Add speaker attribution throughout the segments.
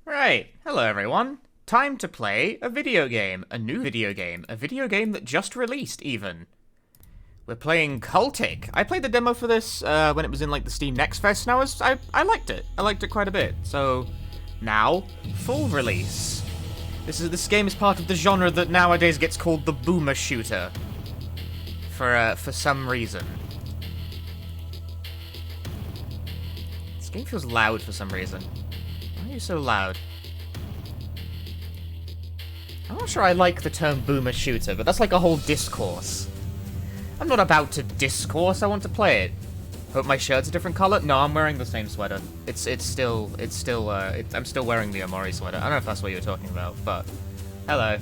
Speaker 1: Right, hello everyone. Time to play a video game, a new video game, a video game that just released even. We're playing Cultic. I played the demo for this when it was in like the Steam Next Fest, and I liked it. I liked it quite a bit. So now, full release. This game is part of the genre that nowadays gets called the boomer shooter. For some reason. This game feels loud for some reason. Why are you so loud? I'm not sure I like the term boomer shooter, but that's like a whole discourse. I'm not about to discourse, I want to play it. Hope my shirt's a different color? No, I'm wearing the same sweater. I'm still wearing the Omori sweater. I don't know if that's what you were talking about, but... Hello.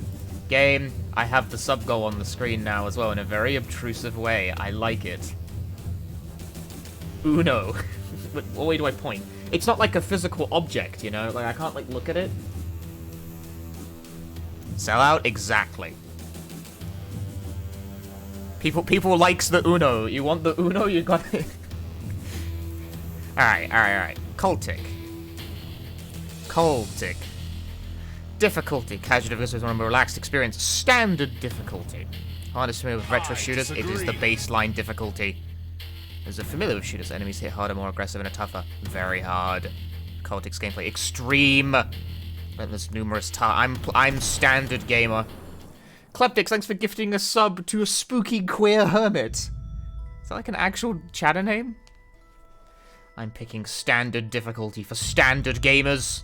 Speaker 1: Game. I have the sub goal on the screen now as well in a very obtrusive way. I like it. Uno. What way do I point? It's not like a physical object, you know? Like, I can't, like, look at it. Sell out? Exactly. People likes the Uno. You want the Uno? You got it. Alright. Cultic. Difficulty. Casual difficulty is a relaxed experience. Standard difficulty. Hardest familiar with retro shooters, it is the baseline difficulty. Those are familiar with shooters, enemies hit harder, more aggressive, and are tougher. Very hard. Cultic's gameplay extreme. There's numerous I'm standard gamer. Kleptic, thanks for gifting a sub to a spooky queer hermit. Is that like an actual chatter name? I'm picking standard difficulty for standard gamers.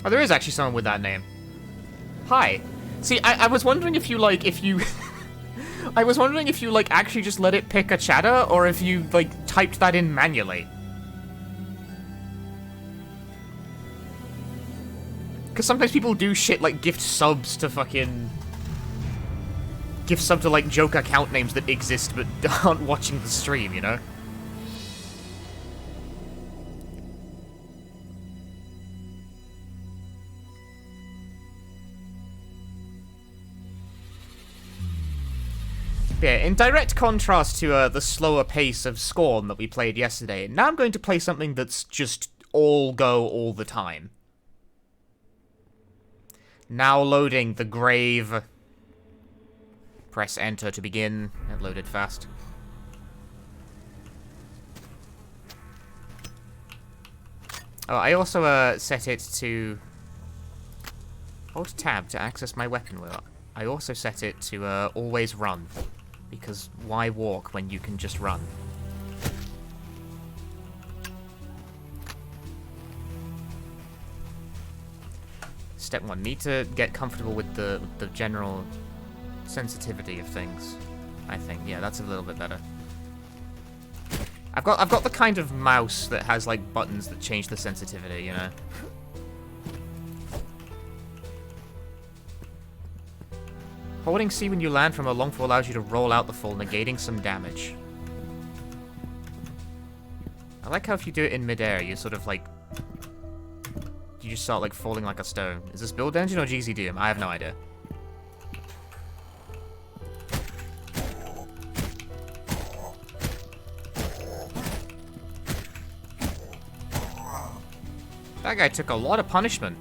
Speaker 1: Oh, there is actually someone with that name. Hi. See, I was wondering if you, like, I was wondering if you, like, actually just let it pick a chatter, or if you, like, typed that in manually. Because sometimes people do shit like gift subs to fucking... Gift sub to, like, joke account names that exist but aren't watching the stream, you know? Yeah, in direct contrast to the slower pace of Scorn that we played yesterday, now I'm going to play something that's just all go all the time. Now loading the grave. Press enter to begin. It loaded fast. Oh, I also set it to... Hold tab to access my weapon wheel. I also set it to always run. Because why walk when you can just run? Step 1, need to get comfortable with the general sensitivity of things. I think, yeah, that's a little bit better. I've got the kind of mouse that has like buttons that change the sensitivity, you know. Holding C when you land from a long fall allows you to roll out the fall, negating some damage. I like how if you do it in midair, you sort of like... You just start like falling like a stone. Is this Build Engine or GZ Doom? I have no idea. That guy took a lot of punishment.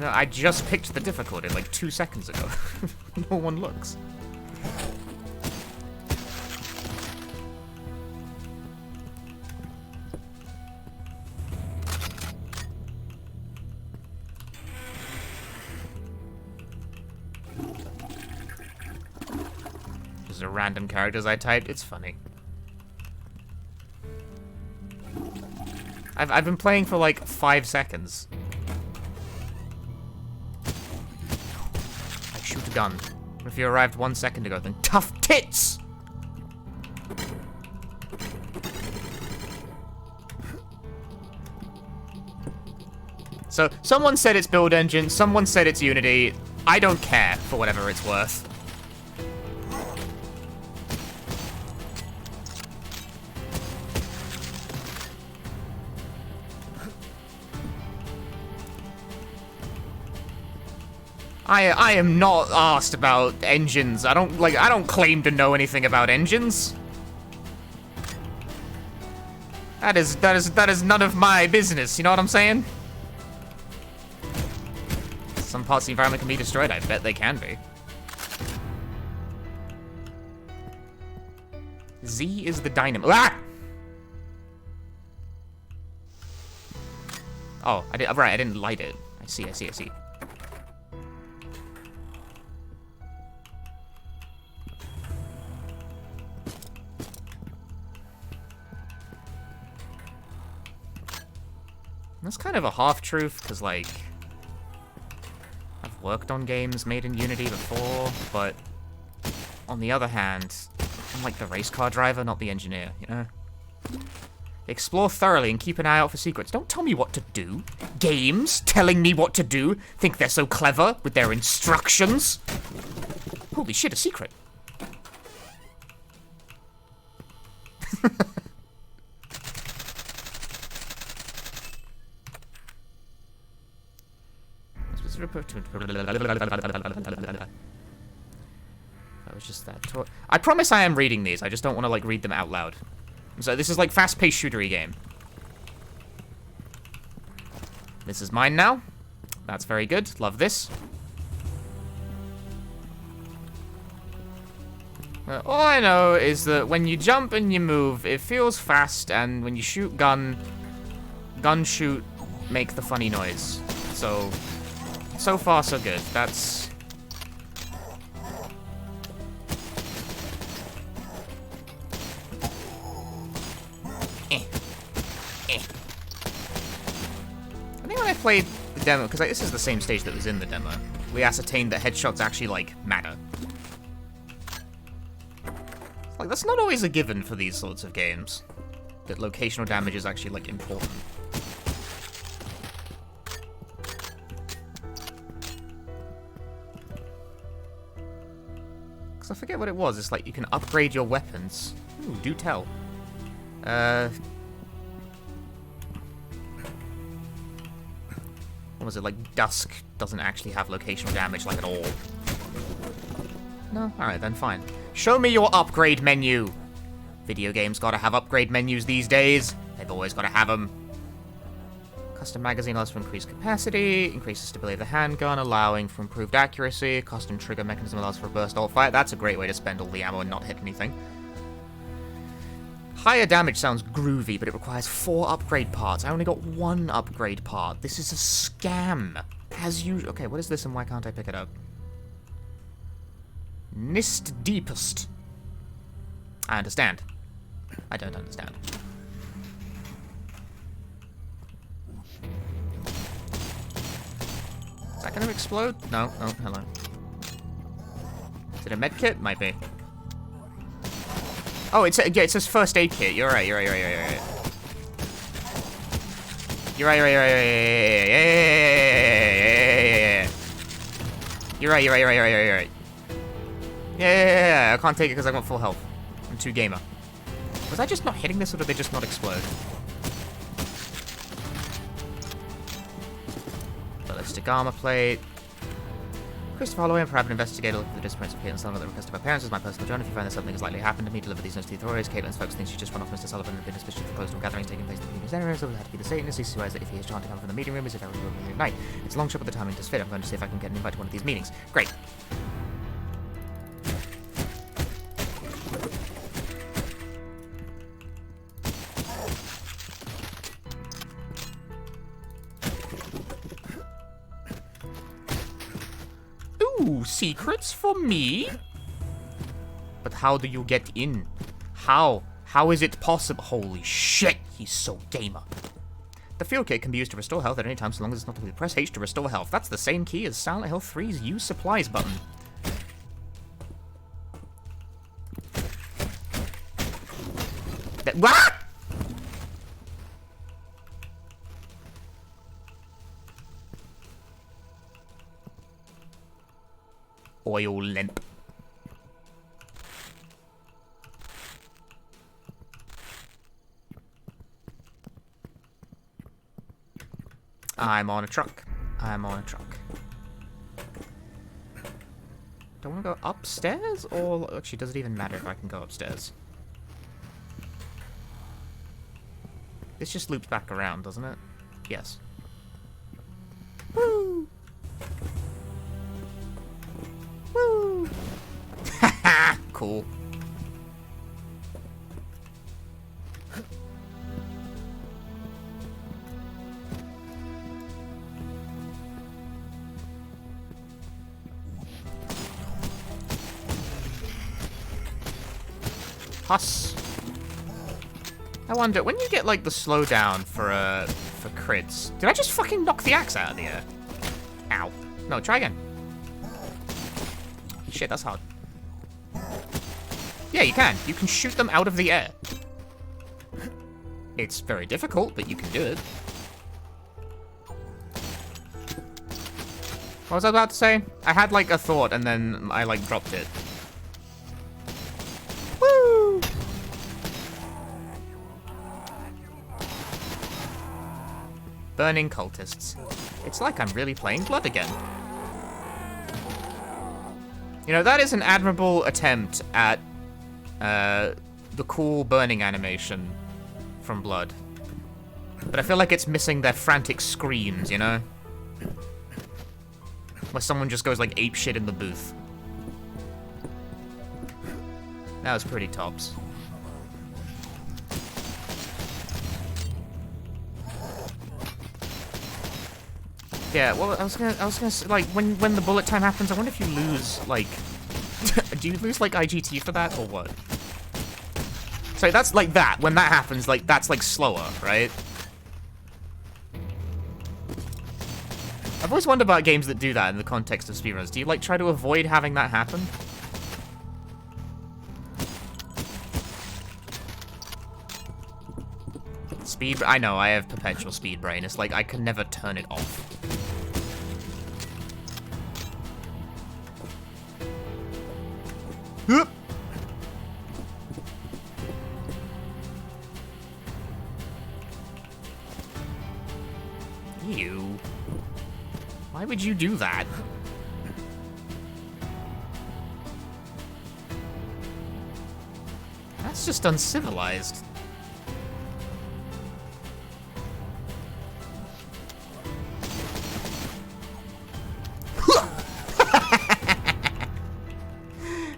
Speaker 1: I just picked the difficulty like 2 seconds ago. No one looks. Just a random characters I typed. It's funny. I've been playing for like 5 seconds. gun? If you arrived 1 second ago, then tough tits! So, someone said it's build engine, someone said it's Unity. I don't care, for whatever it's worth. I am not asked about engines. I don't claim to know anything about engines. That is none of my business, you know what I'm saying? Some parts of the environment can be destroyed, I bet they can be. Z is the dynamo. Ah! Oh, right, I didn't light it. I see. That's kind of a half-truth, because, like, I've worked on games made in Unity before, but on the other hand, I'm like the race car driver, not the engineer, you know? Explore thoroughly and keep an eye out for secrets. Don't tell me what to do. Games telling me what to do think they're so clever with their instructions. Holy shit, a secret. That was just that. I promise I am reading these. I just don't want to, like, read them out loud. So this is, like, fast-paced shootery game. This is mine now. That's very good. Love this. All I know is that when you jump and you move, it feels fast, and when you shoot gun shoot make the funny noise. So far, so good. That's... I think when I played the demo, because this is the same stage that was in the demo, we ascertained that headshots actually, like, matter. Like, that's not always a given for these sorts of games. That locational damage is actually, like, important. I forget what it was. It's like you can upgrade your weapons. Ooh, do tell. What was it? Like, Dusk doesn't actually have locational damage, like, at all. No? Alright, then fine. Show me your upgrade menu! Video games gotta have upgrade menus these days. They've always gotta have them. Custom magazine allows for increased capacity, increases stability of the handgun, allowing for improved accuracy. Custom trigger mechanism allows for a burst alt fire. That's a great way to spend all the ammo and not hit anything. Higher damage sounds groovy, but it requires 4 upgrade parts. I only got 1 upgrade part. This is a scam. As usual. Okay, what is this and why can't I pick it up? Nist Deepest. I understand. I don't understand. Is that gonna explode? No. Oh, hello. Is it a med kit? Might be. Oh, yeah, it says first aid kit. You're right. You're right. You're right. Yeah. I can't take it because I got full health. I'm too gamer. Was I just not hitting this, or did they just not explode? Ballistic armor plate. Christopher Holloway, a private investigator looking for the disappearance of Caitlin Sullivan at the request of her parents. Is my personal journal. If you find that something has likely happened to me, deliver these notes to the authorities. Caitlin's folks think she just run off Mr. Sullivan and been suspicious of closed door gatherings taking place in the community area, so it will have to be the Satanist. He swears that if he is trying to come from the meeting room, is if everyone will be at night. It's a long shot, but the timing does fit. I'm going to see if I can get an invite to one of these meetings. Great. Secrets for me? But how do you get in? How? How is it possible? Holy shit, he's so gamer. The field kit can be used to restore health at any time so long as it's not deleted. Press H to restore health. That's the same key as Silent Hill 3's Use Supplies button. What? Oil limp. I'm on a truck. I'm on a truck. Do I want to go upstairs? Or actually, does it even matter if I can go upstairs? This just loops back around, doesn't it? Yes. Woo! Woo! Haha! Cool. Huss. I wonder, when you get, like, the slowdown for crits, did I just fucking knock the axe out of the air? Ow. No, try again. Shit, that's hard. Yeah, you can. You can shoot them out of the air. It's very difficult, but you can do it. What was I about to say? I had, like, a thought, and then I, like, dropped it. Woo! Burning cultists. It's like I'm really playing Blood again. You know, that is an admirable attempt at the cool burning animation from Blood. But I feel like it's missing their frantic screams, you know? Where someone just goes like apeshit in the booth. That was pretty tops. Yeah, well, I was gonna say, like, when the bullet time happens, I wonder if you lose, like, do you lose, like, IGT for that, or what? So that's, like, that. When that happens, like, that's, like, slower, right? I've always wondered about games that do that in the context of speedruns. Do you, like, try to avoid having that happen? I know, I have perpetual speed brain. It's like, I can never turn it off. You. Why would you do that? That's just uncivilized.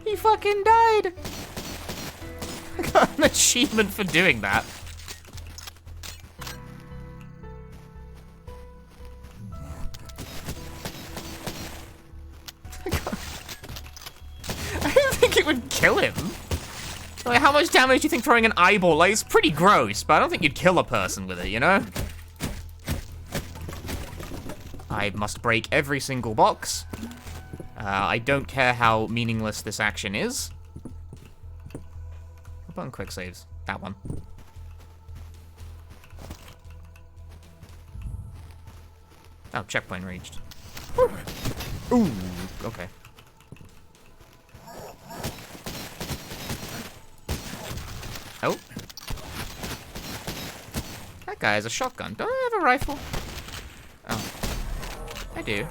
Speaker 1: He fucking died! I got an achievement for doing that. I didn't think it would kill him. Like, how much damage do you think throwing an eyeball? Like, it's pretty gross, but I don't think you'd kill a person with it, you know? I must break every single box. I don't care how meaningless this action is. What button quick saves? That one. Oh, checkpoint reached. Ooh, okay. Oh. That guy has a shotgun. Don't I have a rifle? Oh. I do.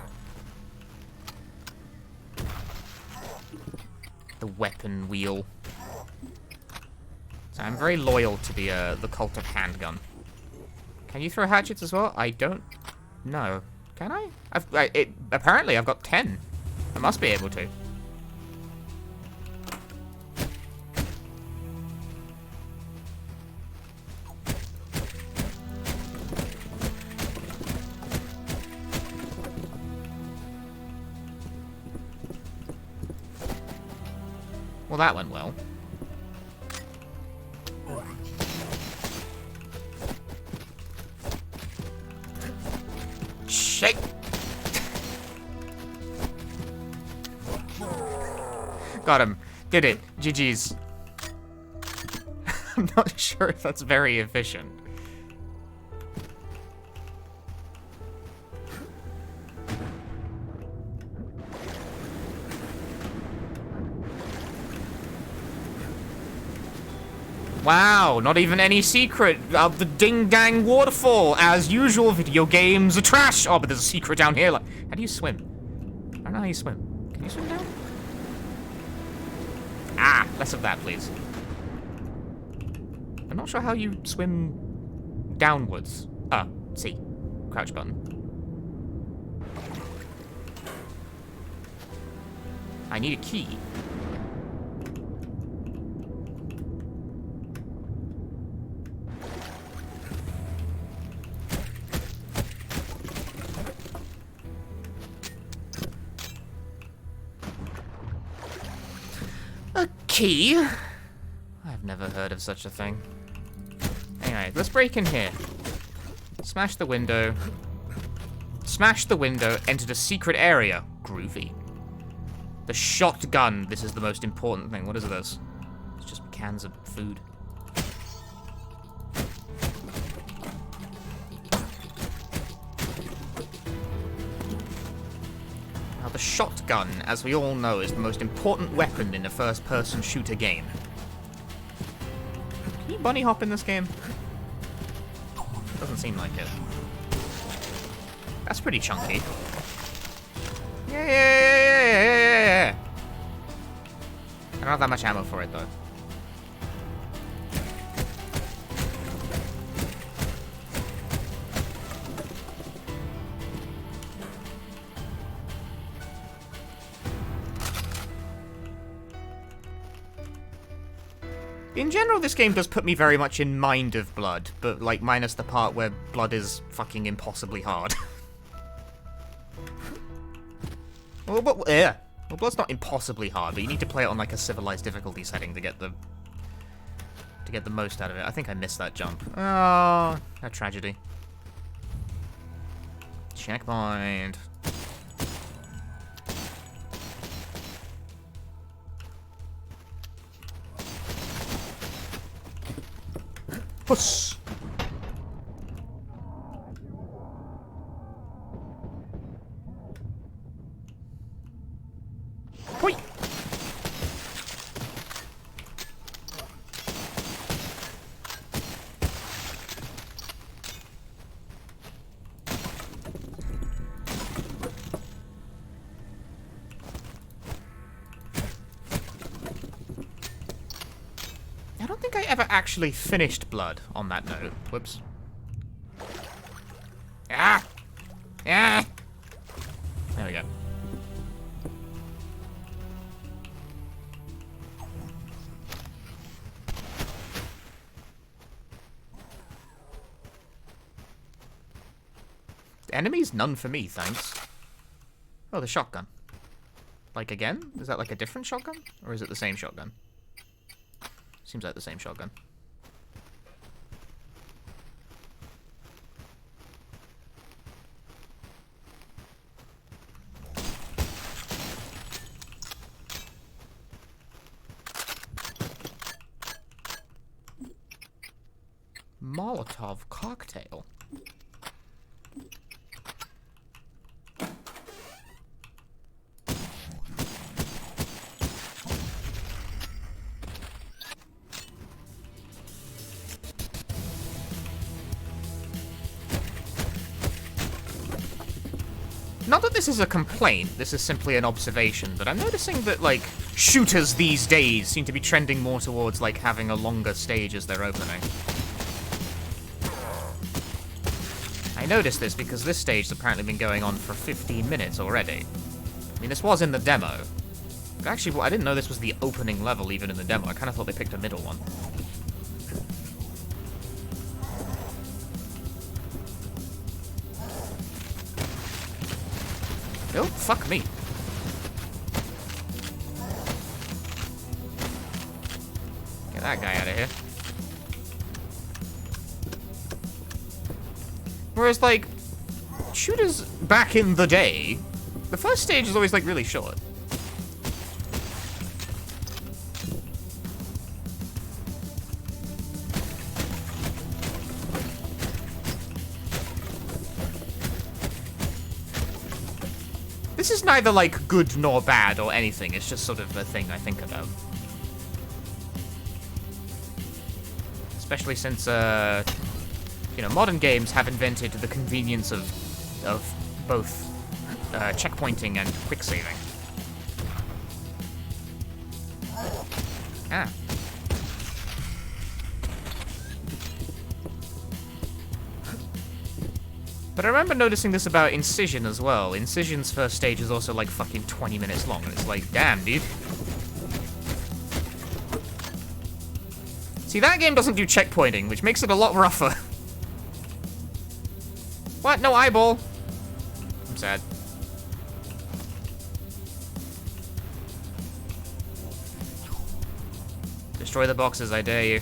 Speaker 1: The weapon wheel. So I'm very loyal to the Cultic handgun. Can you throw hatchets as well? I don't know. Can I? Apparently I've got 10. I must be able to. Well, that went well. Shake! Got him. Did it. GG's. I'm not sure if that's very efficient. Wow, not even any secret of the ding-dang waterfall. As usual, video games are trash. Oh, but there's a secret down here. Like, how do you swim? I don't know how you swim. Can you swim down? Ah, less of that, please. I'm not sure how you swim downwards. Ah, C. Crouch button. I need a key. A key? I've never heard of such a thing. Anyway, let's break in here. Smash the window. Smash the window, entered a secret area. Groovy. The shotgun. This is the most important thing. What is this? It's just cans of food. Now, the shotgun, as we all know, is the most important weapon in a first-person shooter game. Can you bunny hop in this game? Doesn't seem like it. That's pretty chunky. Yeah. I don't have that much ammo for it, though. In general, this game does put me very much in mind of Blood, but, like, minus the part where Blood is fucking impossibly hard. Well, Blood's not impossibly hard, but you need to play it on, like, a civilized difficulty setting to get the most out of it. I think I missed that jump. Oh, a tragedy. Checkpoint. Puss. Hoi. I don't think I ever actually finished Blood on that note. Whoops. Ah! Ah! There we go. Enemies? None for me, thanks. Oh, the shotgun. Like, again? Is that like a different shotgun? Or is it the same shotgun? Seems like the same shotgun. Molotov cocktail. Not that this is a complaint, this is simply an observation, but I'm noticing that, like, shooters these days seem to be trending more towards, like, having a longer stage as their opening. I noticed this because this stage has apparently been going on for 15 minutes already. I mean, this was in the demo. Actually, well, I didn't know this was the opening level even in the demo. I kind of thought they picked a middle one. Oh, fuck me. Get that guy out of here. Whereas, like, shooters back in the day, the first stage is always, like, really short. This is neither, like, good nor bad or anything. It's just sort of a thing I think about. Especially since, you know, modern games have invented the convenience of both checkpointing and quick saving. Ah. But I remember noticing this about Incision as well. Incision's first stage is also like fucking 20 minutes long, and it's like, damn, dude. See, that game doesn't do checkpointing, which makes it a lot rougher. What? No eyeball? I'm sad. Destroy the boxes, I dare you.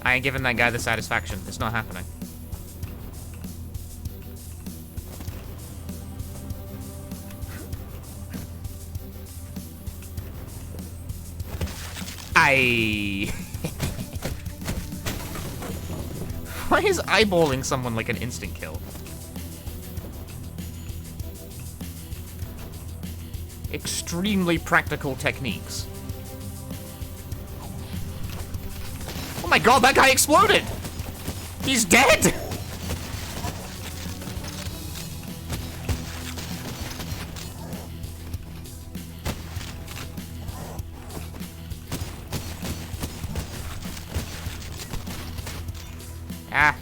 Speaker 1: I ain't giving that guy the satisfaction. It's not happening. Why is eyeballing someone like an instant kill? Extremely practical techniques. Oh my god, that guy exploded! He's dead! Ah.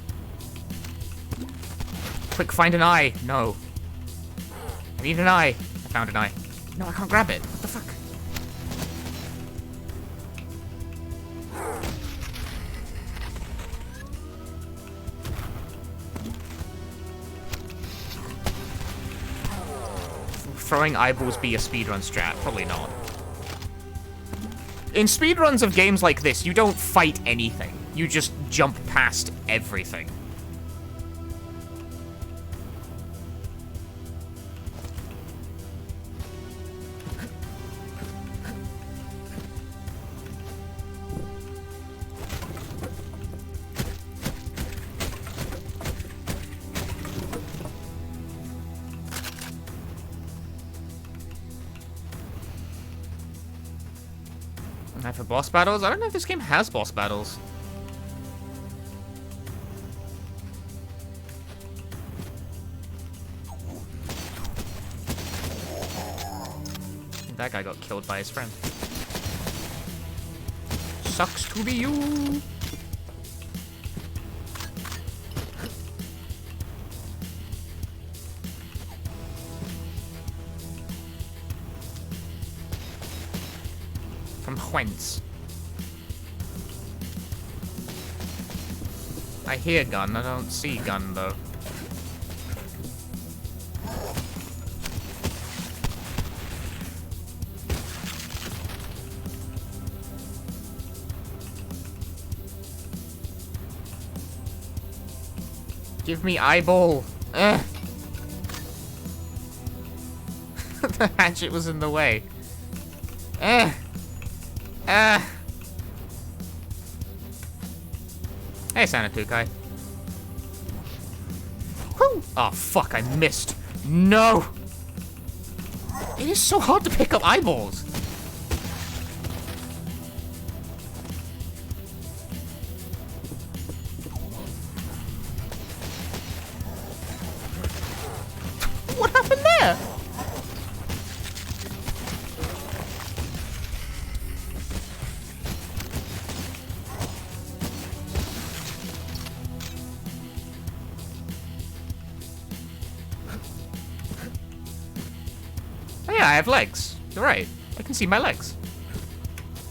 Speaker 1: Quick, find an eye. No. I need an eye. I found an eye. No, I can't grab it. What the fuck? Throwing eyeballs be a speedrun strat? Probably not. In speedruns of games like this, you don't fight anything. You just jump past everything. And for boss battles? I don't know if this game has boss battles. That guy got killed by his friend. Sucks to be you. From whence? I hear gun, I don't see gun though. Give me eyeball. Ugh. The hatchet was in the way. Ugh. Hey, Sanatukai. Woo! Oh, fuck, I missed. No! It is so hard to pick up eyeballs. What happened there? Oh yeah, I have legs. You're right. I can see my legs.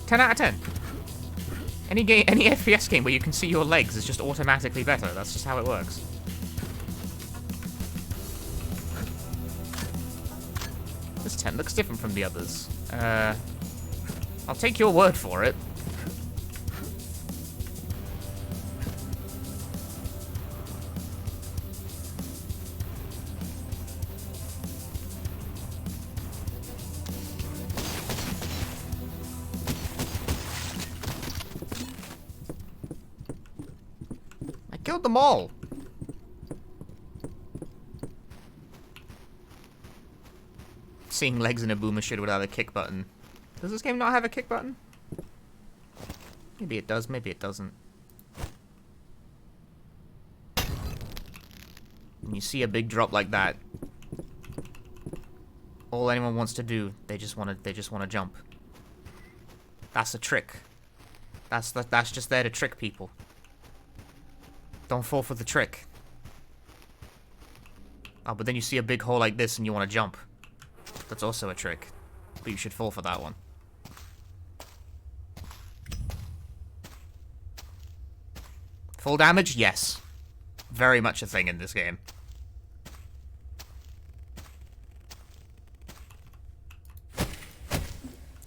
Speaker 1: 10 out of 10. Any FPS game where you can see your legs is just automatically better. That's just how it works. This tent looks different from the others. I'll take your word for it. I killed them all. Seeing legs in a boomer shooter without a kick button. Does this game not have a kick button? Maybe it does, maybe it doesn't. When you see a big drop like that, all anyone wants to do, they just want to jump. That's a trick. That's just there to trick people. Don't fall for the trick. Oh, but then you see a big hole like this and you want to jump. That's also a trick. But you should fall for that one. Full damage? Yes. Very much a thing in this game.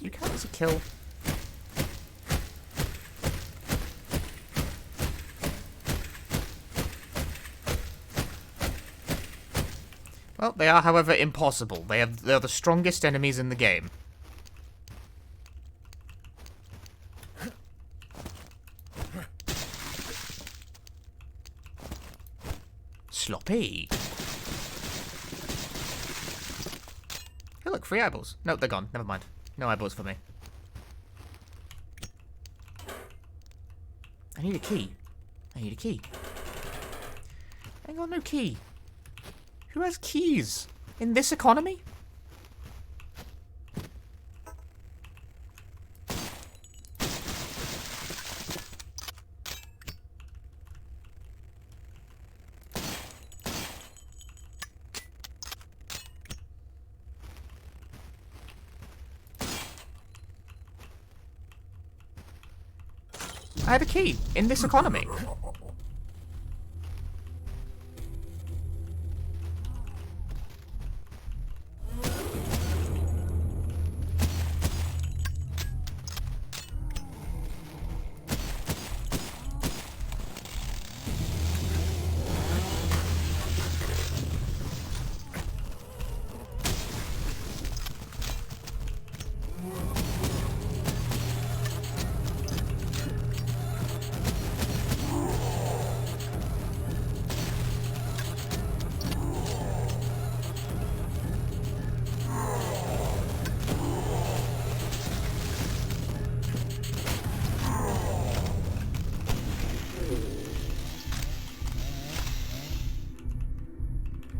Speaker 1: You count as a kill. Well, they are, however, impossible. They're the strongest enemies in the game. Sloppy. Hey, look, 3 eyeballs. No, they're gone. Never mind. No eyeballs for me. I need a key. I need a key. I ain't got no key. Who has keys? In this economy? I have a key in this economy.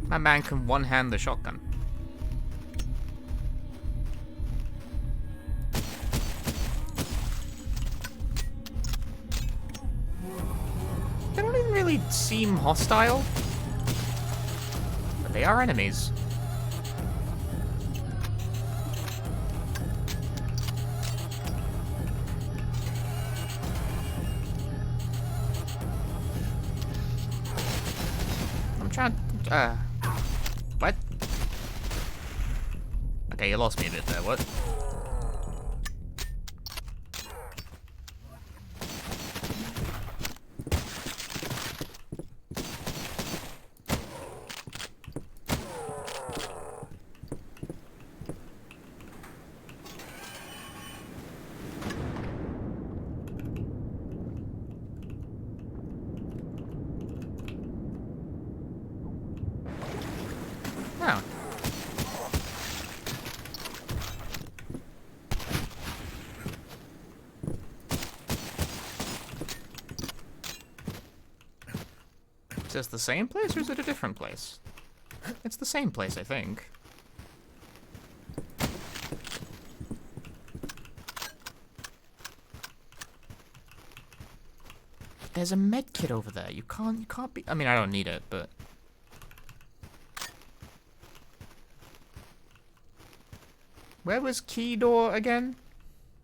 Speaker 1: My man can one-hand the shotgun. They don't even really seem hostile. But they are enemies. I'm trying... What? Okay, you lost me a bit there, what? Oh. Is this the same place or is it a different place? It's the same place, I think. There's a med kit over there. You can't be... I mean, I don't need it, but... Where was key door again?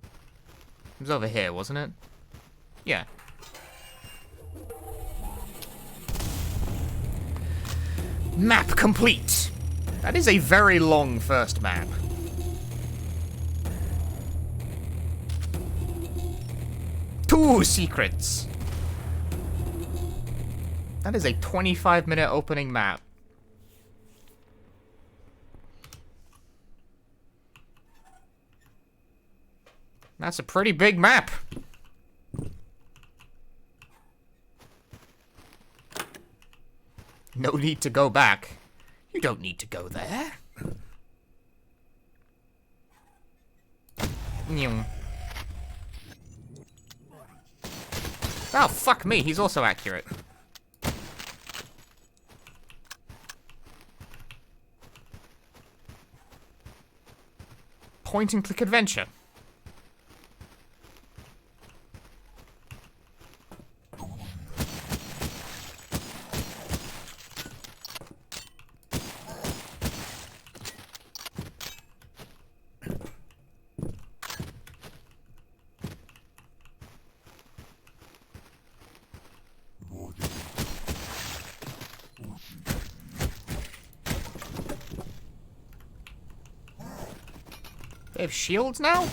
Speaker 1: It was over here, wasn't it? Yeah. Map complete! That is a very long first map. Two secrets! That is a 25-minute opening map. That's a pretty big map. No need to go back. You don't need to go there. Oh, fuck me, he's also accurate. Point and click adventure. They have shields now?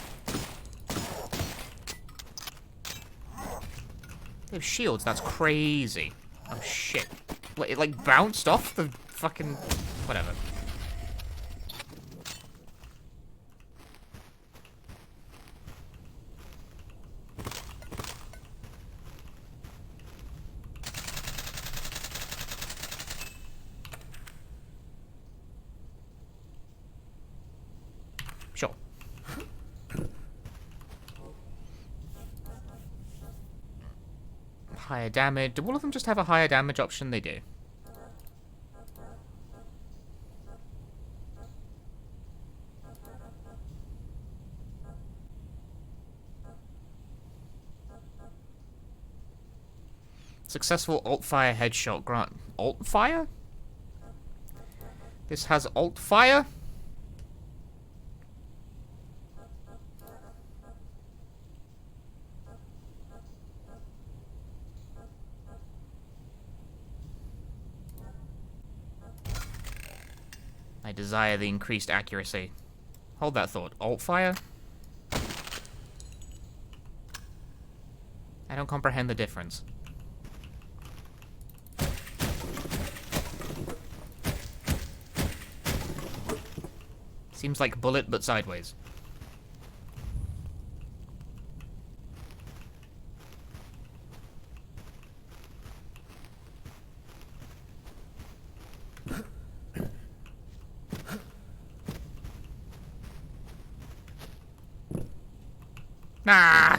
Speaker 1: They have shields, that's crazy. Oh shit. Wait, it like bounced off the fucking... whatever. Sure. Higher damage. Do all of them just have a higher damage option? They do. Successful alt-fire headshot grant. Alt-fire? This has alt-fire? I desire the increased accuracy. Hold that thought. Alt-fire? I don't comprehend the difference. Seems like bullet, but sideways. Nah!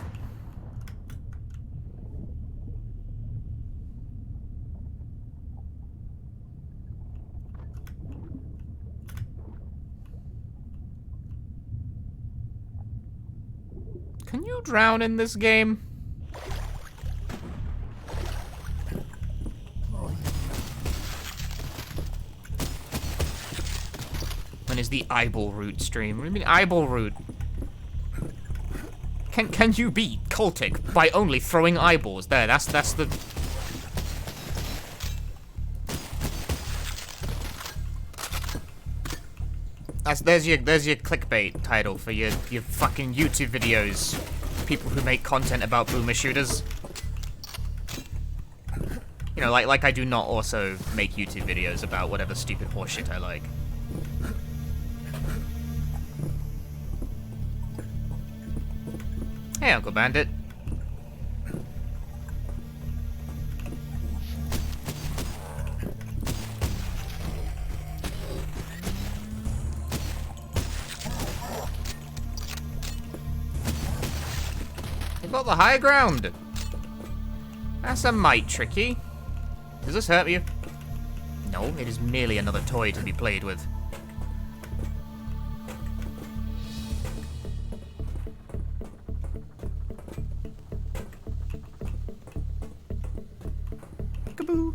Speaker 1: Can you drown in this game? When is the eyeball root stream? What do you mean eyeball root? Can you beat Cultic by only throwing eyeballs? There, that's the... There's your clickbait title for your fucking YouTube videos. People who make content about boomer shooters. You know, like I do not also make YouTube videos about whatever stupid horseshit I like. Hey, Uncle Bandit. You got the high ground. That's a mite tricky. Does this hurt you? No, it is merely another toy to be played with. Peekaboo.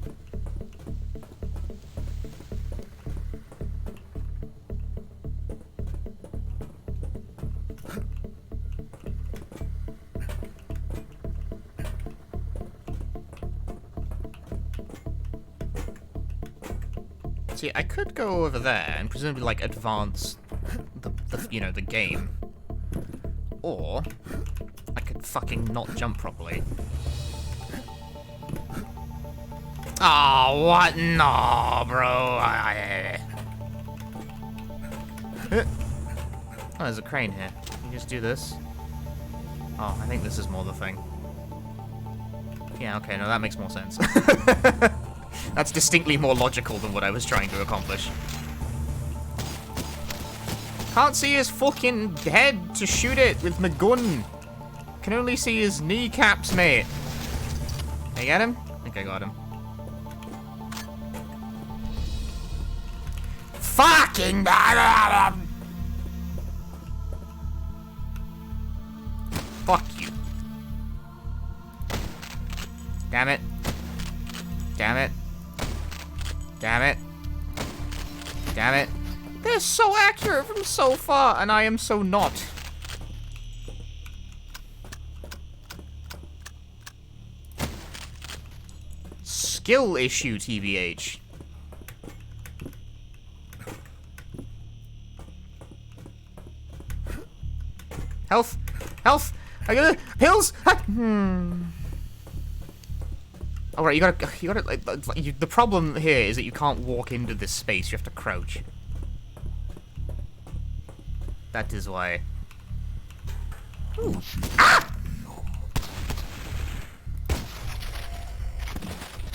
Speaker 1: See, I could go over there and presumably like advance the game, or I could fucking not jump properly. Oh, what? No, bro. Oh, there's a crane here. You just do this. Oh, I think this is more the thing. Yeah, okay, no, that makes more sense. That's distinctly more logical than what I was trying to accomplish. Can't see his fucking head to shoot it with my gun. Can only see his kneecaps, mate. Can I get him? I think I got him. Fucking fuck you. Damn it. Damn it. Damn it. Damn it. They're so accurate from so far, and I am so not. Skill issue, TBH. Health! Health! I gotta... Pills! Alright, you gotta, like, the problem here is that you can't walk into this space, you have to crouch. That is why. Ooh. Ah!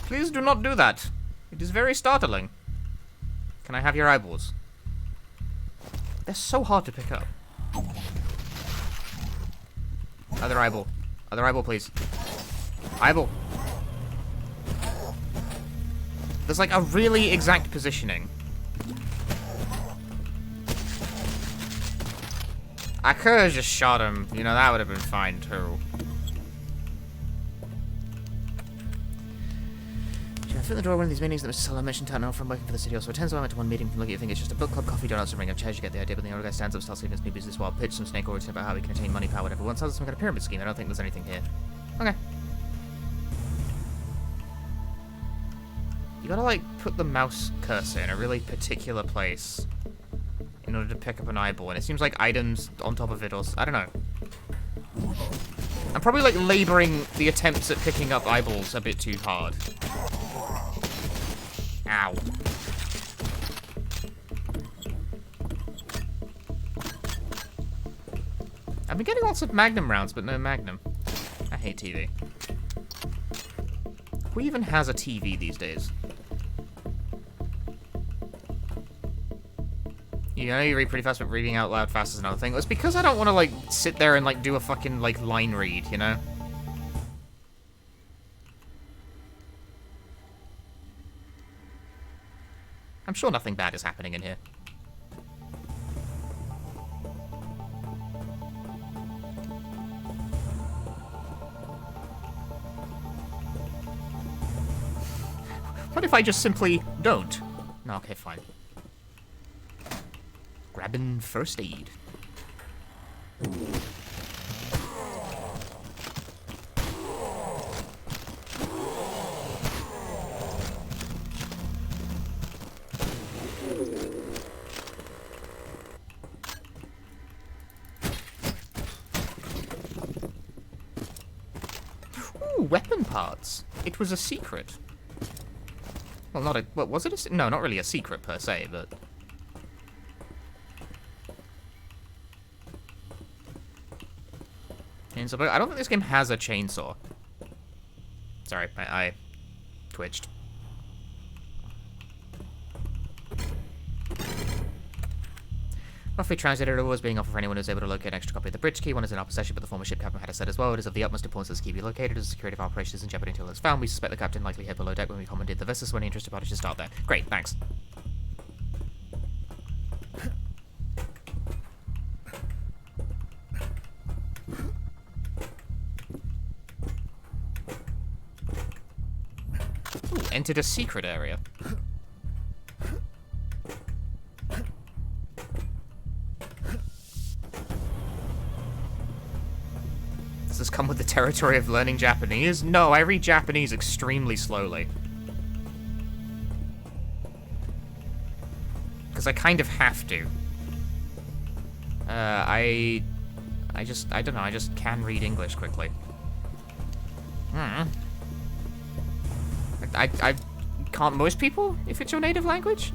Speaker 1: Please do not do that. It is very startling. Can I have your eyeballs? They're so hard to pick up. Other eyeball. Other eyeball, please. Eyeball. There's like a really exact positioning. I could have just shot him. You know, that would have been fine too. I fit the door one of these meetings that Mr. Solo mentioned turning off from working for the city. Also attends. I went to one meeting from looking at your fingers. Just a book club, coffee, donuts, and ring of chairs. You get the idea. But the older guy stands up, starts leaving his new business while pitch some snake origin about how he can attain money, power, whatever. Once has some kind of pyramid scheme. I don't think there's anything here. Okay. You gotta like put the mouse cursor in a really particular place in order to pick up an eyeball, and it seems like items on top of it, or I don't know. I'm probably like laboring the attempts at picking up eyeballs a bit too hard. Ow. I've been getting lots of Magnum rounds, but no Magnum. I hate TV. Who even has a TV these days? You know you read pretty fast, but reading out loud fast is another thing. It's because I don't want to, like, sit there and, like, do a fucking, like, line read, you know? I'm sure nothing bad is happening in here. What if I just simply don't? No, okay, fine. Grabbing first aid. Ooh, weapon parts. It was a secret. Well, not a... What, was it a... No, not really a secret per se, but... Chainsaw. I don't think this game has a chainsaw. Sorry, I twitched. Roughly translated, it was being offered for anyone who's able to locate an extra copy of the bridge key. One is in our possession, but the former ship captain had said as well. It is of the utmost importance that this key be located, as the security of our operations is in jeopardy until it's found. We suspect the captain likely hid below deck when we commandeered the vessel, so any interested party should start there. Great, thanks. Ooh, entered a secret area. Does this come with the territory of learning Japanese? No, I read Japanese extremely slowly. Because I kind of have to. I don't know, I just can read English quickly. I can't most people, if it's your native language?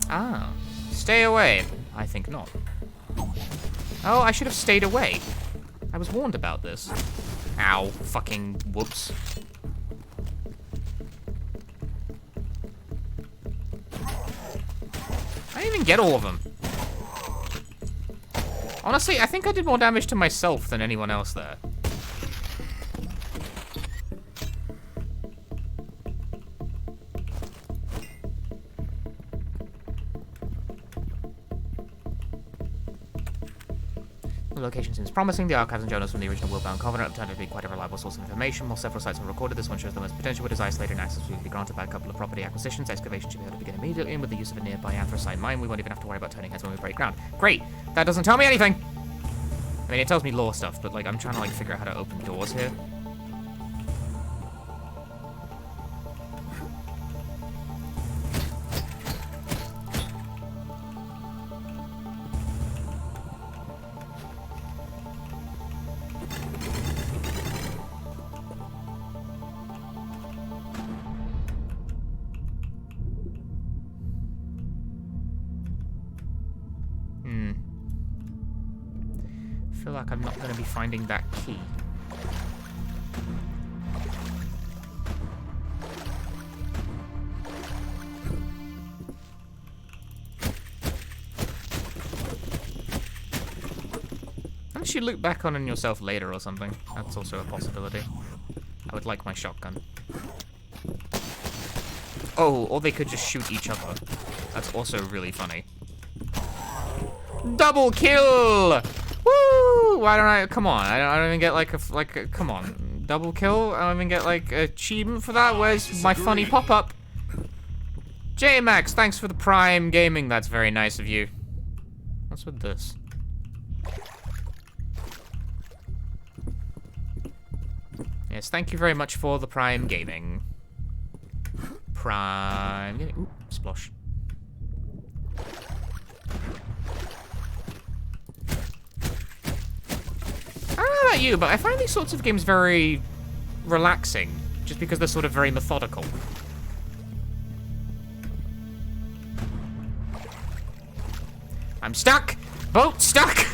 Speaker 1: Ah, stay away. I think not. Oh, I should have stayed away. I was warned about this. Ow, fucking whoops. didn't even get all of them. Honestly, I think I did more damage to myself than anyone else there. The location seems promising. The archives and journals from the original Willbound Covenant have turned out to be quite a reliable source of information. While several sites are recorded, this one shows the most potential, but is isolated and access will be granted by a couple of property acquisitions. Excavation should be able to begin immediately, and with the use of a nearby anthracite mine, we won't even have to worry about turning heads when we break ground. Great! That doesn't tell me anything! I mean, it tells me lore stuff, but, like, I'm trying to, like, figure out how to open doors here. I feel like I'm not going to be finding that key. Unless you look back on yourself later or something. That's also a possibility. I would like my shotgun. Oh, or they could just shoot each other. That's also really funny. Double kill! Woo! Why don't I? Come on! I don't even get like a come on, double kill. I don't even get like an achievement for that. Where's my funny pop-up? JMax, thanks for the Prime Gaming. That's very nice of you. What's with this? Yes, thank you very much for the Prime Gaming. Prime Gaming. Ooh, splosh. I don't know about you, but I find these sorts of games very relaxing, just because they're sort of very methodical. I'm stuck! Boat stuck!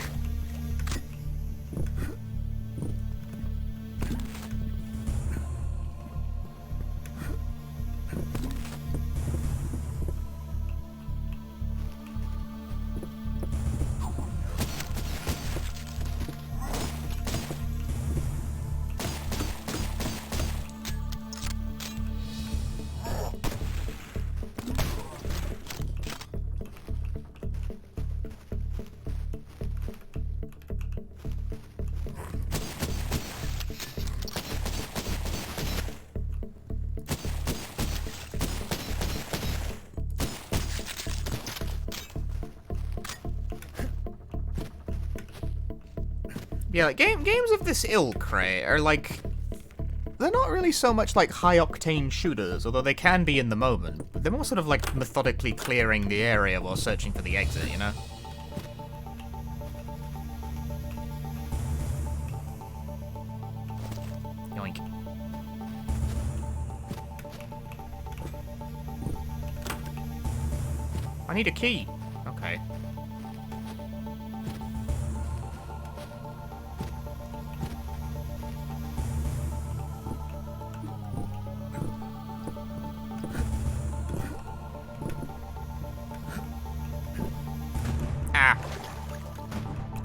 Speaker 1: Yeah, like games of this ilk, right, are like, they're not really so much like high-octane shooters, although they can be in the moment, but they're more sort of like methodically clearing the area while searching for the exit, you know? Yoink. I need a key. Okay.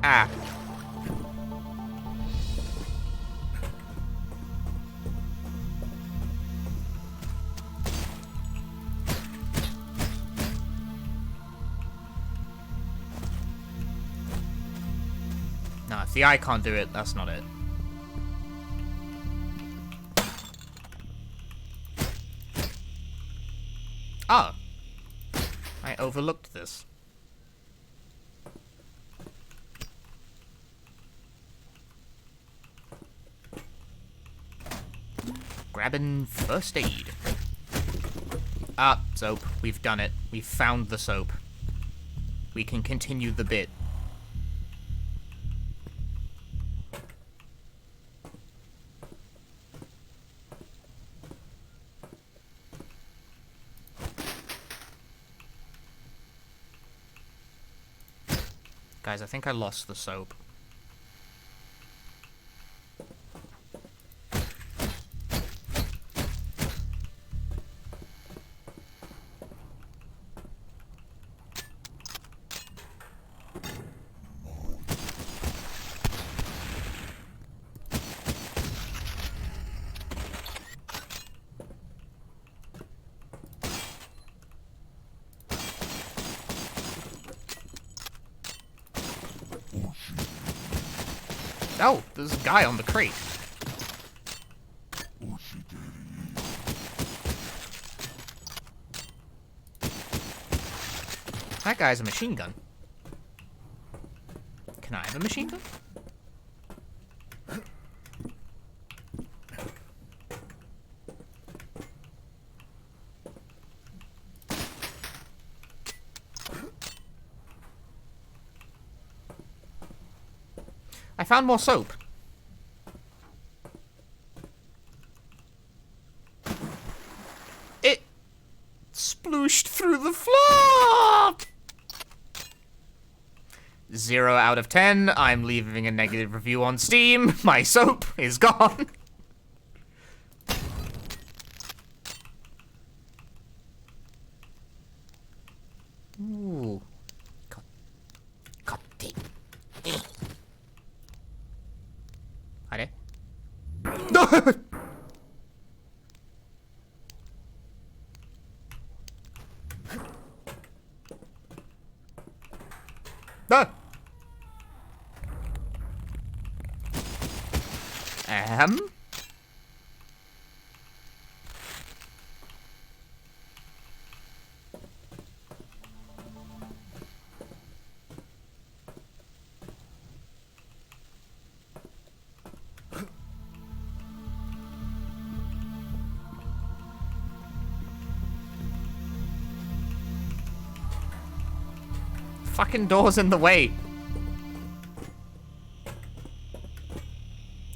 Speaker 1: Ah. No, if the eye can't do it, that's not it. Oh. I overlooked this. Grabbing first aid. Ah, soap. We've done it. We've found the soap. We can continue the bit. Guys, I think I lost the soap. Oh, there's a guy on the crate. That guy's a machine gun. Can I have a machine gun? I found more soap. It splooshed through the floor! 0 out of 10. I'm leaving a negative review on Steam. My soap is gone. Ooh. Cultic. Hi there. No! No! Fucking door's in the way. Do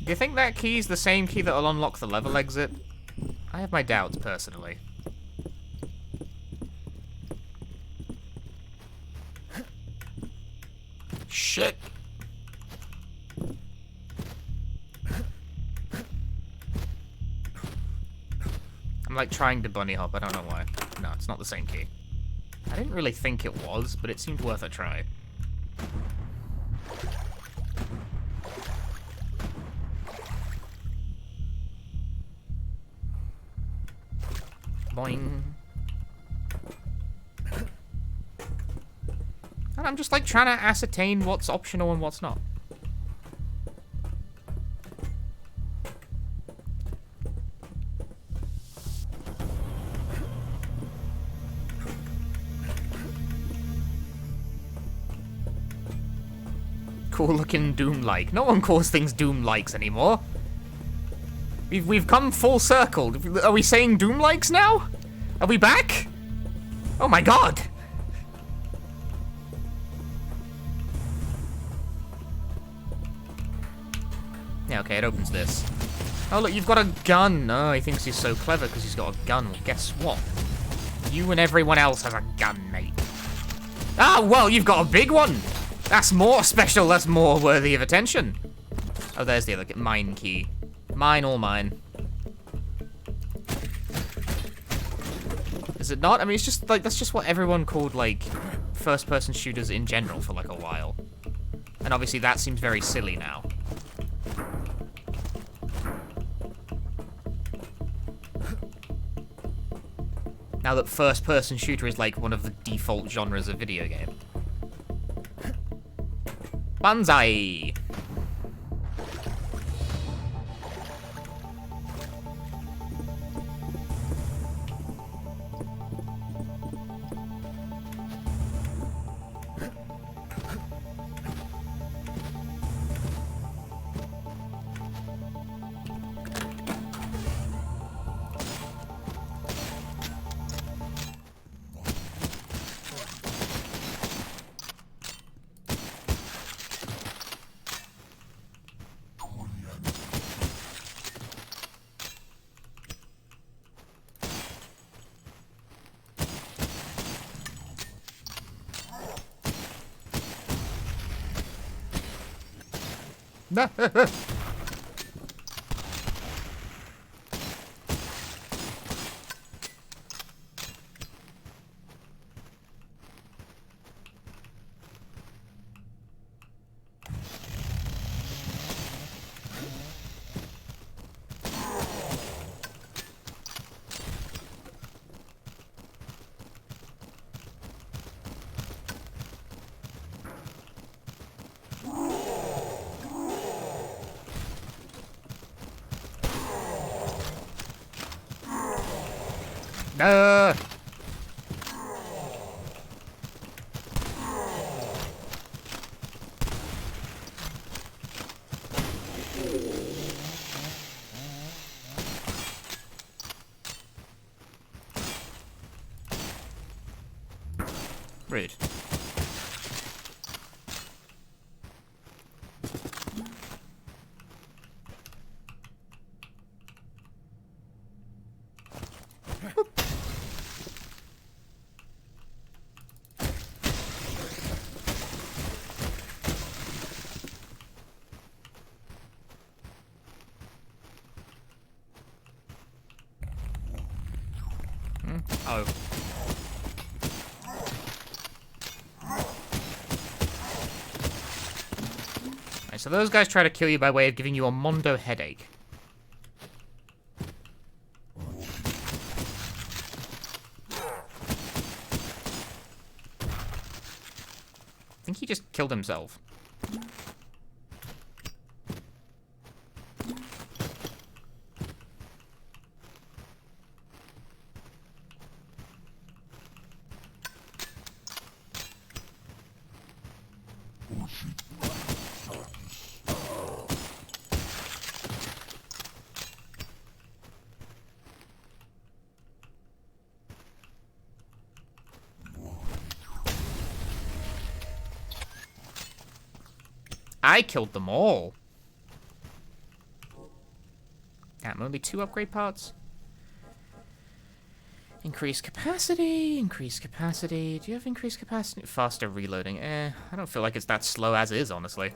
Speaker 1: you think that key's the same key that'll unlock the level exit? I have my doubts, personally. Shit. I'm like trying to bunny hop, I don't know why. No, it's not the same key. I didn't really think it was, but it seemed worth a try. Boing. And I'm just like trying to ascertain what's optional and what's not. Cool looking Doom-like. No one calls things Doom-likes anymore. We've come full circle. Are we saying Doom-likes now? Are we back? Oh my god! Yeah, okay, it opens this. Oh look, you've got a gun. Oh, he thinks he's so clever because he's got a gun. Well, guess what? You and everyone else has a gun, mate. Ah, well, you've got a big one! That's more special, that's more worthy of attention. Oh, there's the other mine key. Mine, all mine. Is it not? I mean, it's just like, that's just what everyone called, like, first-person shooters in general for, like, a while. And obviously that seems very silly now. Now that first-person shooter is, like, one of the default genres of video game. Banzai! Uh. Rude. Oh. Right, so those guys try to kill you by way of giving you a Mondo headache. I think he just killed himself. I killed them all. Damn, only 2 upgrade parts. Increase capacity, increase capacity. Do you have increased capacity? Faster reloading. I don't feel like it's that slow as is, honestly.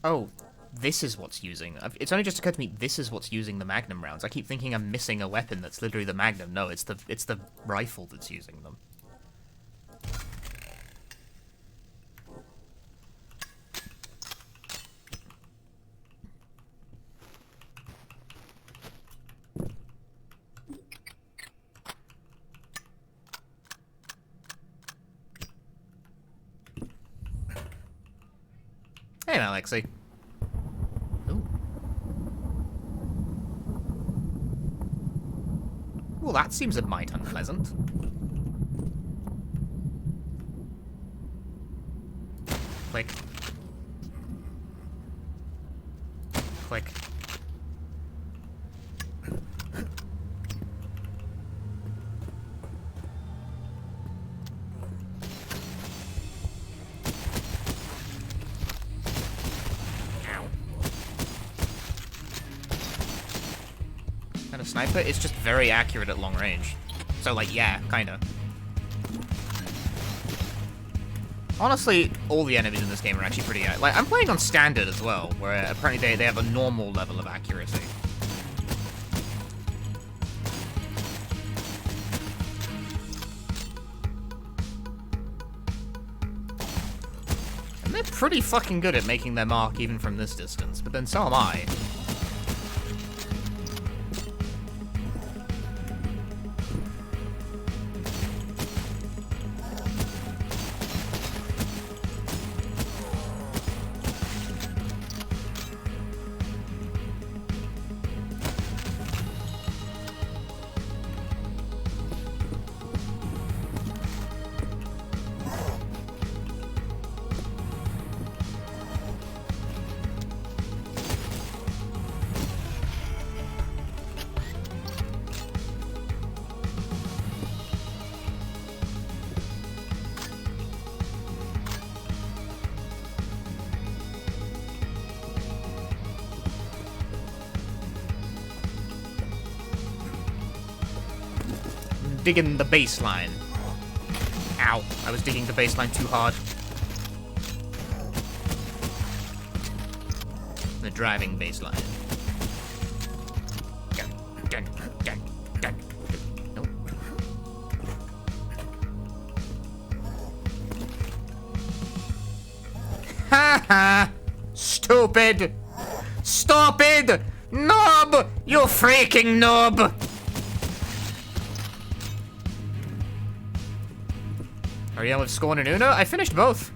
Speaker 1: Oh, this is what's using... It's only just occurred to me, this is what's using the Magnum rounds. I keep thinking I'm missing a weapon that's literally the Magnum. No, it's the rifle that's using them. Hey, Alexei. Ooh. Well, that seems a mite unpleasant. Click. Click. Sniper is just very accurate at long range. So, like, yeah, kinda. Honestly, all the enemies in this game are actually pretty... Like, I'm playing on standard as well, where apparently they have a normal level of accuracy. And they're pretty fucking good at making their mark even from this distance, but then so am I. Digging the baseline. Ow, I was digging the baseline too hard. The driving baseline. Dun, dun, dun, dun. Nope. Ha ha! Stupid! Stupid! Knob! You freaking knob! Are you done with Scorn and Uno? I finished both.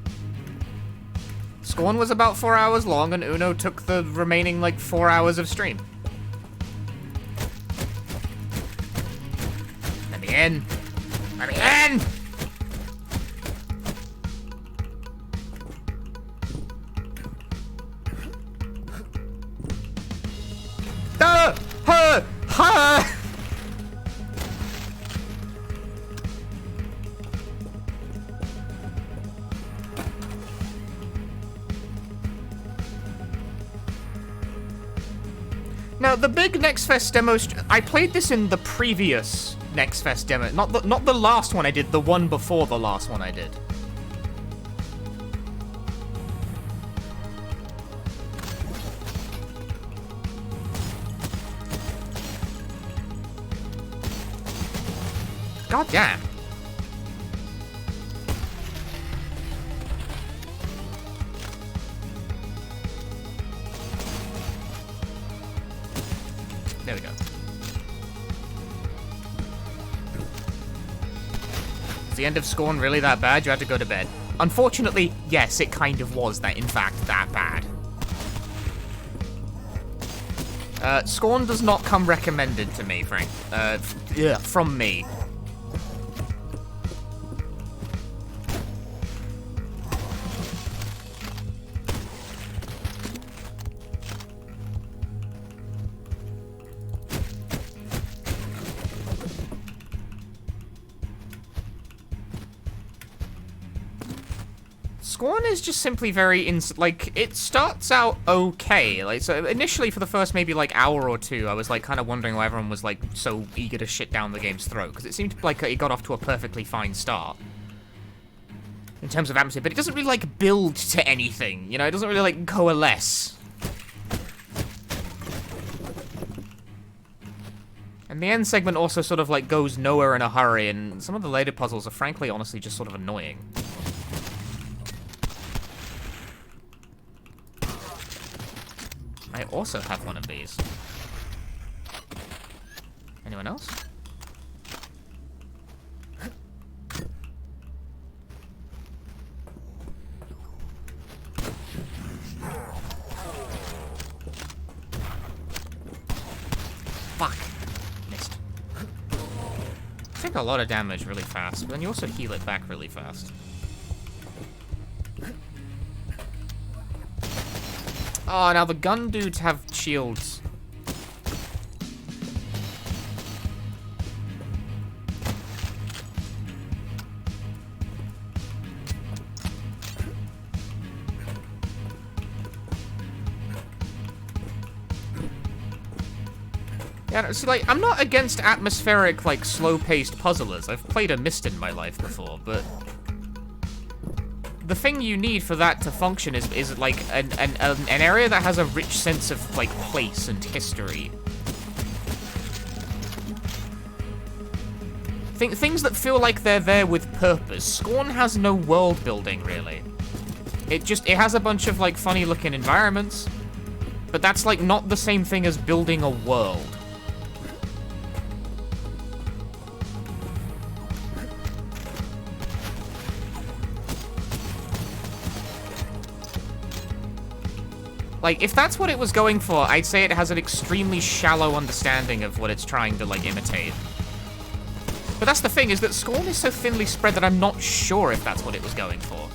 Speaker 1: Scorn was about 4 hours long, and Uno took the remaining, like, 4 hours of stream. Let me in. Let me in! Now, the big Next Fest demo, I played this in the previous Next Fest demo. Not the last one I did, the one before the last one I did. God damn. There we go. Is the end of Scorn really that bad? You had to go to bed. Unfortunately, yes, it kind of was that, in fact, that bad. Scorn does not come recommended to me, Frank. From me. Scorn is just simply very, like, it starts out okay. Like, so initially for the first maybe, like, hour or two, I was, like, kind of wondering why everyone was, like, so eager to shit down the game's throat, because it seemed like it got off to a perfectly fine start in terms of atmosphere, but it doesn't really, like, build to anything, you know? It doesn't really, like, coalesce. And the end segment also sort of, like, goes nowhere in a hurry, and some of the later puzzles are frankly, honestly, just sort of annoying. I also have one of these. Anyone else? Fuck. Missed. Take a lot of damage really fast, but then you also heal it back really fast. Oh, now the gun dudes have shields. Yeah, see, like, I'm not against atmospheric, like, slow-paced puzzlers. I've played a Myst in my life before, but the thing you need for that to function is like an area that has a rich sense of like place and history. Things that feel like they're there with purpose. Scorn has no world building really. It has a bunch of like funny looking environments, but that's like not the same thing as building a world. Like, if that's what it was going for, I'd say it has an extremely shallow understanding of what it's trying to, like, imitate. But that's the thing, is that Scorn is so thinly spread that I'm not sure if that's what it was going for.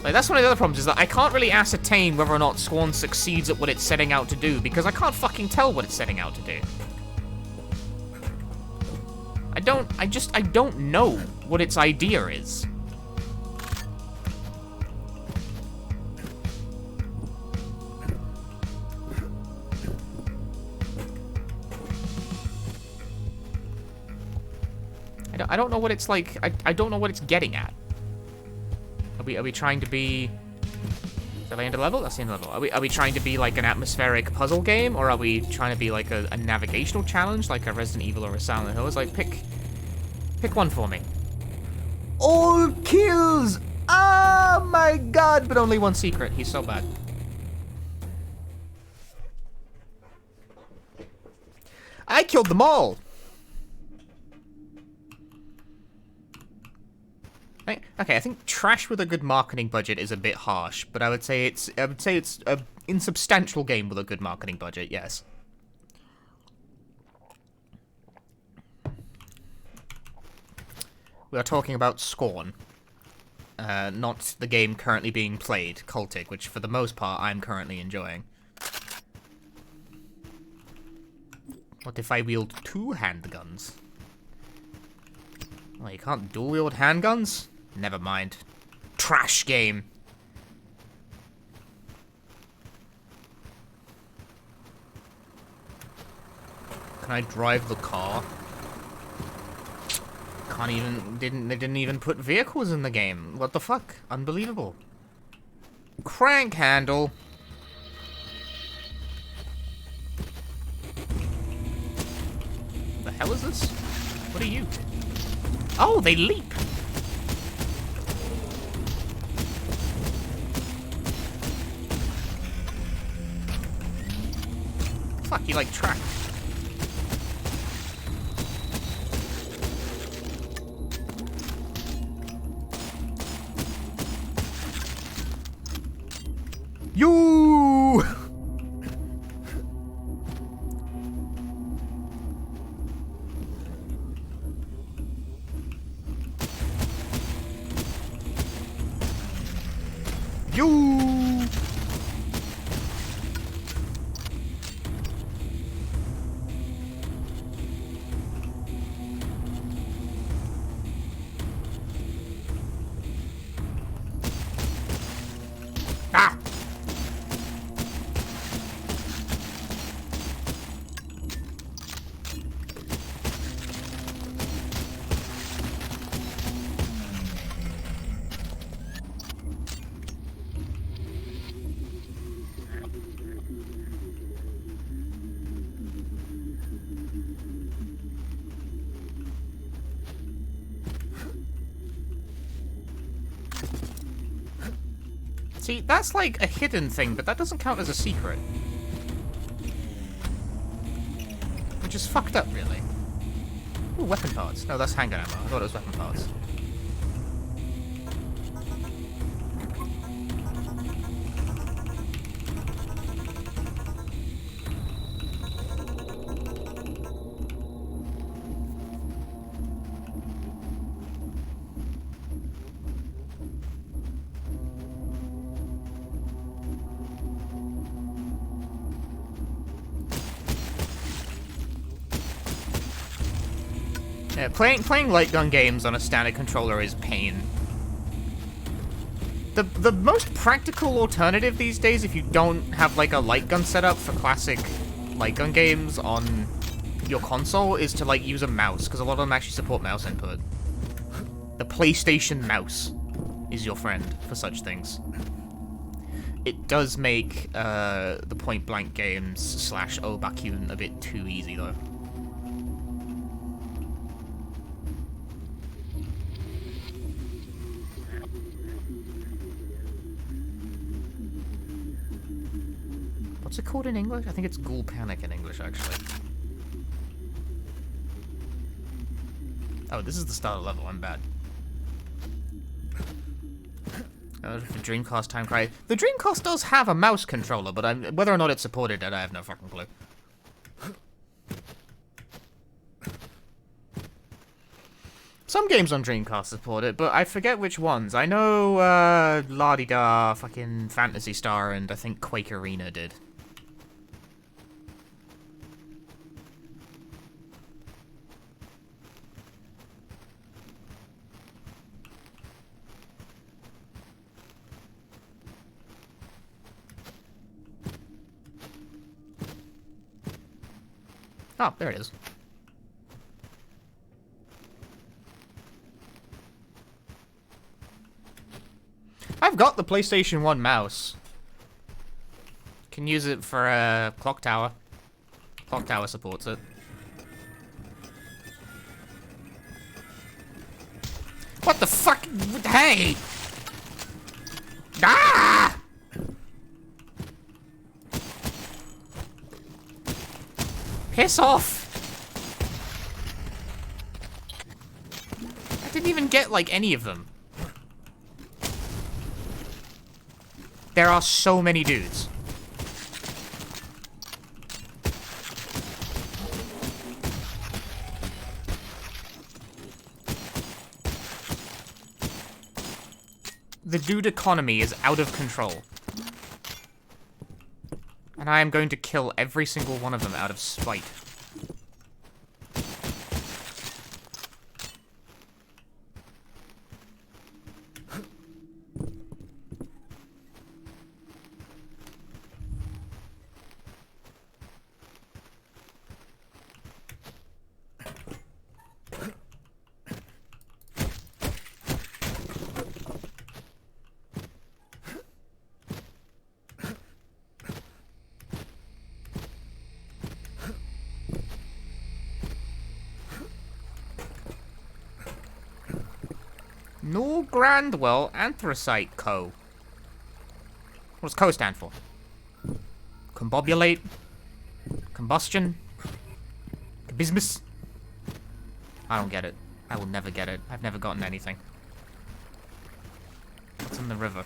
Speaker 1: Like, that's one of the other problems, is that I can't really ascertain whether or not Scorn succeeds at what it's setting out to do, because I can't fucking tell what it's setting out to do. I don't know what its idea is. I don't know what it's like. I don't know what it's getting at. Are we trying to be... Is that the end of the level? That's the end of the level. Are we trying to be like an atmospheric puzzle game, or are we trying to be like a navigational challenge, like a Resident Evil or a Silent Hill? It's like, pick one for me. All kills! Oh my god! But only one secret. He's so bad. I killed them all! Okay, I think trash with a good marketing budget is a bit harsh, but I would say it's a insubstantial game with a good marketing budget, yes. We are talking about Scorn. Not the game currently being played, Cultic, which for the most part I'm currently enjoying. What if I wield 2 handguns? Oh, you can't dual wield handguns? Never mind. Trash game. Can I drive the car? Can't even, they didn't even put vehicles in the game. What the fuck? Unbelievable. Crank handle. The hell is this? What are you? Oh, they leap. Fuck, you like track. You. You. Ah. See, that's like a hidden thing, but that doesn't count as a secret. Which is fucked up, really. Ooh, weapon parts. No, that's handgun ammo. I thought it was weapon parts. Yeah, playing light gun games on a standard controller is pain. The most practical alternative these days, if you don't have like a light gun setup for classic light gun games on your console, is to like use a mouse, because a lot of them actually support mouse input. The PlayStation mouse is your friend for such things. It does make the point-blank games slash Obakun a bit too easy though. What's it called in English? I think it's Ghoul Panic in English, actually. Oh, this is the start of the level. I'm bad. For Dreamcast Time Cry. The Dreamcast does have a mouse controller, but whether or not it's supported, I have no fucking clue. Some games on Dreamcast support it, but I forget which ones. I know, La-di-da, fucking Phantasy Star, and I think Quake Arena did. Oh, there it is. I've got the PlayStation 1 mouse. Can use it for a Clock Tower. Clock Tower supports it. What the fuck? Hey! Ah! Piss off! didn't even get, like, any of them. There are so many dudes. The dude economy is out of control. And I am going to kill every single one of them out of spite. No Grandwell Anthracite Co. What does Co stand for? Combobulate? Combustion? Bismus? I don't get it. I will never get it. I've never gotten anything. What's in the river?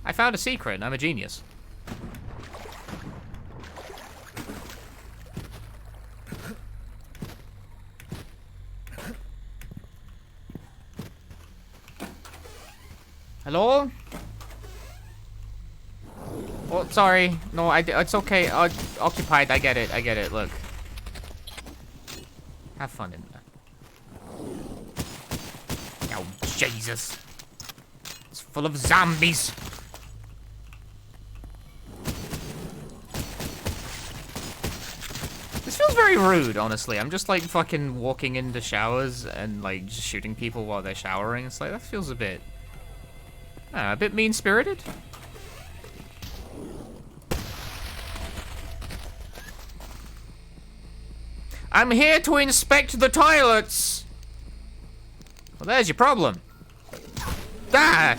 Speaker 1: I found a secret. I'm a genius. Hello? Oh, sorry. No, it's okay. Occupied. I get it. Look. Have fun in there. Oh, Jesus. It's full of zombies. This feels very rude, honestly. I'm just, like, fucking walking into showers and, like, just shooting people while they're showering. It's like, that feels a bit mean-spirited. I'm here to inspect the toilets. Well, there's your problem. Ah!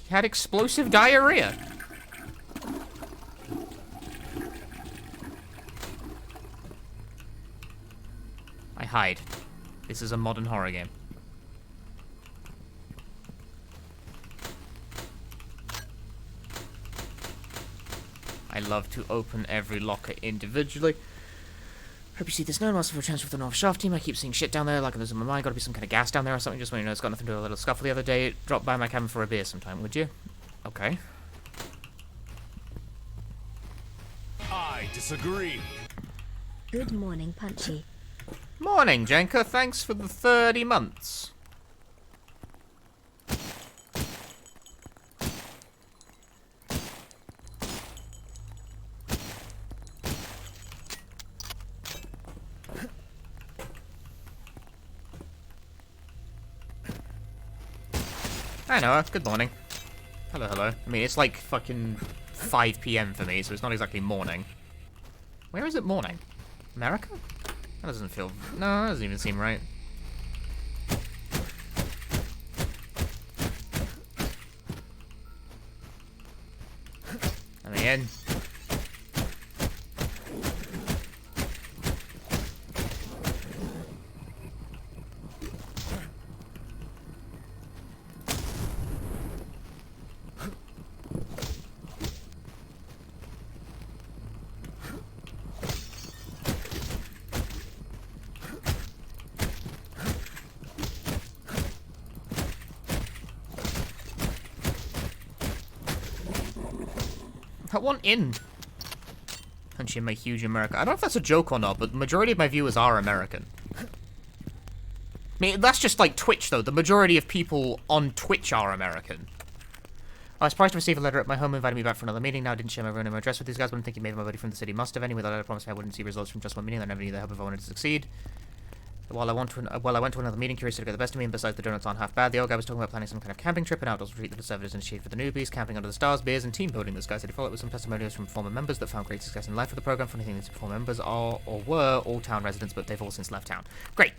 Speaker 1: He had explosive diarrhea. I hide. This is a modern horror game. I love to open every locker individually. Hope you see this note. Also for transfer for the North Shaft team. I keep seeing shit down there, like there's in my mind. Gotta be some kind of gas down there or something. Just when you know it's got nothing to do with a little scuffle the other day. Drop by my cabin for a beer sometime, would you? Okay.
Speaker 2: I disagree.
Speaker 3: Good morning, Punchy.
Speaker 1: Morning, Jenka. Thanks for the 30 months. I know, good morning. Hello, hello. I mean, it's like fucking 5 PM for me, so it's not exactly morning. Where is it morning? America? That doesn't feel... No, that doesn't even seem right. Let me in. I want in. Punch in my huge America. I don't know if that's a joke or not, but the majority of my viewers are American. I mean, that's just like Twitch, though. The majority of people on Twitch are American. I was surprised to receive a letter at my home inviting me back for another meeting. Now I didn't share my room and my address with these guys, but I'm thinking maybe my buddy from the city must have. Anyway, that letter promised me I wouldn't see results from just one meeting. I never knew their help if I wanted to succeed. While I went to another meeting, curious to get the best of me, and besides the donuts aren't half bad, the old guy was talking about planning some kind of camping trip, and outdoors retreat that the servers initiated for the newbies, camping under the stars, beers, and team building. This guy said he followed up with some testimonials from former members that found great success in life with the program. Funny thing is, former members are, or were, all town residents, but they've all since left town. Great.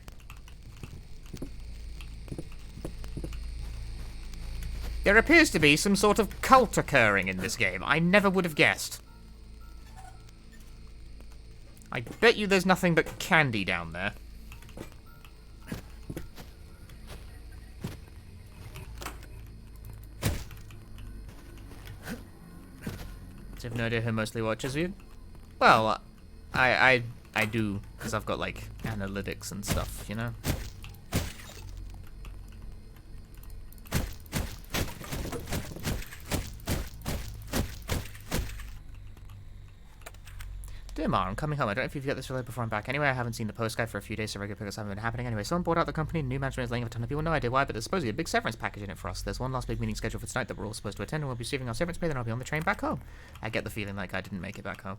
Speaker 1: There appears to be some sort of cult occurring in this game. I never would have guessed. I bet you there's nothing but candy down there. I have no idea who mostly watches you. Well, I do, because I've got, like, analytics and stuff, you know? Dear Ma, I'm coming home. I don't know if you've got this relayed before I'm back. Anyway, I haven't seen the postcard for a few days, so regular pickups haven't been happening. Anyway, someone bought out the company, and new management is laying off a ton of people. No idea why, but there's supposedly a big severance package in it for us. There's one last big meeting scheduled for tonight that we're all supposed to attend, and we'll be receiving our severance pay, then I'll be on the train back home. I get the feeling like I didn't make it back home.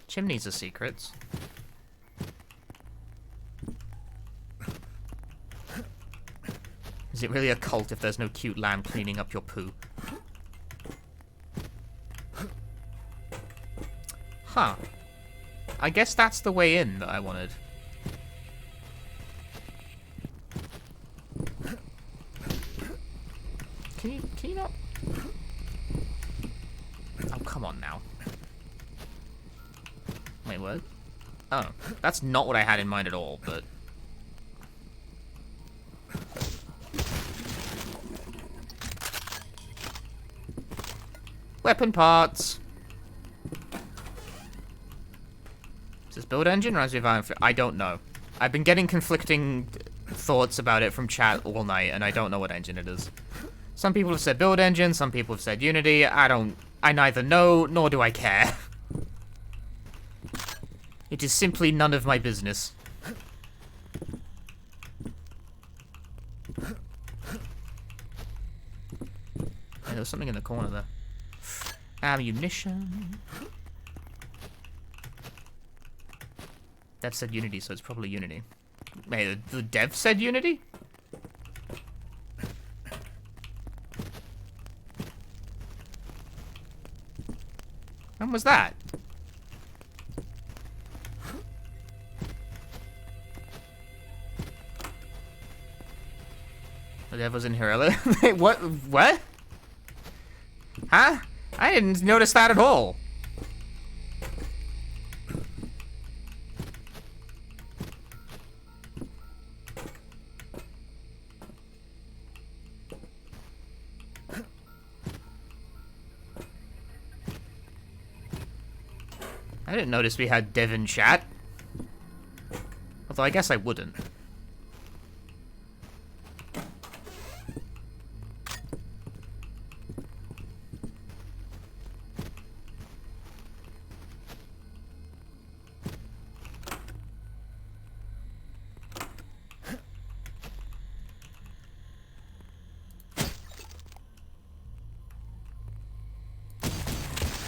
Speaker 1: Chimneys are secrets. Is it really a cult if there's no cute lamb cleaning up your poo? Huh. I guess that's the way in that I wanted. Can you not? Oh, come on now. Wait, what? Oh, that's not what I had in mind at all, but... Weapon parts! Is this build engine? Reminds me of Iron Fist. I don't know. I've been getting conflicting thoughts about it from chat all night, and I don't know what engine it is. Some people have said build engine, some people have said Unity. I neither know, nor do I care. It is simply none of my business. Hey, there was something in the corner there. Ammunition. Dev said Unity, so it's probably Unity. Hey, the dev said Unity? When was that? The dev was in here earlier. Wait, what? What? Huh? I didn't notice that at all. I didn't notice we had dev in chat. Although I guess I wouldn't.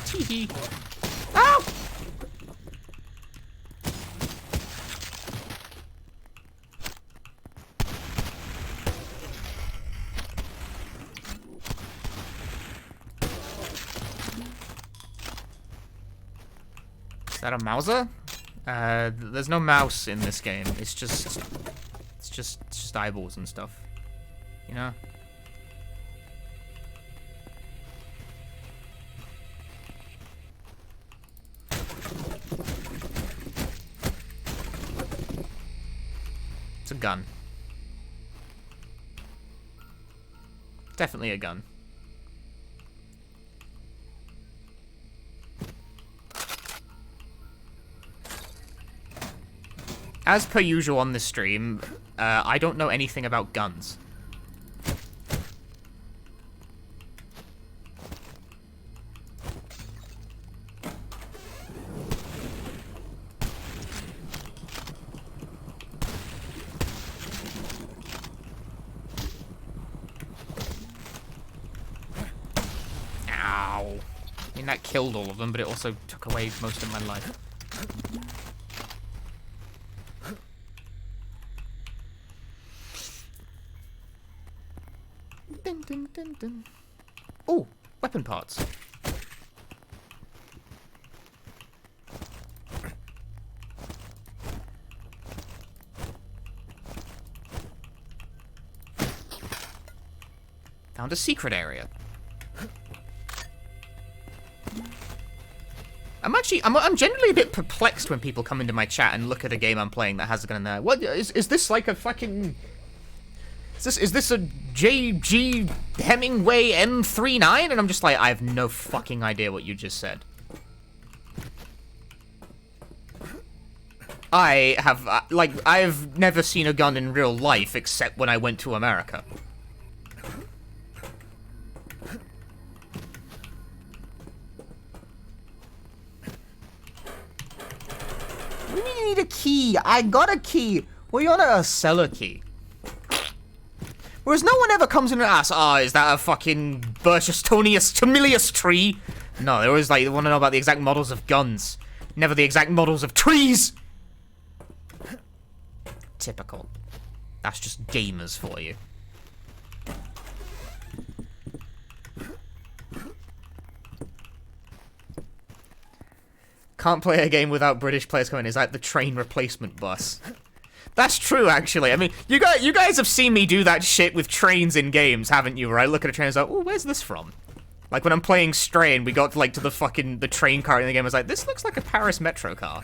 Speaker 1: Tee-hee. Oh! Is that a Mauser? There's no mouse in this game. It's just eyeballs and stuff. You know? It's a gun. Definitely a gun. As per usual on this stream, I don't know anything about guns. Ow. I mean, that killed all of them, but it also took away most of my life. Dun, dun, dun, dun. Oh, weapon parts. Found a secret area. I'm generally a bit perplexed when people come into my chat and look at a game I'm playing that has a gun in there. What is this like a fucking? Is this a J.G. Hemingway M39? And I'm just like, I have no fucking idea what you just said. I've never seen a gun in real life except when I went to America. We need a key. I got a key. We on a seller key. Whereas no one ever comes in and asks, is that a fucking Burchestonius Tamilius tree? No, they always they want to know about the exact models of guns. Never the exact models of trees! Typical. That's just gamers for you. Can't play a game without British players coming. Is like the train replacement bus. That's true, actually. I mean, you guys have seen me do that shit with trains in games, haven't you? Where I look at a train and I was like, oh, where's this from? Like when I'm playing Stray and we got to the train car in the game, I was like, this looks like a Paris Metro car.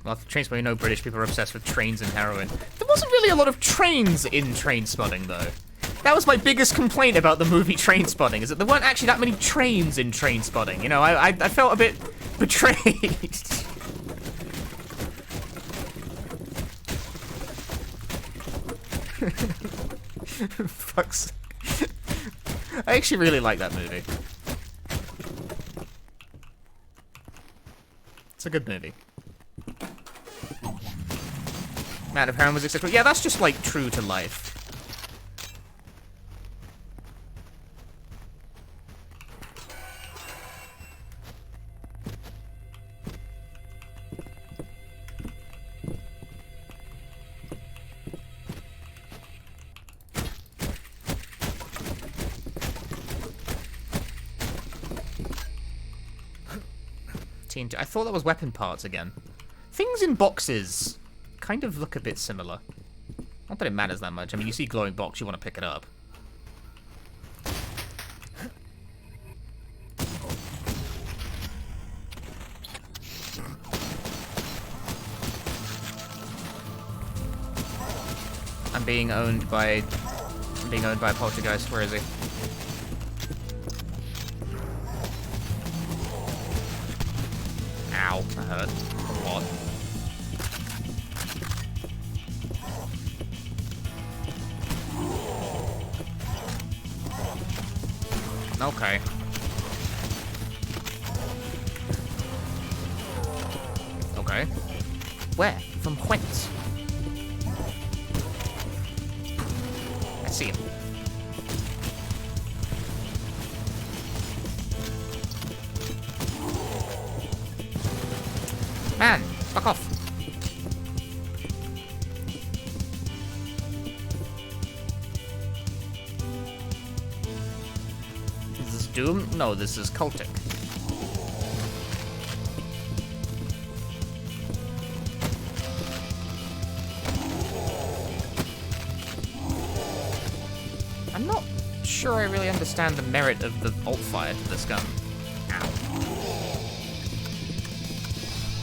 Speaker 1: Well, Trainspotting, you know British people are obsessed with trains and heroin. There wasn't really a lot of trains in Trainspotting, though. That was my biggest complaint about the movie Trainspotting, is that there weren't actually that many trains in Trainspotting. You know, I felt a bit betrayed. Fuck's sake. I actually really like that movie. It's a good movie. Man of heroin was acceptable. Yeah, that's just like true to life. I thought that was weapon parts again. Things in boxes kind of look a bit similar. Not that it matters that much. I mean, you see glowing box, you want to pick it up. I'm being owned by a poltergeist. Where is he? Ow, that hurt a lot. Okay. Okay. Where? From whence? I see him. Man, fuck off. Is this Doom? No, this is Cultic. I'm not sure I really understand the merit of the alt fire to this gun. Ow.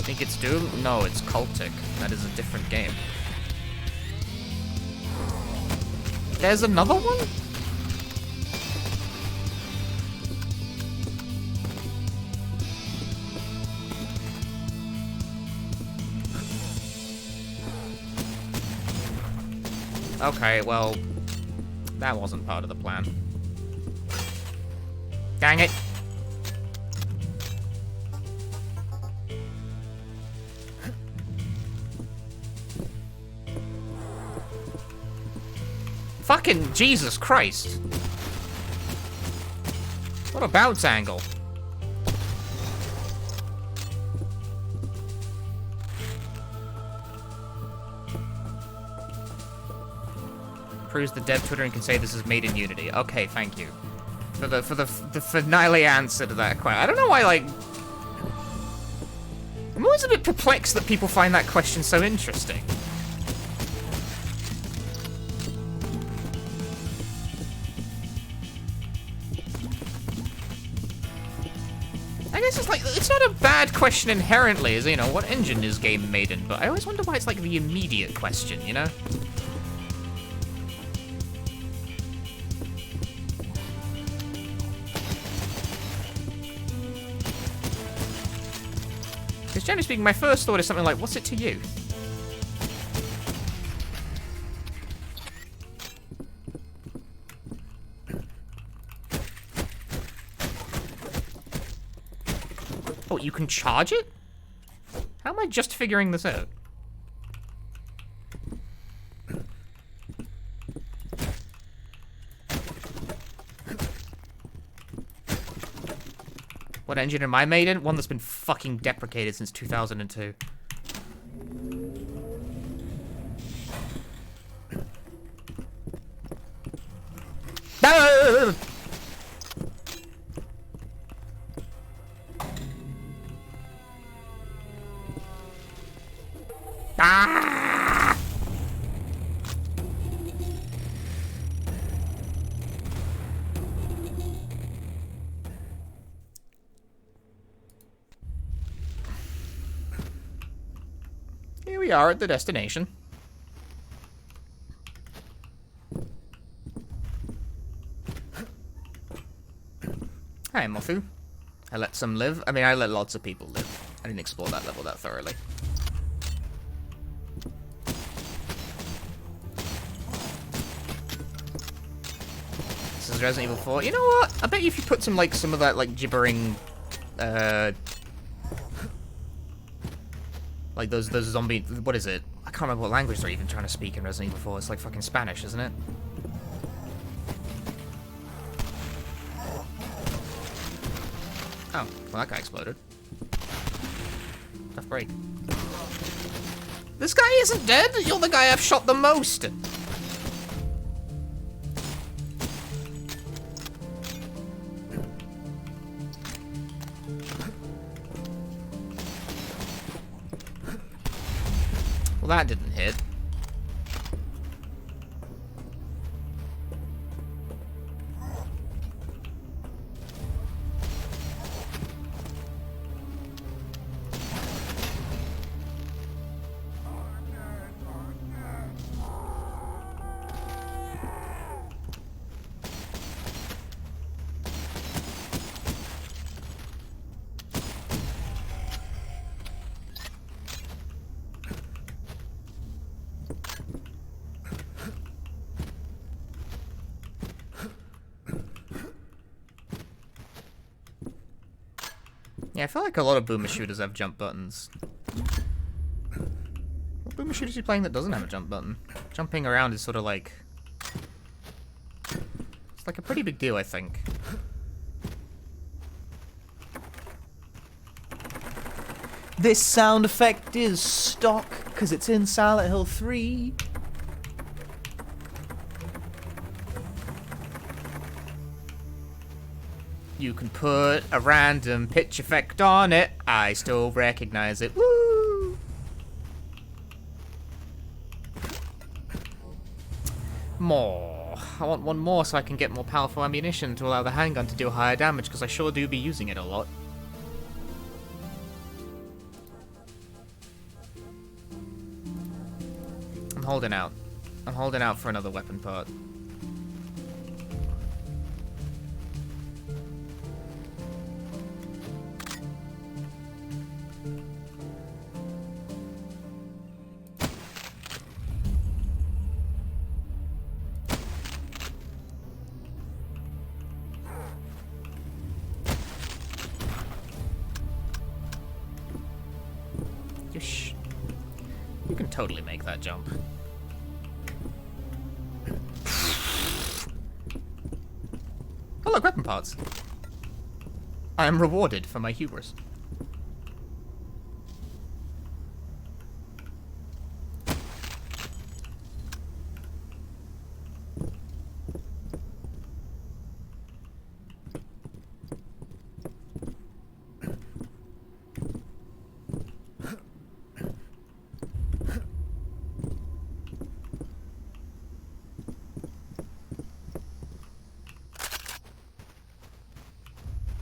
Speaker 1: Think it's Doom? No, it's Cultic. That is a different game. There's another one? Okay, well, that wasn't part of the plan. Dang it. Fucking Jesus Christ. What a bounce angle. Proves the dev Twittering can say this is made in Unity. Okay, thank you. For the finale answer to that question. I don't know why, like... I'm always a bit perplexed that people find that question so interesting. I guess it's like, it's not a bad question inherently, as you know, what engine is game made in, but I always wonder why it's like the immediate question, you know? Because generally speaking, my first thought is something like, what's it to you? Oh, you can charge it? How am I just figuring this out? What engine am I made in? One that's been fucking deprecated since 2002. Ah! Ah! Here we are at the destination. Hi, Mofu. I let some live. I mean, I let lots of people live. I didn't explore that level that thoroughly. This is Resident Evil 4. You know what? I bet you if you put some of that like gibbering, like those zombie. What is it? I can't remember what language they're even trying to speak in Resident Evil 4. It's like fucking Spanish, isn't it? Oh, well that guy exploded. Tough break. This guy isn't dead. You're the guy I've shot the most. Well, that didn't hit. Yeah, I feel like a lot of boomer shooters have jump buttons. What boomer shooters are you playing that doesn't have a jump button? Jumping around is sort of like... It's like a pretty big deal, I think.
Speaker 4: This sound effect is stock, because it's in Silent Hill 3.
Speaker 1: You can put a random pitch effect on it. I still recognize it. Woo! More. I want one more so I can get more powerful ammunition to allow the handgun to do higher damage, because I sure do be using it a lot. I'm holding out. I'm holding out for another weapon part. You can totally make that jump. Oh look, weapon parts. I am rewarded for my hubris.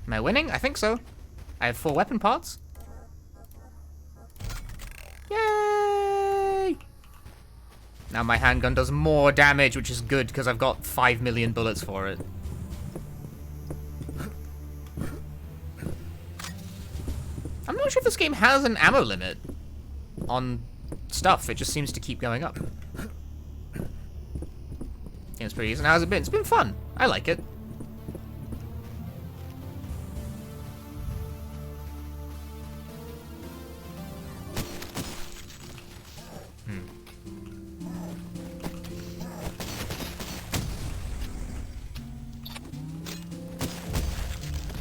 Speaker 1: Am I winning? I think so. I have 4 weapon parts. Yay! Now my handgun does more damage, which is good because I've got 5 million bullets for it. I'm not sure if this game has an ammo limit on stuff. It just seems to keep going up. It's pretty easy. How's it been? It's been fun. I like it.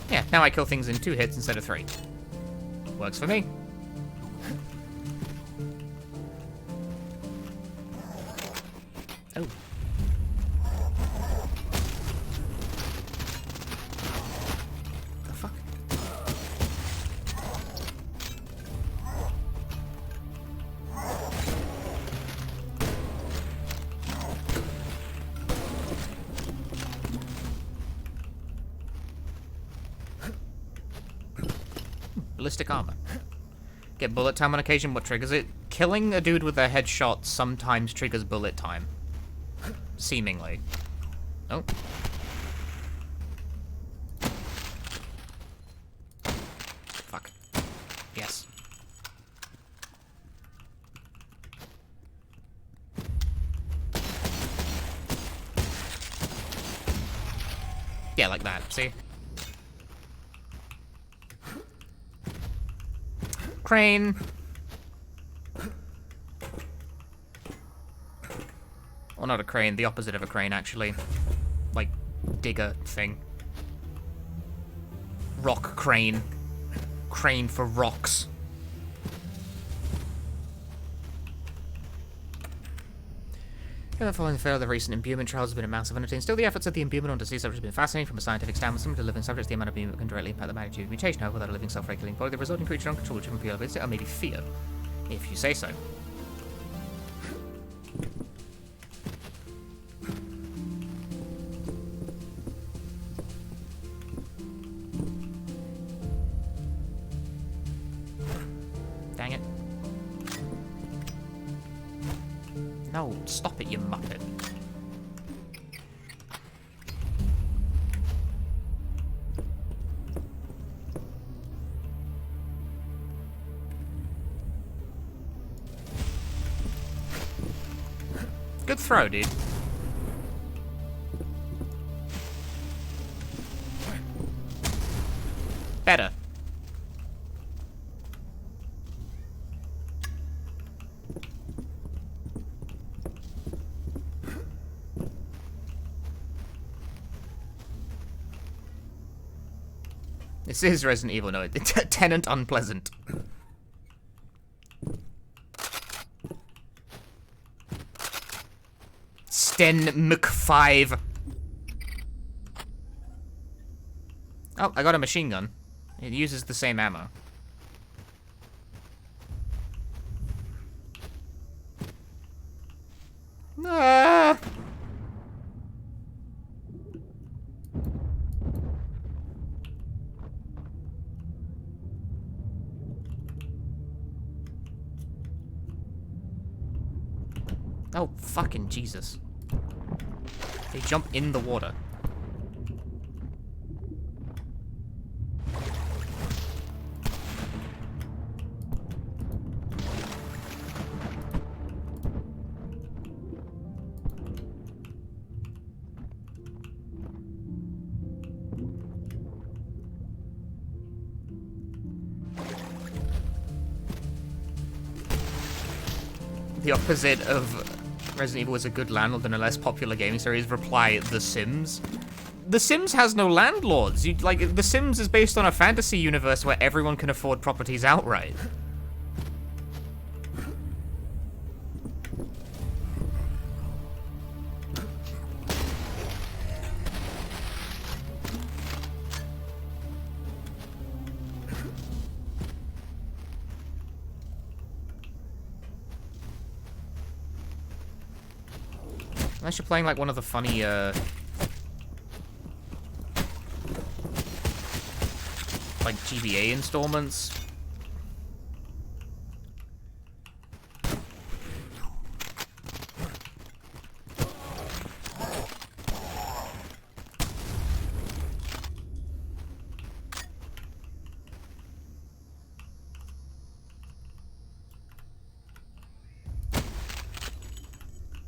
Speaker 1: Yeah, now I kill things in 2 hits instead of 3. Works for me. Oh. The fuck? Ballistic armor. Get bullet time on occasion. What triggers it? Killing a dude with a headshot sometimes triggers bullet time. Seemingly. Oh. Fuck. Yes. Yeah, like that. See? Crane. Or not a crane, the opposite of a crane, actually. Like, digger thing. Rock crane. Crane for rocks. Following the fail of the recent imbuement trials has been a massive undertaking. Still, the efforts of the imbuement on deceased subjects have been fascinating from a scientific standpoint. Similar to living subjects, the amount of imbuement can directly impact the magnitude of mutation. However, without a living self-regulating body, the resulting creature uncontrollable can be elevated, or maybe fear. If you say so. Dang it. No, stop it, you muppet. Good throw, dude. Better. This is Resident Evil, no, Tenant Unpleasant. Sten Mc5. Oh, I got a machine gun. It uses the same ammo. Ah! Oh, fucking Jesus. They jump in the water. The opposite of Resident Evil is a good landlord in a less popular gaming series. Reply The Sims. The Sims has no landlords. Like, The Sims is based on a fantasy universe where everyone can afford properties outright. Unless you're playing like one of the funny, like GBA installments.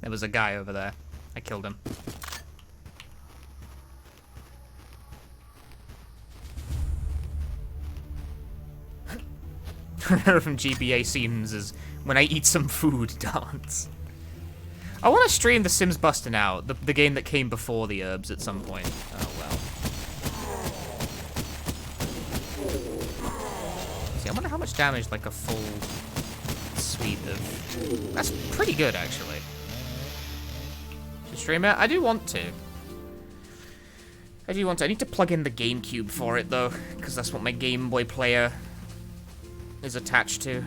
Speaker 1: There was a guy over there. I killed him. From GBA Sims is when I eat some food dance. I want to stream The Sims Bustin' Out, the game that came before the herbs at some point. Oh well. See, I wonder how much damage like a full suite of... That's pretty good actually. To stream it? I do want to. I need to plug in the GameCube for it though, because that's what my Game Boy player is attached to.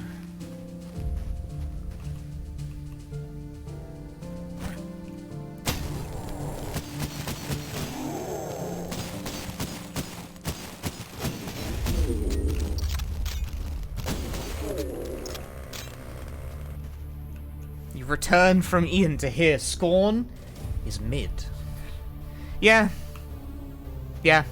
Speaker 1: You return from Ian to hear Scorn is mid. Yeah. Yeah.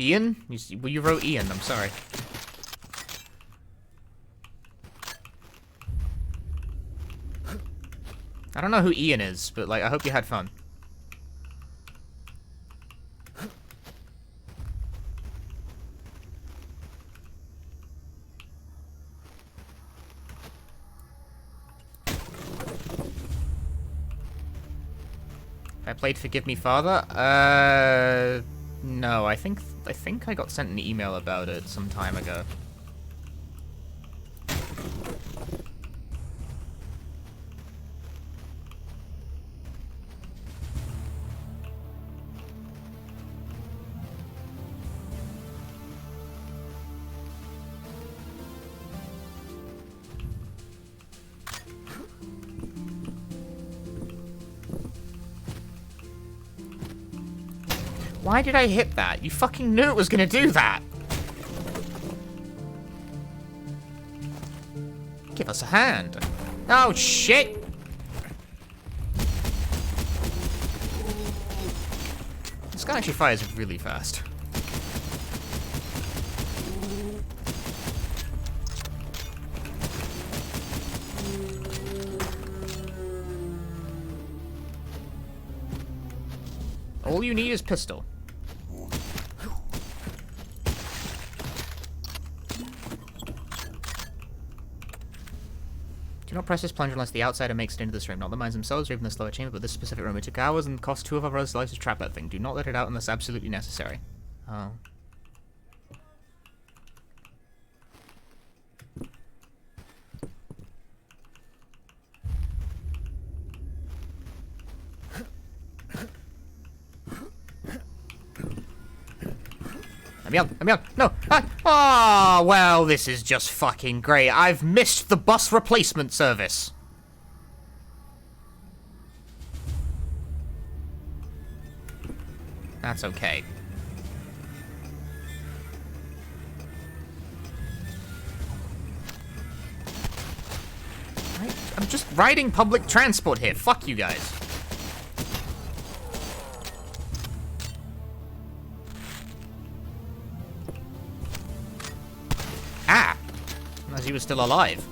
Speaker 1: Ian? You wrote Ian, I'm sorry. I don't know who Ian is, but like, I hope you had fun. I played Forgive Me Father? No, I think I got sent an email about it some time ago. Why did I hit that? You fucking knew it was gonna do that! Give us a hand. Oh, shit! This guy actually fires really fast. All you need is pistol. Do not press this plunger unless the outsider makes it into this room. Not the mines themselves or even the slower chamber, but this specific room. It took hours and cost 2 of our brothers' lives to trap that thing. Do not let it out unless absolutely necessary. Oh. I'm young. No. Ah, oh, well, this is just fucking great. I've missed the bus replacement service. That's okay. I'm just riding public transport here. Fuck you guys. he was still alive.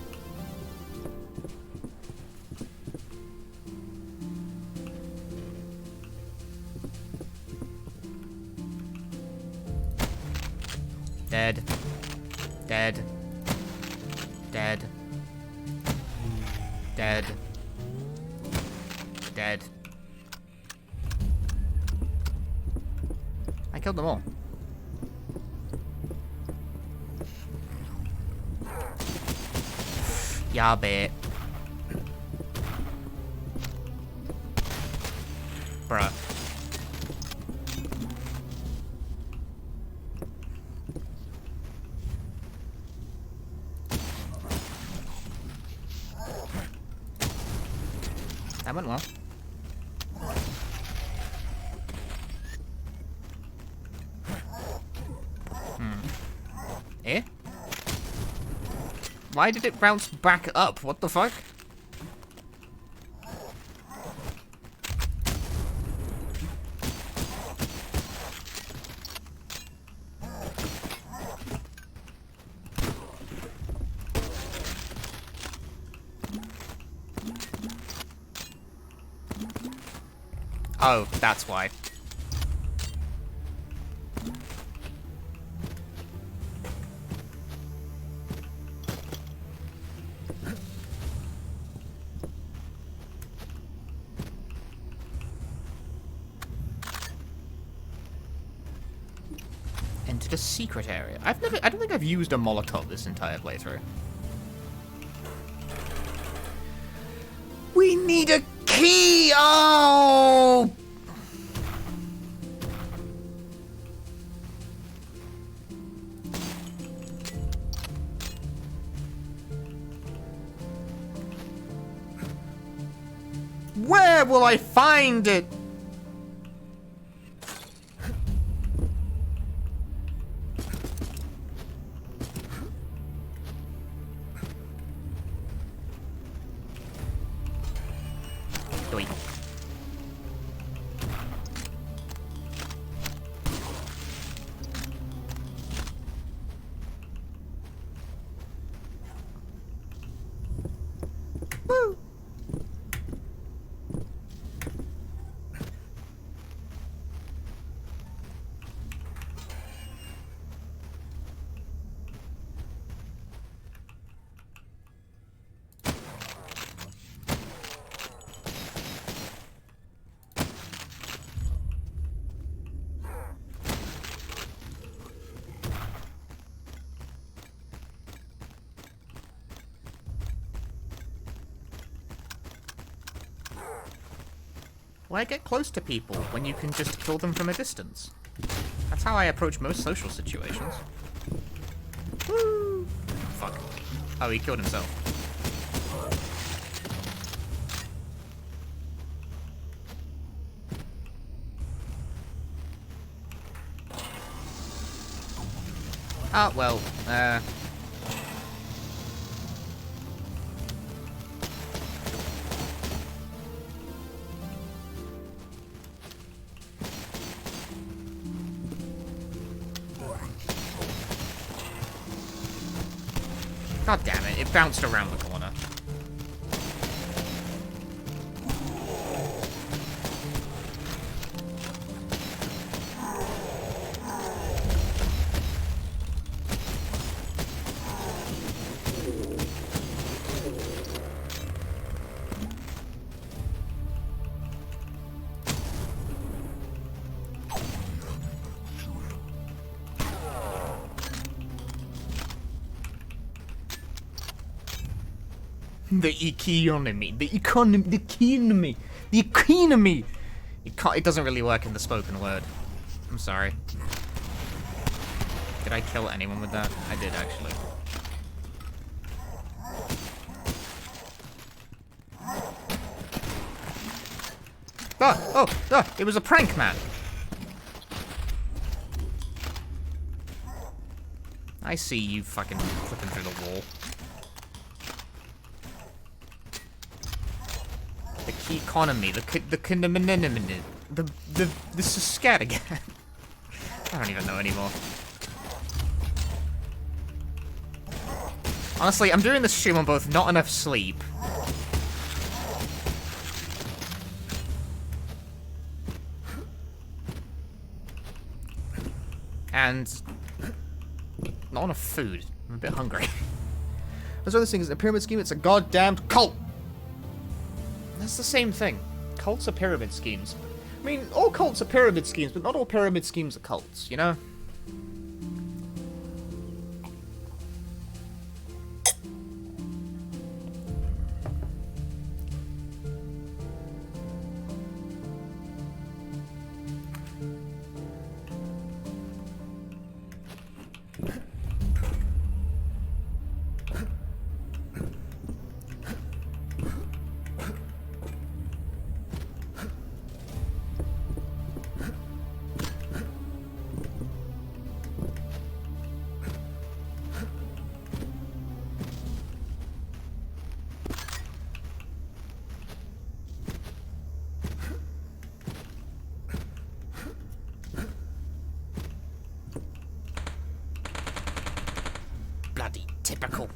Speaker 1: Dead. Dead. Dead. Dead. Dead. I killed them all. Yeah, bet. Bruh. That went well. Eh? Why did it bounce back up? What the fuck? Oh, that's why. Entered a secret area. I don't think I've used a Molotov this entire playthrough. We need a key! Oh! Where will I find it? Doink. Woo! Why get close to people when you can just kill them from a distance? That's how I approach most social situations. Woo! Fuck. Oh, he killed himself. Ah, well, God damn it, it bounced around the corner. The economy. It doesn't really work in the spoken word. I'm sorry. Did I kill anyone with that? I did, actually. It was a prank, man. I see you fucking flipping through the wall. The economy, the this is scat again. I don't even know anymore. Honestly, I'm doing this stream on both not enough sleep. And not enough food. I'm a bit hungry.
Speaker 4: That's what this thing is. A pyramid scheme, it's a goddamn cult!
Speaker 1: That's the same thing. Cults are pyramid schemes.
Speaker 4: I mean, all cults are pyramid schemes, but not all pyramid schemes are cults, you know?
Speaker 1: Bloody typical.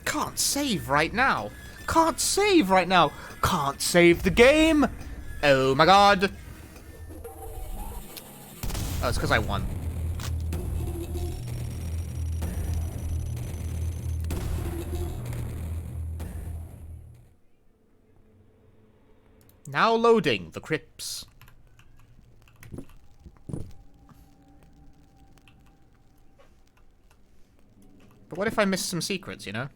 Speaker 1: Can't save right now.
Speaker 4: Can't save right now! Can't save the game!
Speaker 1: Oh my god. Oh, it's because I won. Now loading the crypts. But what if I miss some secrets, you know?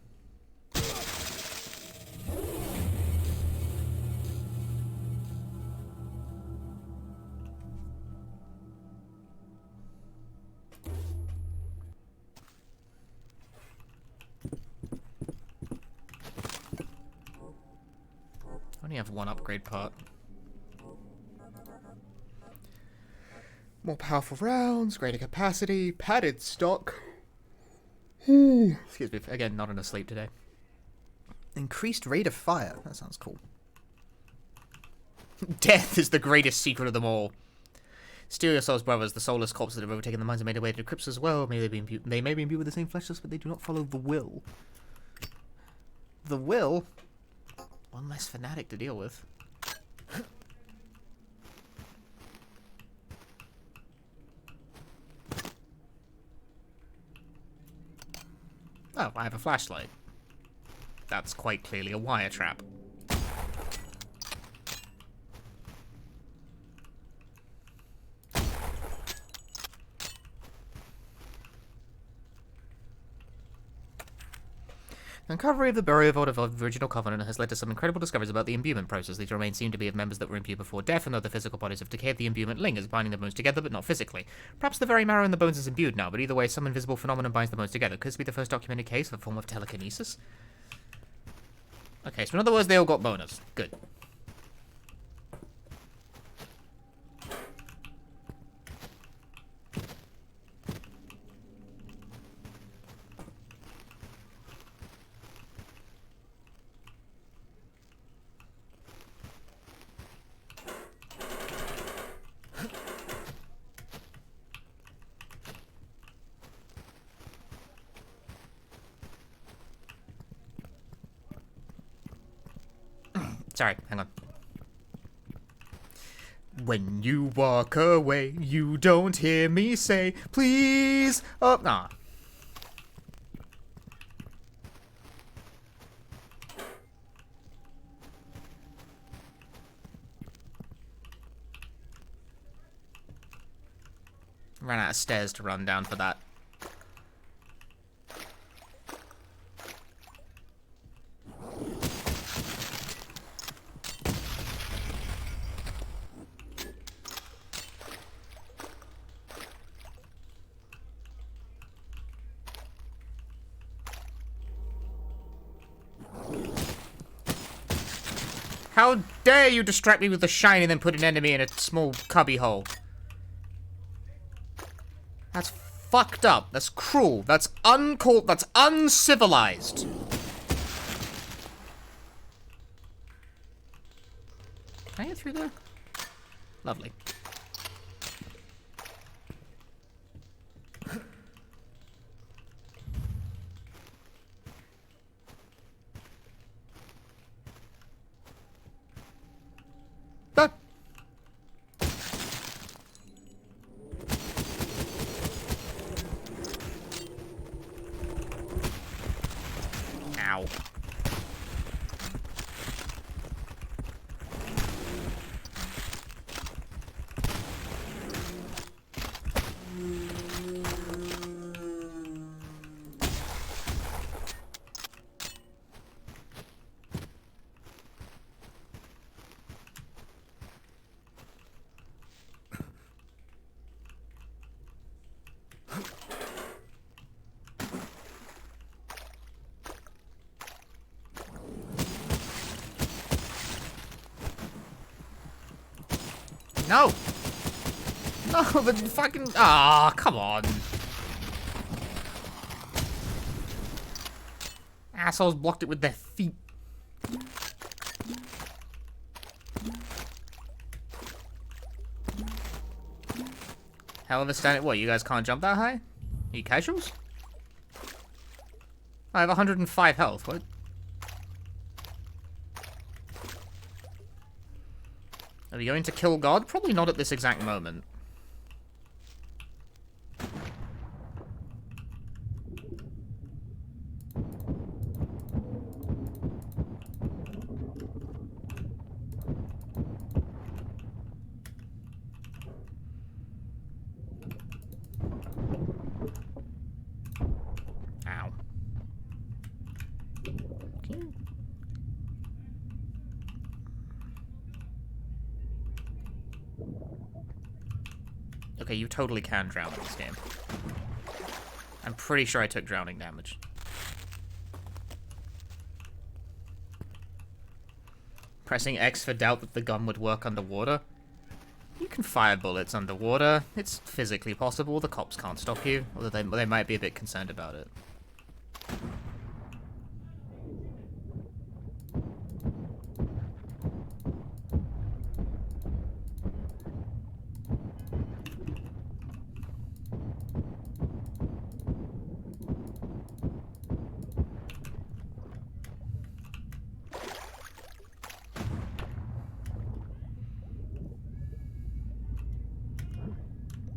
Speaker 1: Only have one upgrade part. More powerful rounds, greater capacity, padded stock. Excuse me, again, not enough sleep today.
Speaker 4: Increased rate of fire. That sounds cool.
Speaker 1: Death is the greatest secret of them all. Steal your souls, brothers. The soulless corpses that have overtaken the minds and made their way to the crypts as well. They may be imbued with the same fleshless, but they do not follow the will.
Speaker 4: The will?
Speaker 1: One less fanatic to deal with. Oh, I have a flashlight. That's quite clearly a wire trap. The uncovery of the burial vault of the original Covenant has led to some incredible discoveries about the imbuement process. These remains seem to be of members that were imbued before death, and though the physical bodies have decayed, the imbuement lingers, binding the bones together, but not physically. Perhaps the very marrow in the bones is imbued now, but either way, some invisible phenomenon binds the bones together. Could this be the first documented case of a form of telekinesis? Okay, so in other words, they all got bonus. Good. Sorry, hang on. When you walk away, you don't hear me say, please. Oh, nah. Ran out of stairs to run down for that. How dare you distract me with the shine and then put an enemy in a small cubby hole? That's fucked up. That's cruel. That's uncalled. That's uncivilized. Can I get through there? Lovely. Ah. Ow. No! No, but fucking... Ah, come on. Assholes blocked it with their feet. Hell of a standard. What, you guys can't jump that high? Are you casuals? I have 105 health. What? Are we going to kill God? Probably not at this exact moment. Ow. Can you... Okay, you totally can drown in this game. I'm pretty sure I took drowning damage. Pressing X for doubt that the gun would work underwater. You can fire bullets underwater. It's physically possible. The cops can't stop you, although they might be a bit concerned about it.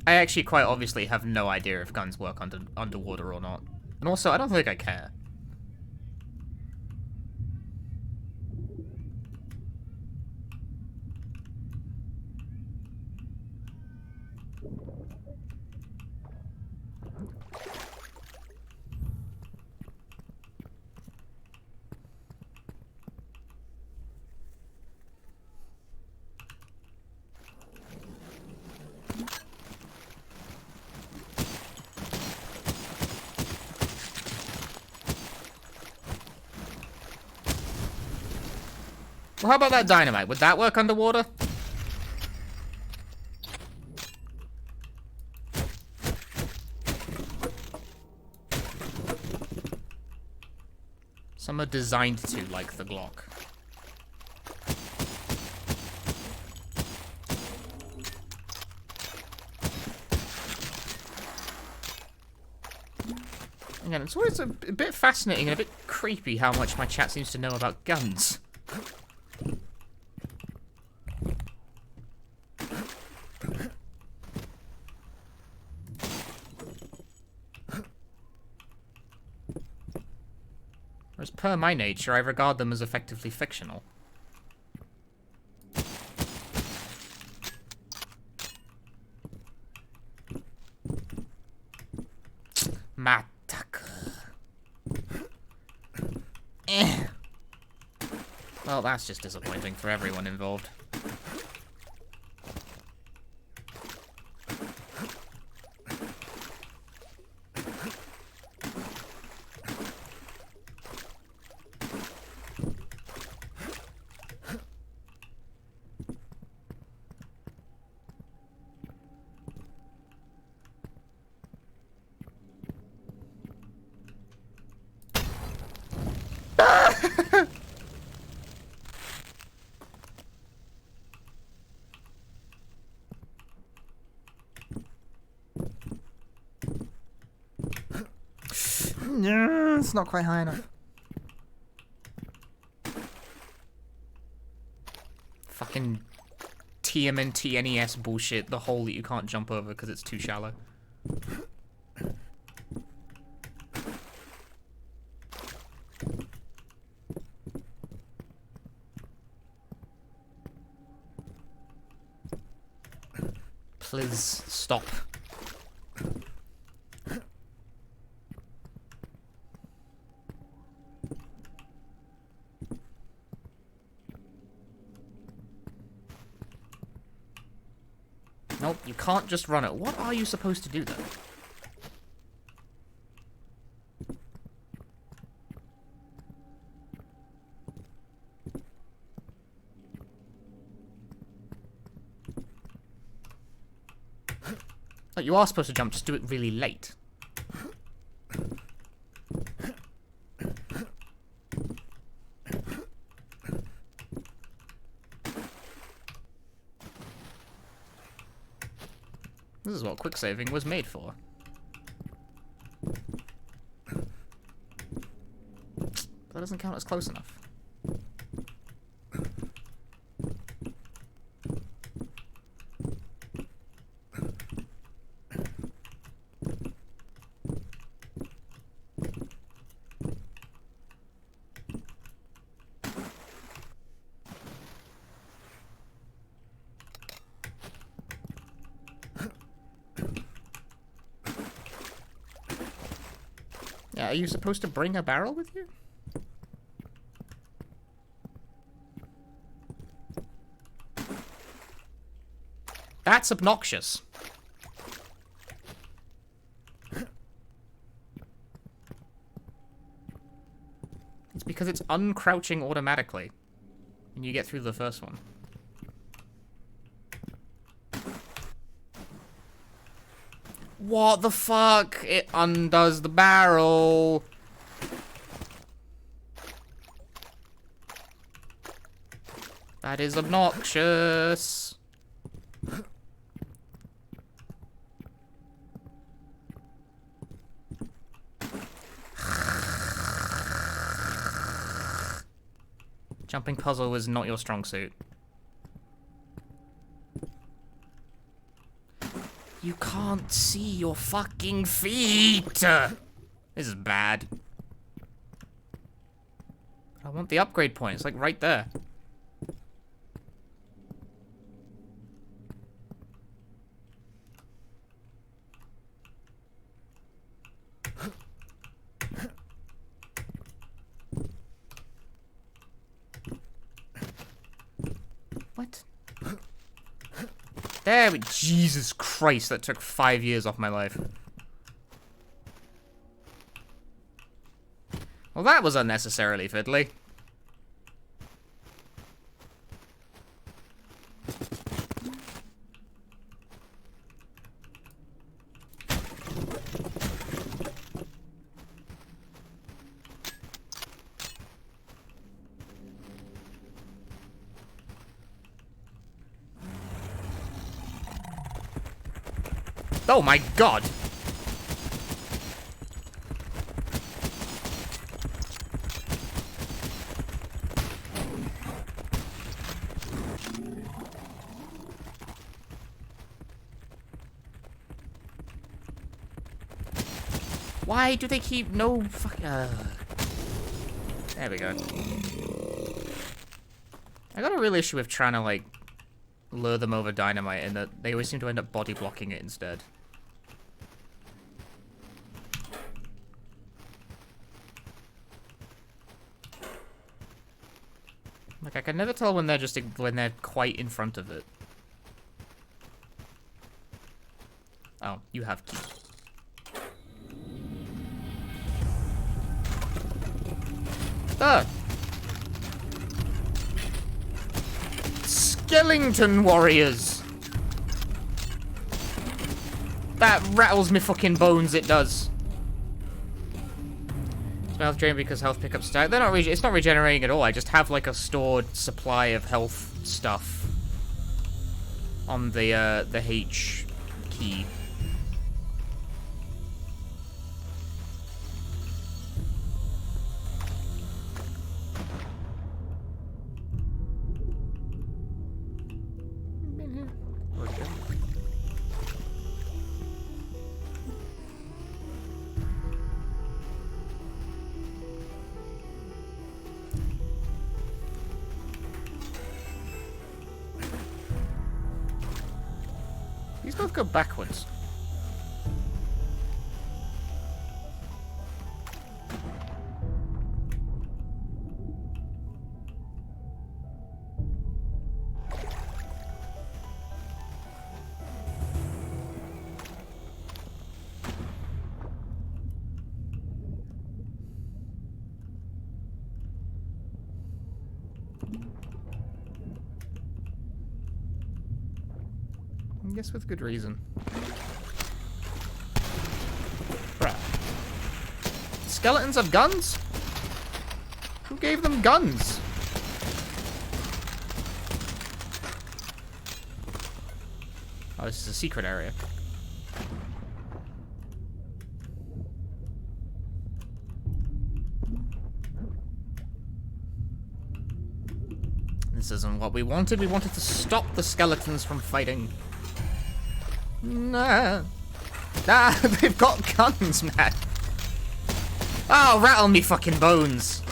Speaker 1: I actually quite obviously have no idea if guns work underwater or not. And also, I don't think I care. Well, how about that dynamite? Would that work underwater? Some are designed to, like the Glock. Again, it's always a bit fascinating and a bit creepy how much my chat seems to know about guns. Whereas per my nature, I regard them as effectively fictional. Well, that's just disappointing for everyone involved.
Speaker 4: No, it's not quite high enough.
Speaker 1: Fucking TMNT NES bullshit. The hole that you can't jump over because it's too shallow. Please stop. Nope, you can't just run it. What are you supposed to do then? Oh, you are supposed to jump, just do it really late. This is what quick saving was made for. That doesn't count as close enough. Yeah, are you supposed to bring a barrel with you? That's obnoxious. It's because it's uncrouching automatically. And you get through the first one. What the fuck? It undoes the barrel. That is obnoxious. Jumping puzzle was not your strong suit. You can't see your fucking feet! This is bad. I want the upgrade point. It's like right there. What? There we... Jesus Christ, that took 5 years off my life. Well, that was unnecessarily fiddly. Oh my god! Why do they keep no fuck? There we go. I got a real issue with trying to like lure them over dynamite, in that they always seem to end up body blocking it instead. Like I can never tell when they're quite in front of it. Oh, you have key. Ah! Skeleton warriors! That rattles me fucking bones, it does. It's health drain because health pickup stack. They're not it's not regenerating at all. I just have like a stored supply of health stuff on the H key. both go backwards? I guess with good reason. Bruh. Skeletons have guns? Who gave them guns? Oh, this is a secret area. This isn't what we wanted. We wanted to stop the skeletons from fighting. Nah. Nah, they've got guns, man. Oh, rattle me fucking bones.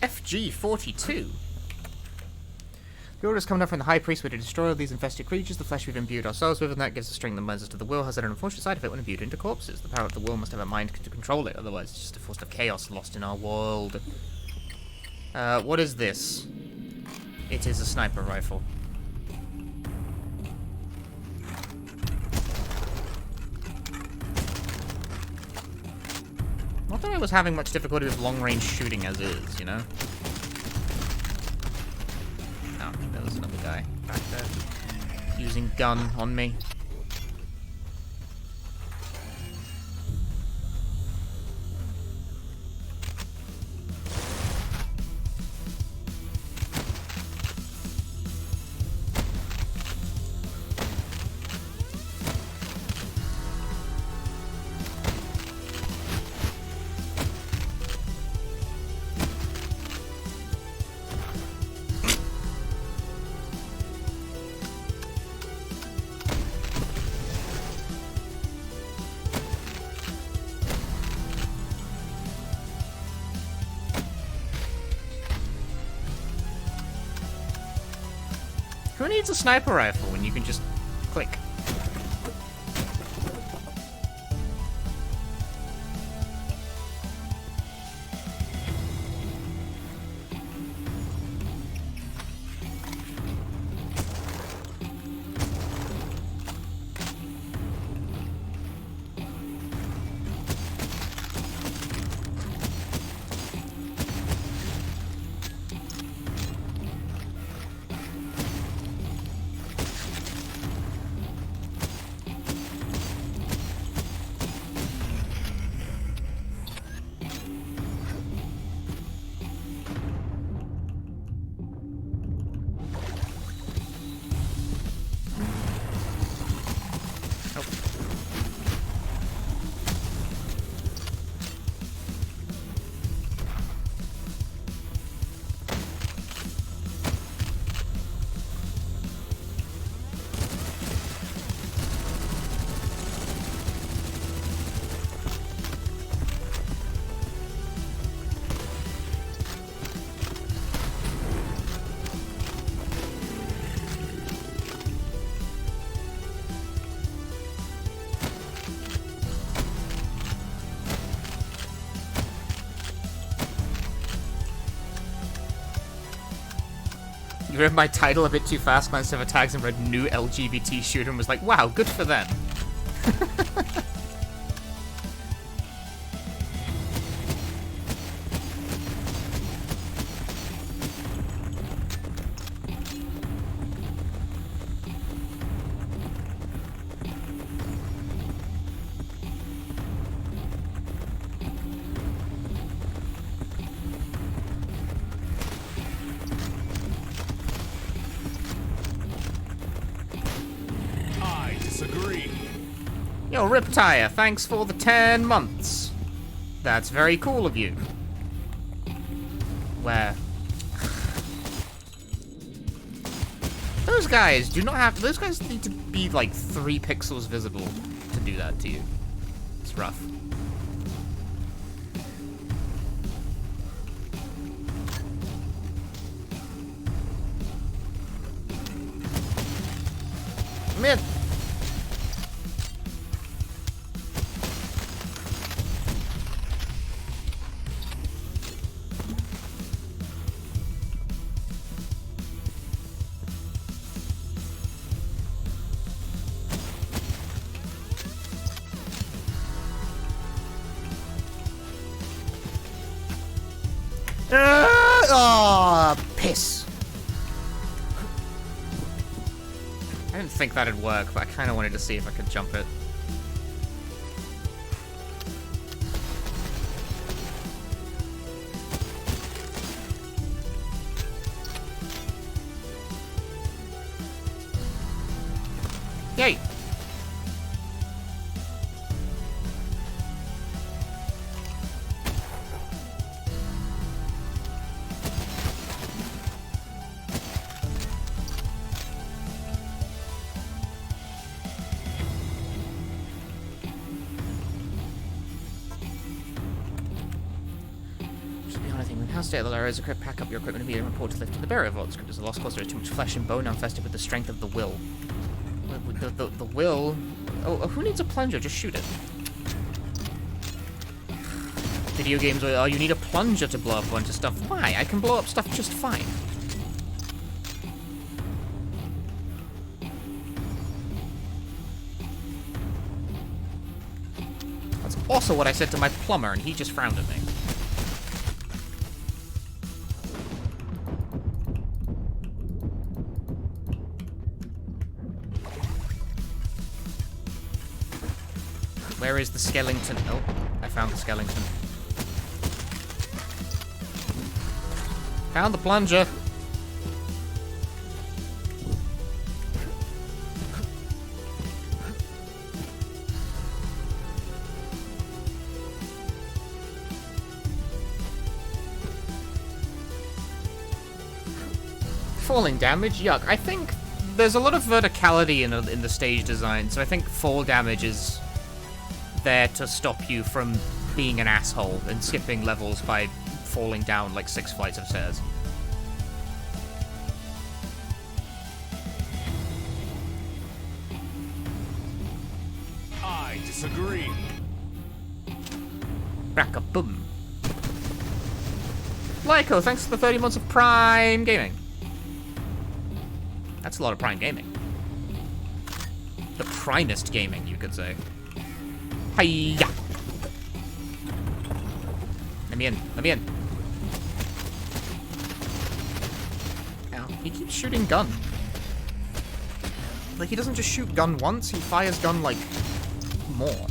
Speaker 1: FG-42. The order has come down from the High Priest. We're to destroy all these infested creatures. The flesh we've imbued ourselves with, and that gives us strength and lenses to the will. Has an unfortunate side effect when imbued into corpses. The power of the will must have a mind to control it, otherwise it's just a force of chaos lost in our world. What is this? It is a sniper rifle. Not that I was having much difficulty with long-range shooting as is, you know? Oh, there was another guy back there. Using gun on me. Who needs a sniper rifle when you can just click? You read my title a bit too fast, glanced over tags and read new LGBT shooter and was like, wow, good for them.
Speaker 2: disagree.
Speaker 1: Yo, Riptire, thanks for the 10 months. That's very cool of you. Where? Those guys do not have... Those guys need to be, like, 3 pixels visible to do that to you. It's rough. Man. Oh, piss. I didn't think that'd work, but I kind of wanted to see if I could jump it. Yay! State of the layer is equipped, pack up your equipment immediately and report to lifting the barrier vault. Script is a lost cause. There is too much flesh and bone, now infested with the strength of the will. The will? Oh, who needs a plunger? Just shoot it. Video games where, oh, you need a plunger to blow up a bunch of stuff. Why? I can blow up stuff just fine. That's also what I said to my plumber, and he just frowned at me. Where is the skeleton? Oh, I found the skeleton. Found the plunger. Falling damage? Yuck. I think there's a lot of verticality in the stage design, so I think fall damage is there to stop you from being an asshole and skipping levels by falling down like 6 flights of stairs.
Speaker 2: I disagree.
Speaker 1: Rack-a-boom. Lyco, thanks for the 30 months of Prime Gaming. That's a lot of Prime Gaming. The primest gaming, you could say. Hiya! Let me in. Let me in. Ow. He keeps shooting gun. Like, he doesn't just shoot gun once, he fires gun, like, more.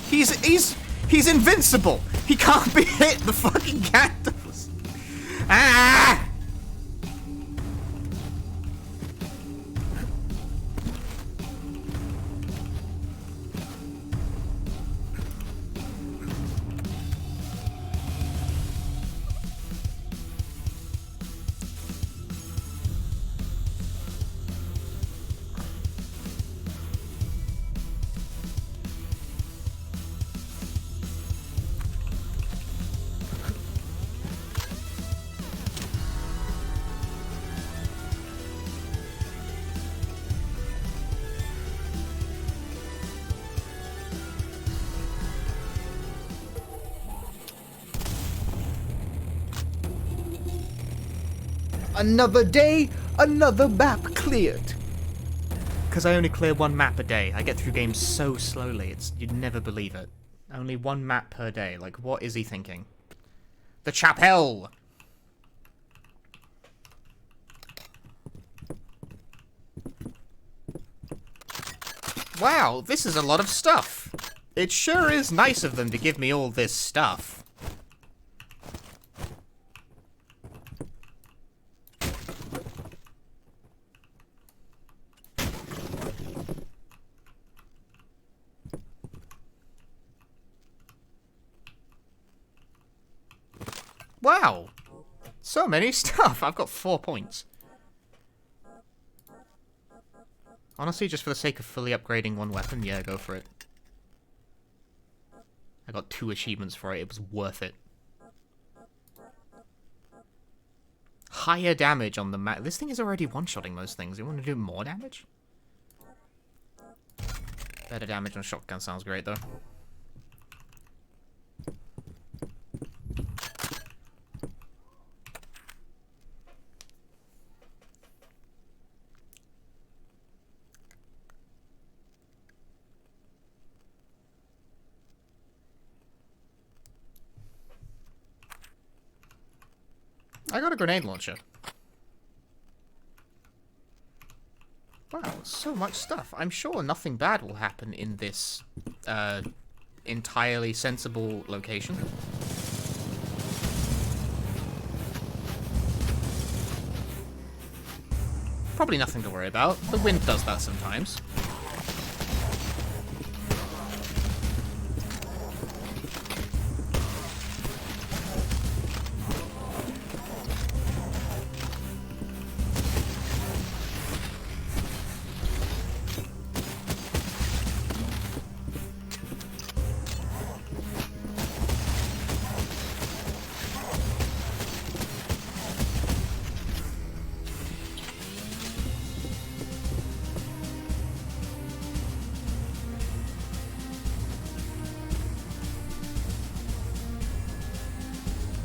Speaker 1: He's invincible! He can't be hit! The fucking cat does! Ah! Another day, another map cleared. Because I only clear 1 map a day. I get through games so slowly, you'd never believe it. Only 1 map per day. Like, what is he thinking? The chapel! Wow, this is a lot of stuff. It sure is nice of them to give me all this stuff. Wow. So many stuff. I've got 4 points. Honestly, just for the sake of fully upgrading one weapon, yeah, go for it. I got 2 achievements for it. It was worth it. Higher damage on the map. This thing is already one-shotting most things. You want to do more damage? Better damage on shotgun sounds great, though. I got a grenade launcher. Wow, so much stuff. I'm sure nothing bad will happen in this entirely sensible location. Probably nothing to worry about. The wind does that sometimes.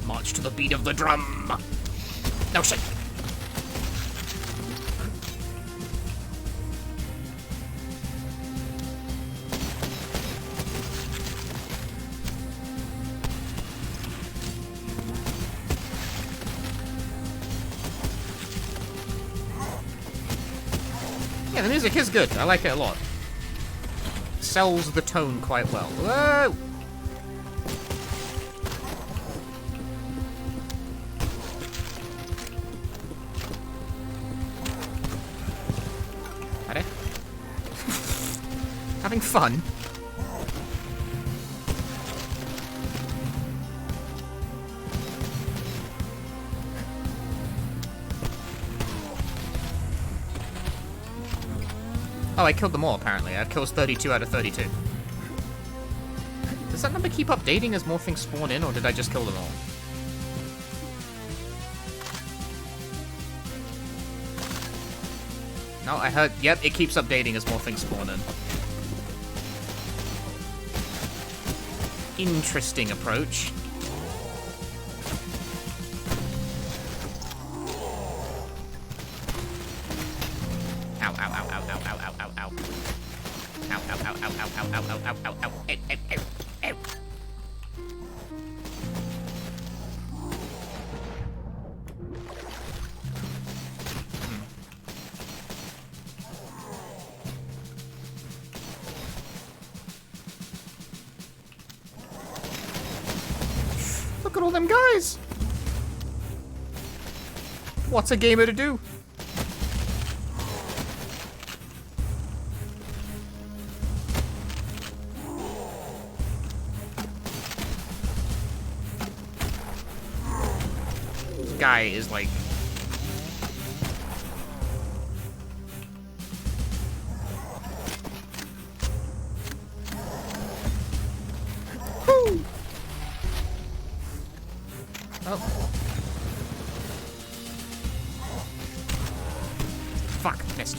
Speaker 1: March to the beat of the drum. No shit. Yeah, the music is good. I like it a lot. Sells the tone quite well. Whoa! Having fun. Oh, I killed them all, apparently. I have kills 32 out of 32. Does that number keep updating as more things spawn in, or did I just kill them all? No, I heard... Yep, it keeps updating as more things spawn in. Interesting approach. Ow, ow, ow, ow, ow, ow, ow, ow, ow. Ow, ow, ow, ow, ow, ow, ow, ow, ow, ow, ow, ow, ow, ow. Look at all them guys! What's a gamer to do? This guy is like... Woo! Oh. Fuck, missed.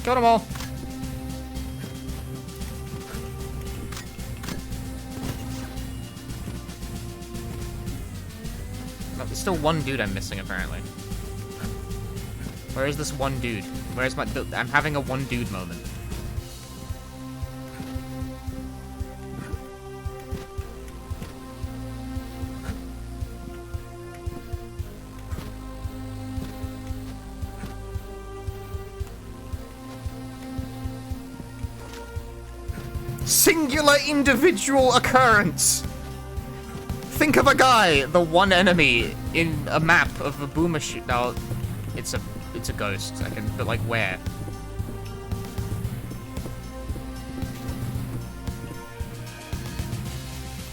Speaker 1: Got them all. No, there's still one dude I'm missing, apparently. Where is this one dude? Where's my... I'm having a one dude moment. Singular individual occurrence! Think of a guy, the one enemy in a map of a boomer shoot. No, it's a ghost. I can, but like where?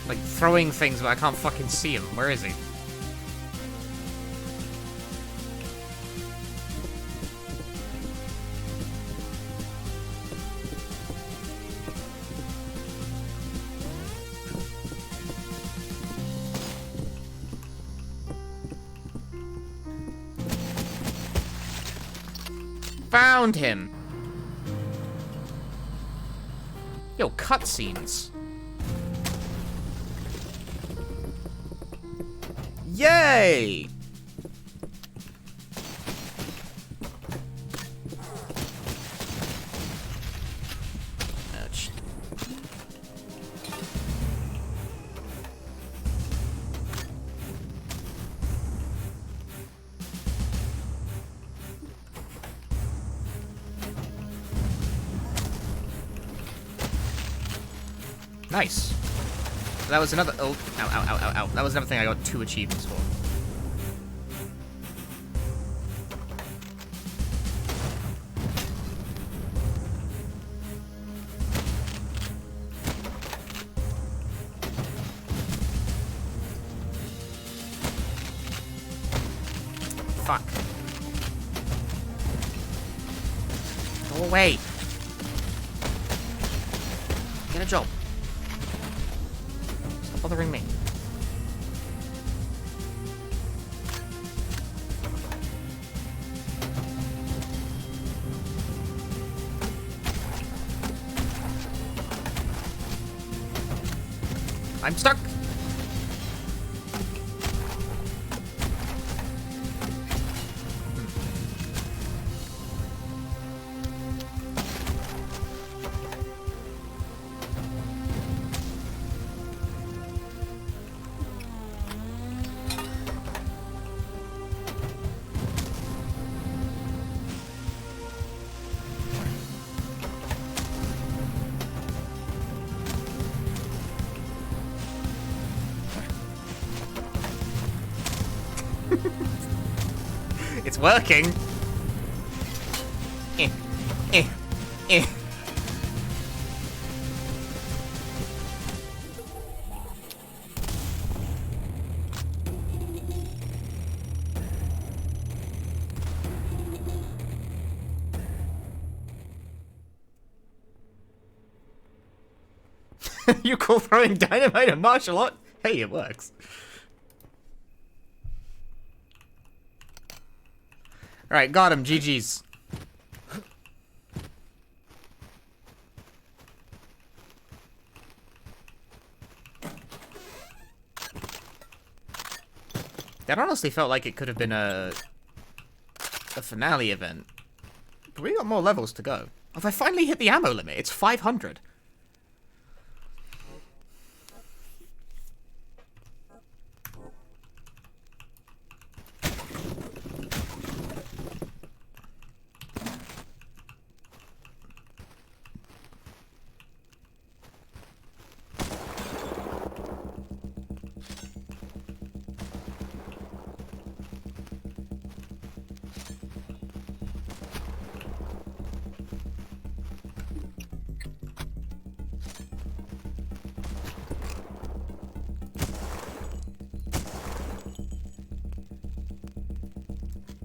Speaker 1: Like throwing things, but I can't fucking see him. Where is he? Found him. Yo, cutscenes. Yay! Ouch. Nice. That was another. Oh, ow, ow, ow, ow, ow. That was another thing I got 2 achievements for. Fuck. Go away. Get a job. Stop bothering me. I'm stuck. It's working. Eh, eh, eh. You call throwing dynamite a martial art? Hey, it works. Alright, got him. GG's. That honestly felt like it could have been a finale event. But we got more levels to go. Have I finally hit the ammo limit? It's 500.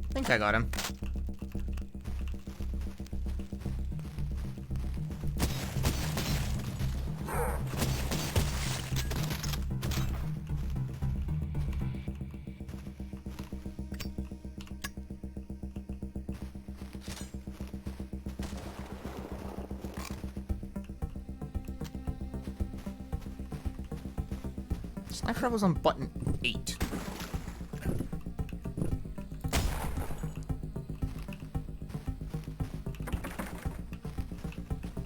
Speaker 1: I think I got him. Sniper was on button 8.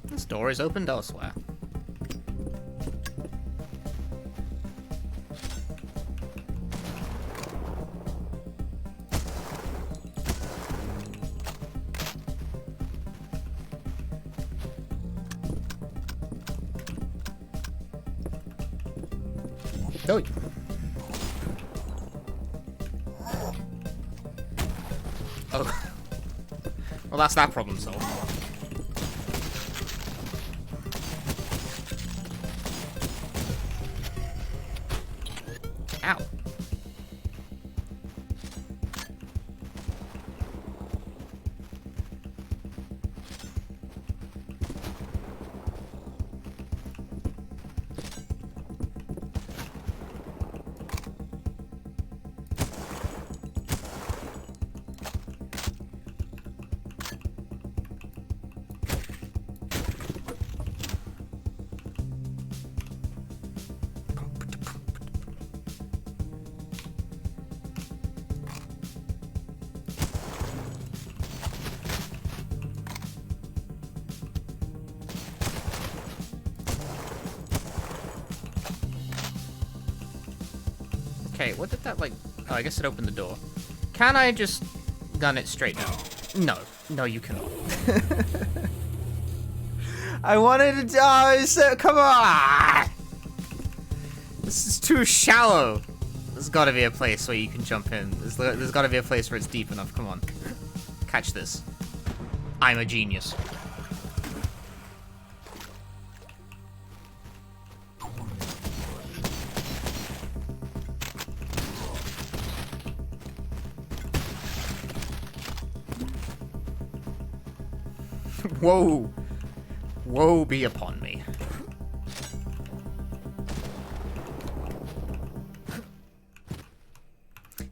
Speaker 1: This door is opened elsewhere. Oh. Well, that's that problem solved. Ow. Okay, what did that, like... Oh, I guess it opened the door. Can I just gun it straight now? No. No, you cannot.
Speaker 4: I wanted to die, so come on!
Speaker 1: This is too shallow. There's gotta be a place where you can jump in. There's gotta be a place where it's deep enough. Come on. Catch this. I'm a genius. Whoa. Woe be upon me.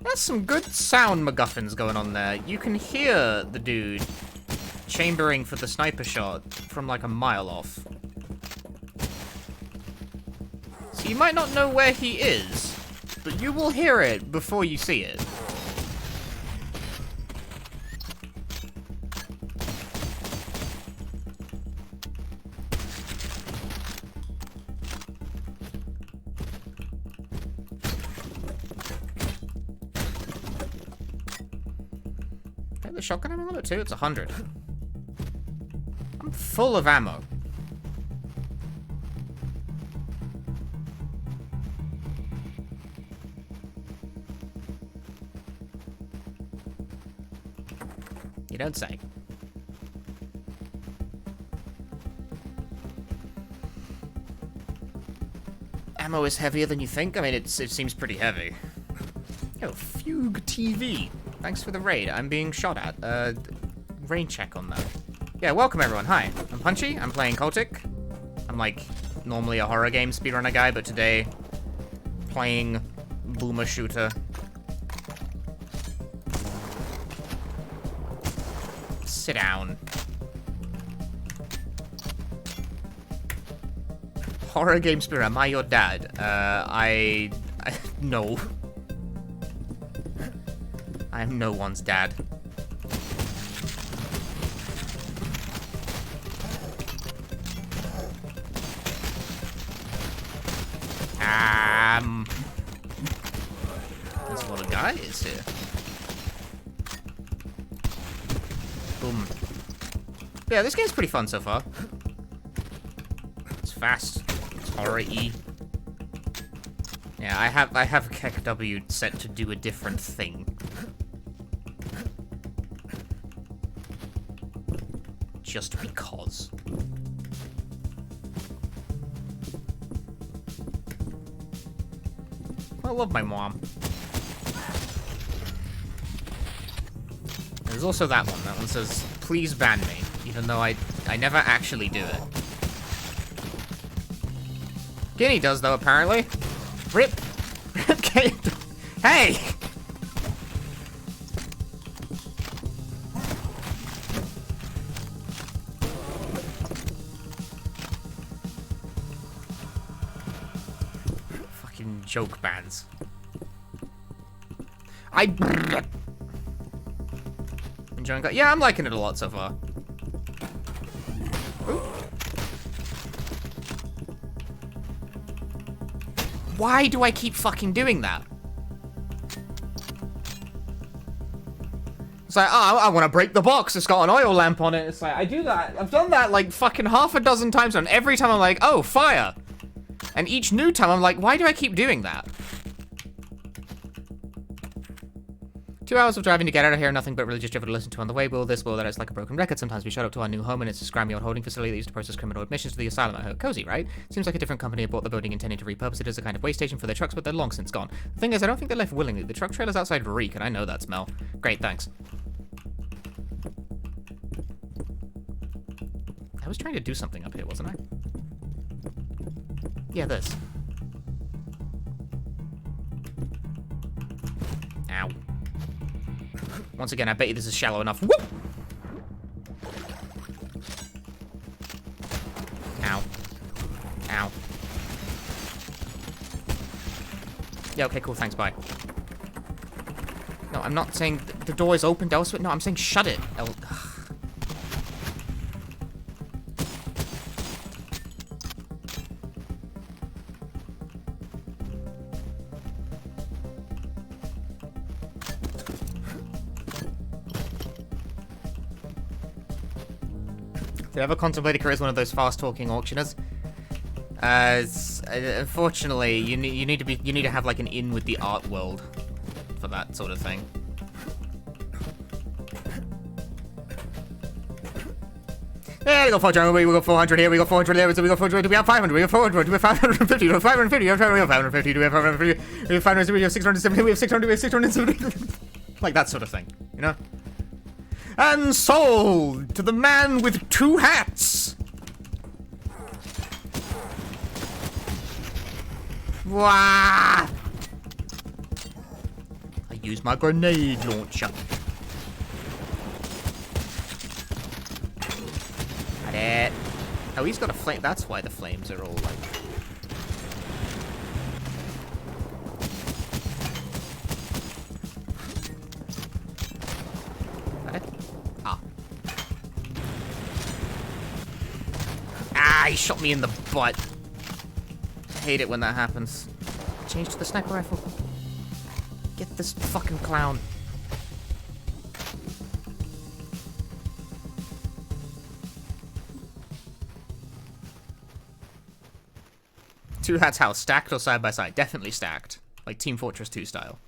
Speaker 1: There's some good sound MacGuffins going on there. You can hear the dude chambering for the sniper shot from like a mile off. So you might not know where he is, but you will hear it before you see it. The shotgun ammo limit too? It's 100. I'm full of ammo. You don't say. Ammo is heavier than you think? I mean, it seems pretty heavy. Oh, Fugue TV. Thanks for the raid. I'm being shot at. Rain check on that. Yeah, welcome everyone. Hi. I'm Punchy. I'm playing Cultic. I'm like normally a horror game speedrunner guy, but today playing boomer shooter. Sit down. Horror game speedrunner. Am I your dad? No. I am no one's dad. There's a lot of guys here. Boom. Yeah, this game's pretty fun so far. It's fast. It's horror-y. Yeah, I have Keck W set to do a different thing. Just because. I love my mom. There's also that one. That one says, please ban me, even though I never actually do it. Guinea does, though, apparently. Rip. Okay. Hey! Fucking joke bans. Enjoying it? Yeah, I'm liking it a lot so far. Ooh. Why do I keep fucking doing that? It's like, oh, I want to break the box. It's got an oil lamp on it. It's like, I do that. I've done that like fucking half a dozen times, and every time I'm like, oh, fire. And each new time I'm like, why do I keep doing that? 2 hours of driving to get out of here, nothing but religious drivel to listen to on the way. Will this, will that, it's like a broken record. Sometimes we showed up to our new home and it's a scrammy old holding facility that used to process criminal admissions to the asylum at her. Cozy, right? Seems like a different company had bought the building intending to repurpose it as a kind of way station for their trucks, but they're long since gone. The thing is, I don't think they left willingly. The truck trailers outside reek, and I know that smell. Great, thanks. I was trying to do something up here, wasn't I? Yeah, this. Ow. Once again, I bet you this is shallow enough. Whoop! Ow. Ow. Yeah, okay, cool, thanks, bye. No, I'm not saying the door is opened elsewhere. No, I'm saying shut it. Did I ever contemplate a career as one of those fast-talking auctioneers? Unfortunately, you need to have like an in with the art world for that sort of thing. Yeah, we got 400, we got 400 here, we got 400 there, we got 400, we have 500, we have 400, we have 550, we have 550, we have 550, we have 550, we have 550, we have 670, we have 600, we have 670. Like that sort of thing, you know? And sold to the man with 2 hats. Wah! I use my grenade launcher. Got it. Oh, he's got a flame. That's why the flames are all like. Ah, he shot me in the butt. I hate it when that happens. Change to the sniper rifle. Get this fucking clown. Two hats house, stacked or side by side? Definitely stacked. Like Team Fortress 2 style.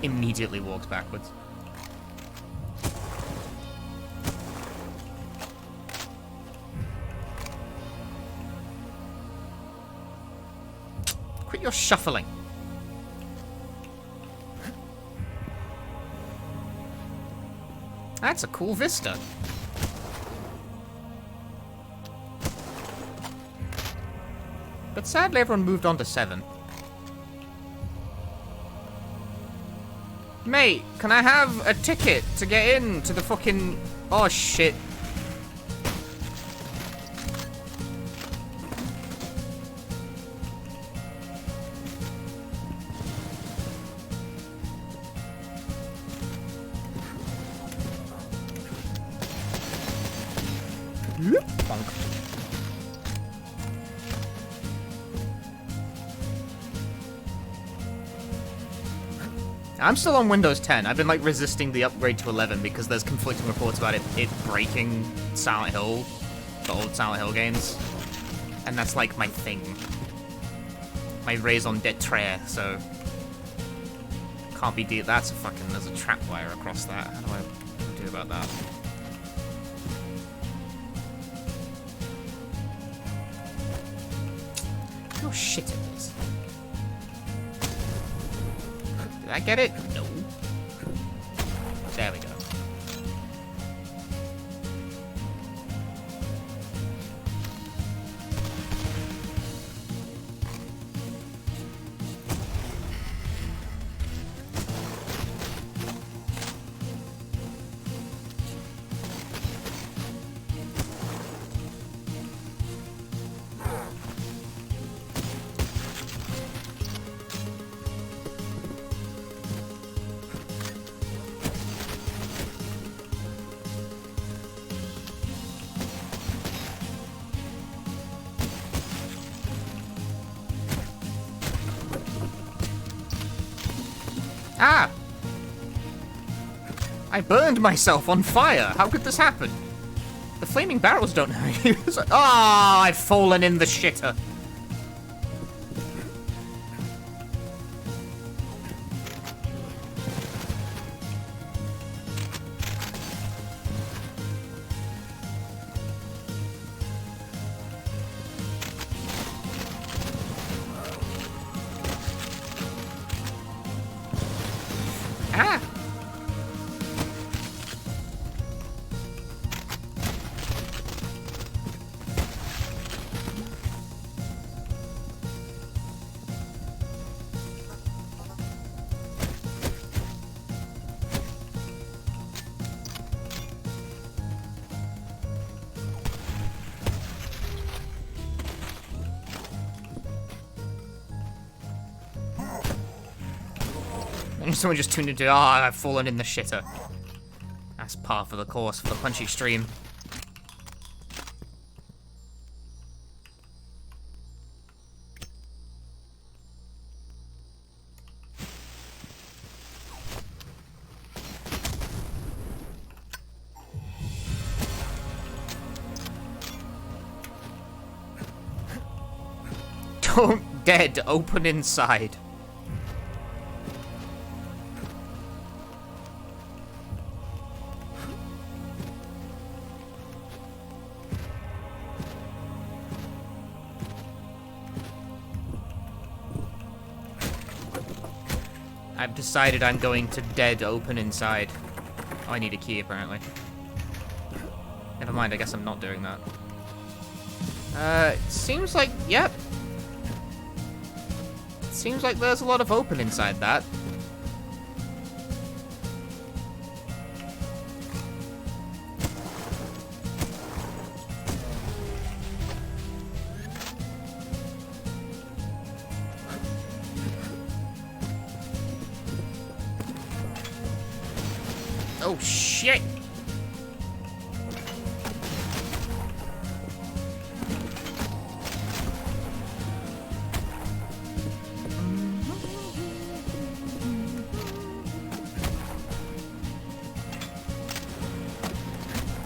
Speaker 1: Immediately walks backwards. Quit your shuffling. That's a cool vista. But sadly everyone moved on to 7. Mate, can I have a ticket to get in to the fucking... Oh shit. Bonk. I'm still on Windows 10. I've been like resisting the upgrade to 11 because there's conflicting reports about it breaking Silent Hill, the old Silent Hill games. And that's like my thing. My raison d'etre, so can't be that's a fucking, there's a trap wire across that. How do I do about that? Oh shit it is. Did I get it? No. There we go. Ah! I burned myself on fire. How could this happen? The flaming barrels don't hurt you. Ah, I've fallen in the shitter. And someone just tuned into, I've fallen in the shitter. That's par for the course for the punchy stream. Don't dead, open inside. I've decided I'm going to dead open inside. Oh, I need a key apparently. Never mind, I guess I'm not doing that. It seems like, yep. Seems like there's a lot of open inside that. Oh shit!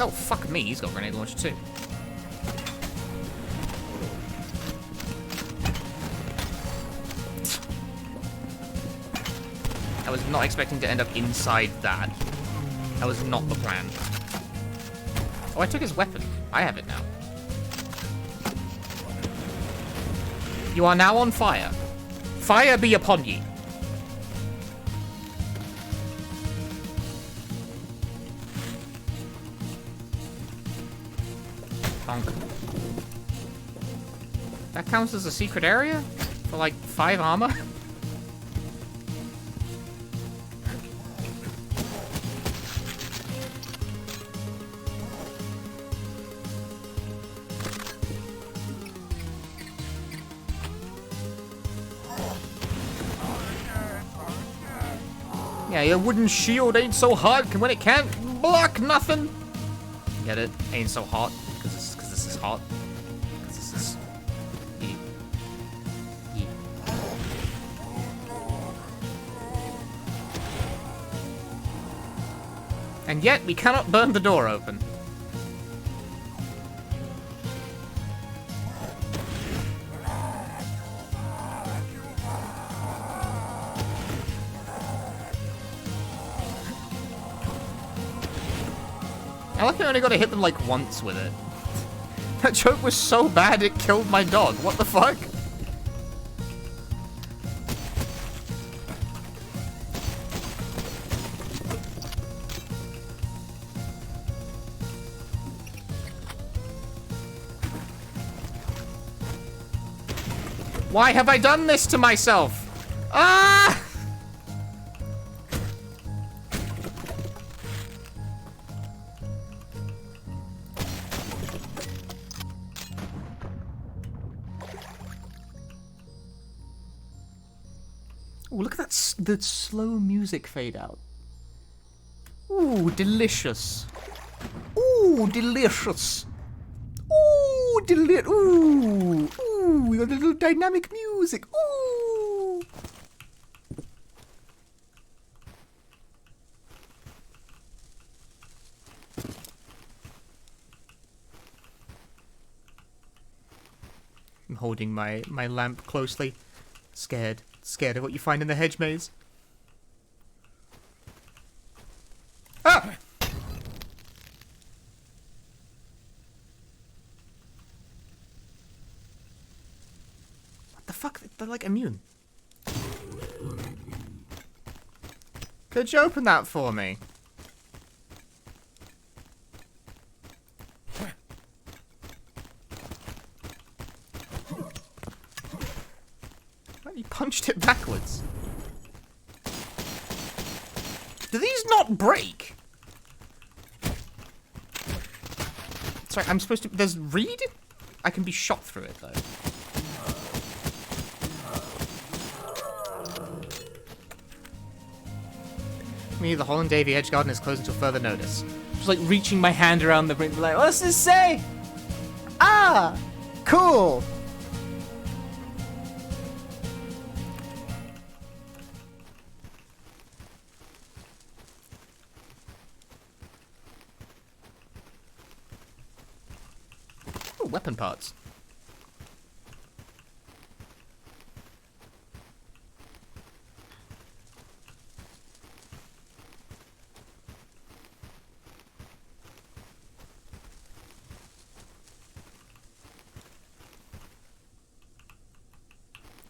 Speaker 1: Oh, fuck me, he's got grenade launcher too. I was not expecting to end up inside that. That was not the plan. Oh, I took his weapon. I have it now. You are now on fire. Fire be upon ye. Bonk. That counts as a secret area? For like 5 armor? Yeah, your wooden shield ain't so hot when it can't block nothing. Get it? Ain't so hot because this is hot. Because this is. Yeah. Yeah. And yet we cannot burn the door open. I like I only got to hit them like once with it. That joke was so bad it killed my dog. What the fuck? Why have I done this to myself? Ah! Ooh, look at that, the slow music fade out. Ooh, delicious. Ooh, delicious. Ooh, ooh, ooh, a little dynamic music. Ooh. I'm holding my lamp closely. Scared of what you find in the hedge maze. Ah! What the fuck? They're like immune. Could you open that for me? He punched it backwards. Do these not break? Sorry, I'm supposed to... There's reed? I can be shot through it, though. me, the Holland Davy Edge Garden is closed until further notice.
Speaker 4: Just like reaching my hand around the ring, like, what's this say? Ah, cool.
Speaker 1: Ooh, weapon parts.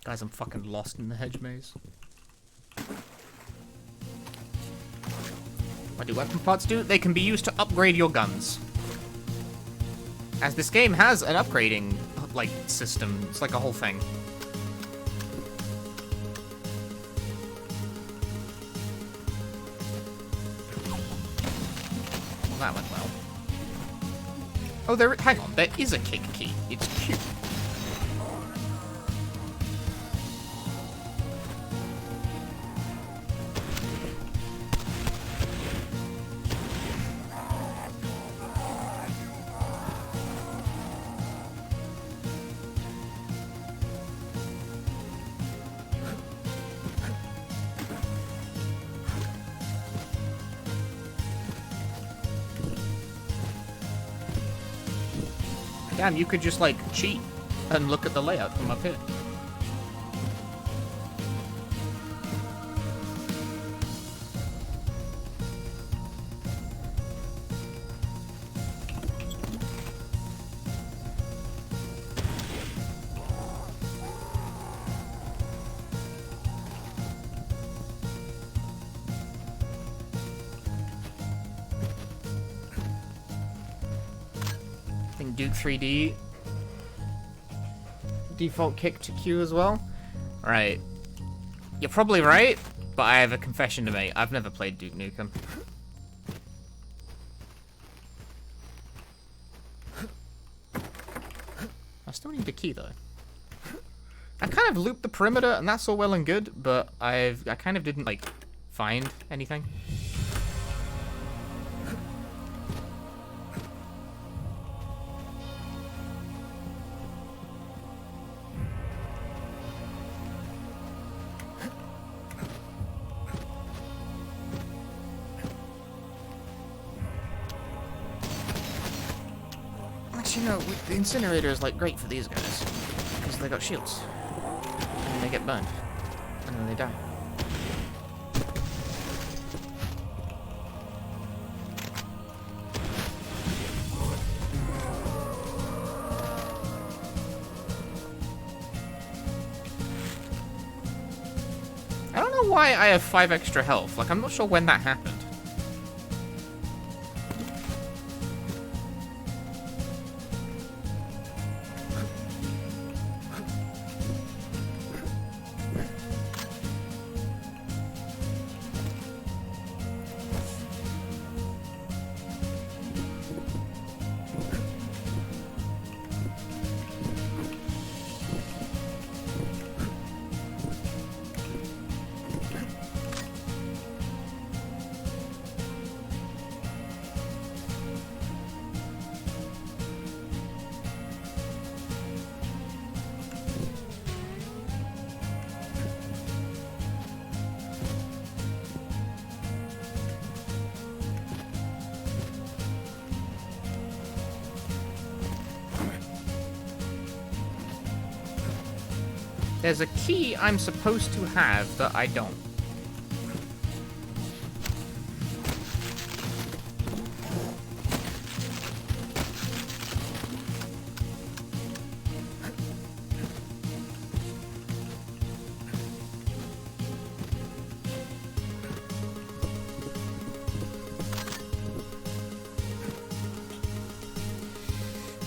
Speaker 1: Guys, I'm fucking lost in the hedge maze. What do weapon parts do? They can be used to upgrade your guns. As this game has an upgrading, like, system. It's like a whole thing. Well, that went well. Oh, hang on, there is a kick key. It's cute. Damn, you could just, like, cheat and look at the layout from up here. Duke 3D default kick to Q as well. Right. You're probably right, but I have a confession to make. I've never played Duke Nukem. I still need a key though. I kind of looped the perimeter and that's all well and good, but I kind of didn't like find anything. You know, the incinerator is like great for these guys because they got shields and they get burned and then they die. I don't know why I have 5 extra health. Like, I'm not sure when that happened. There's a key I'm supposed to have that I don't.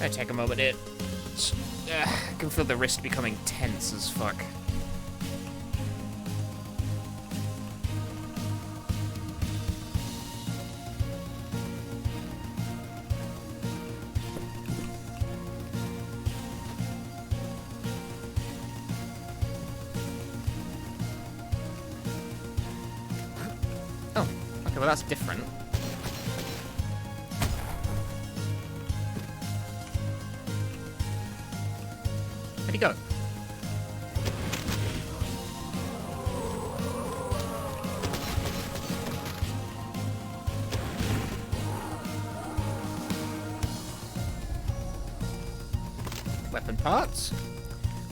Speaker 1: I'll take a moment here. I can feel the wrist becoming tense as fuck. Oh, well, that's different. Where'd he go? Weapon parts.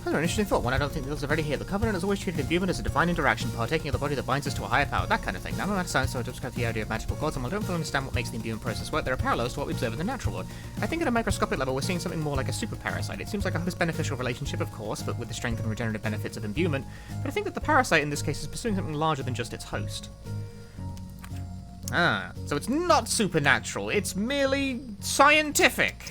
Speaker 1: Another interesting thought, one I don't think those are already here. The Covenant has always treated imbuement as a divine interaction, partaking of the body that binds us to a higher power, that kind of thing. Now, I'm not science, so I describe the idea of magical gods, and while I don't fully understand what makes the imbuement process work, there are parallels to what we observe in the natural world. I think at a microscopic level, we're seeing something more like a super parasite. It seems like a host-beneficial relationship, of course, but with the strength and regenerative benefits of imbuement. But I think that the parasite in this case is pursuing something larger than just its host. Ah, so it's not supernatural, it's merely scientific.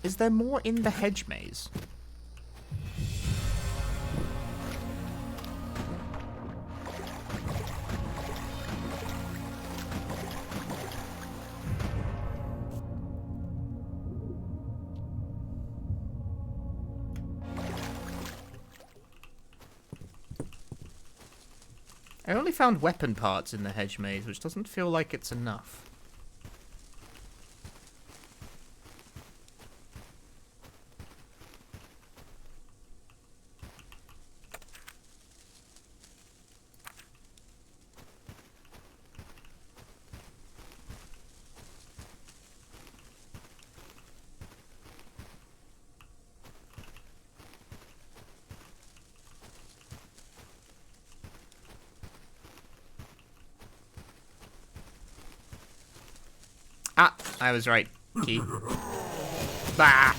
Speaker 1: Is there more in the hedge maze? I only found weapon parts in the hedge maze, which doesn't feel like it's enough. Ah, I was right. Key. Bah!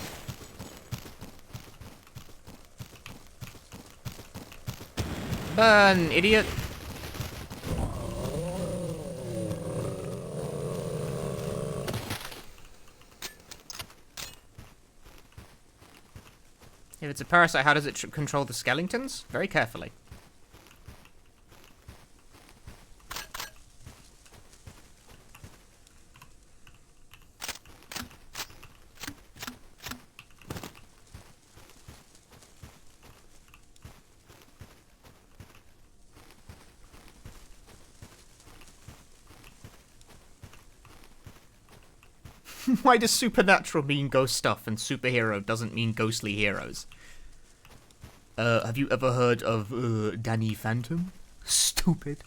Speaker 1: Burn, idiot! If it's a parasite, how does it control the skeletons? Very carefully. Why does supernatural mean ghost stuff and superhero doesn't mean ghostly heroes? Have you ever heard of, Danny Phantom? Stupid.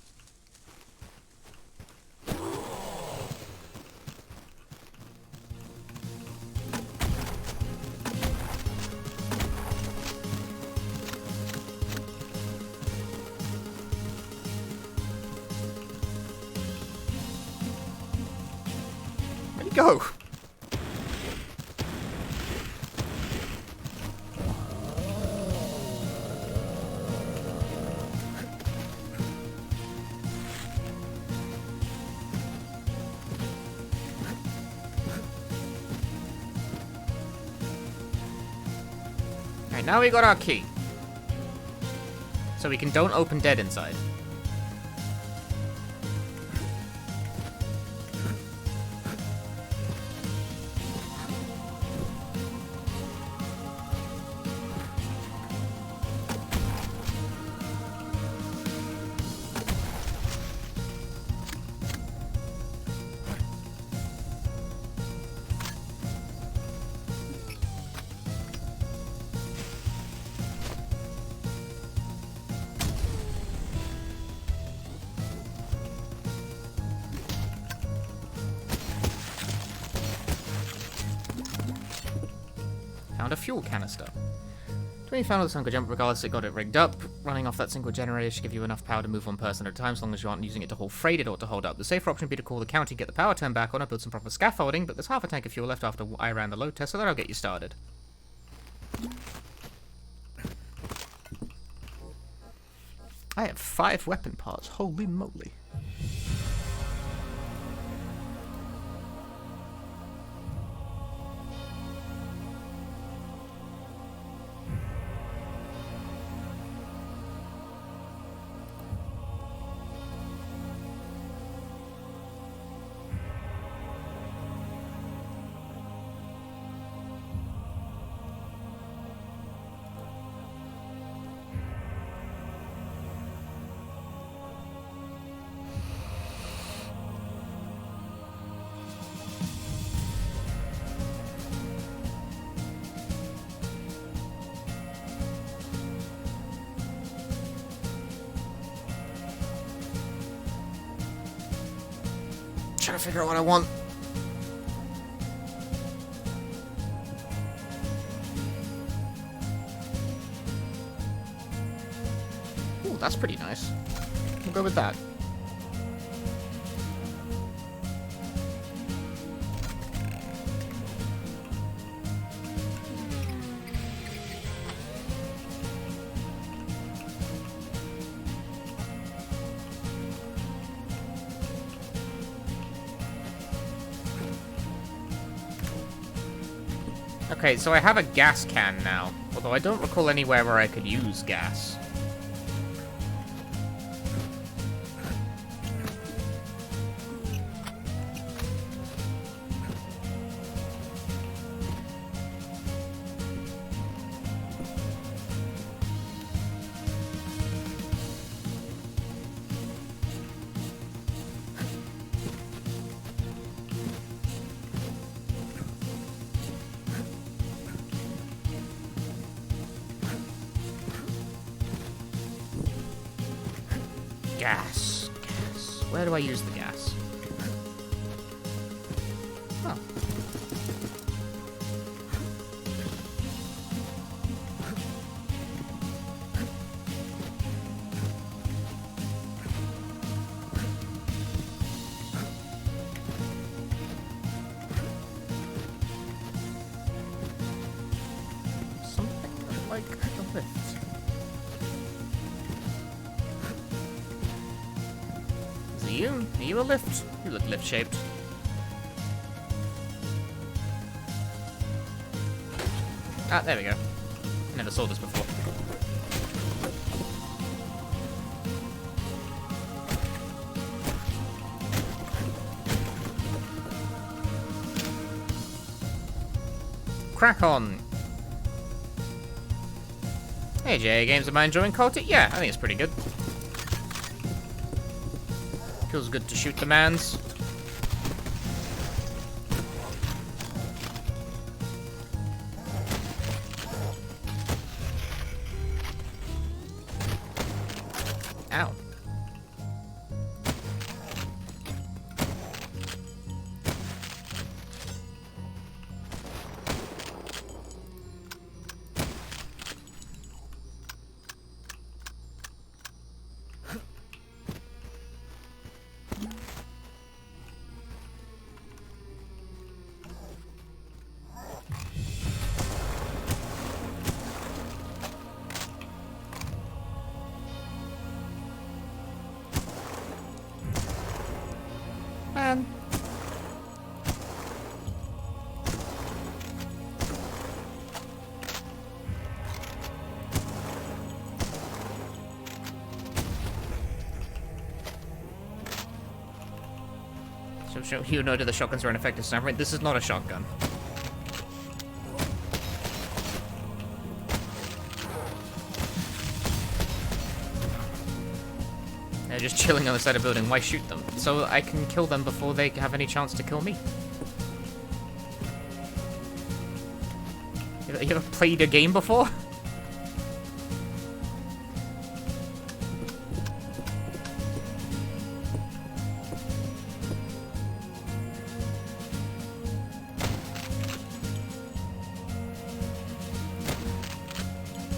Speaker 1: Where'd he go? Alright, now we got our key. So we can don't open dead inside. Found a fuel canister. When you found the sun could jump, regardless, it got it rigged up. Running off that single generator should give you enough power to move one person at a time, as long as you aren't using it to haul freight it ought to hold up. The safer option would be to call the county, get the power turned back on, or build some proper scaffolding, but there's half a tank of fuel left after I ran the load test, so that'll get you started. I have 5 weapon parts, holy moly. trying to figure out what I want. Ooh, that's pretty nice. We'll go with that. Okay, so I have a gas can now, although I don't recall anywhere where I could use gas. Gas. Gas. Where do I use the gas? Oh. Something like the lift. Are you a lift? You look lift-shaped. Ah, there we go. Never saw this before. Crack on! Hey, JA Games, am I enjoying Cultic? Yeah, I think it's pretty good. Feels good to shoot the mans. Ow. Man. So you know that the shotguns are an effective sniper. This is not a shotgun. They're just chilling on the side of the building. Why shoot them? So I can kill them before they have any chance to kill me. You ever played a game before?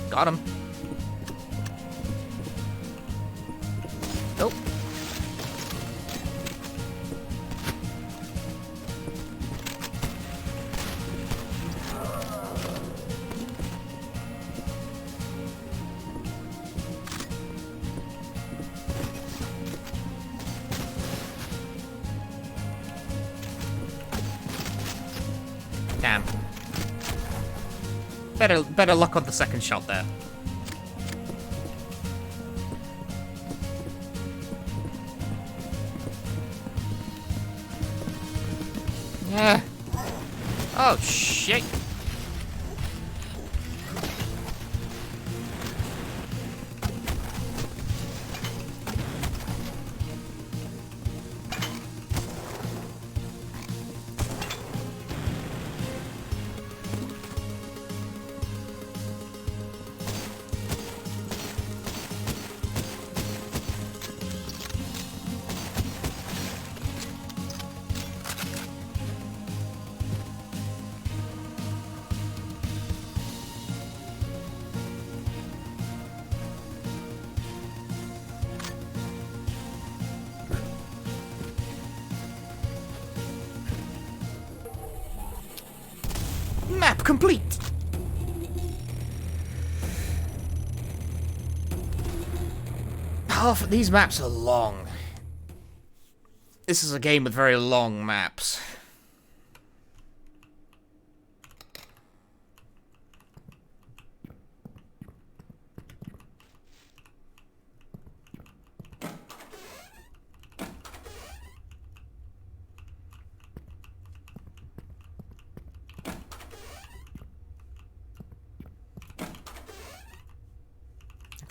Speaker 1: Got him. Nope. Damn. Better luck on the second shot there. Yeah. Oh shit. complete! These maps are long. This is a game with very long maps.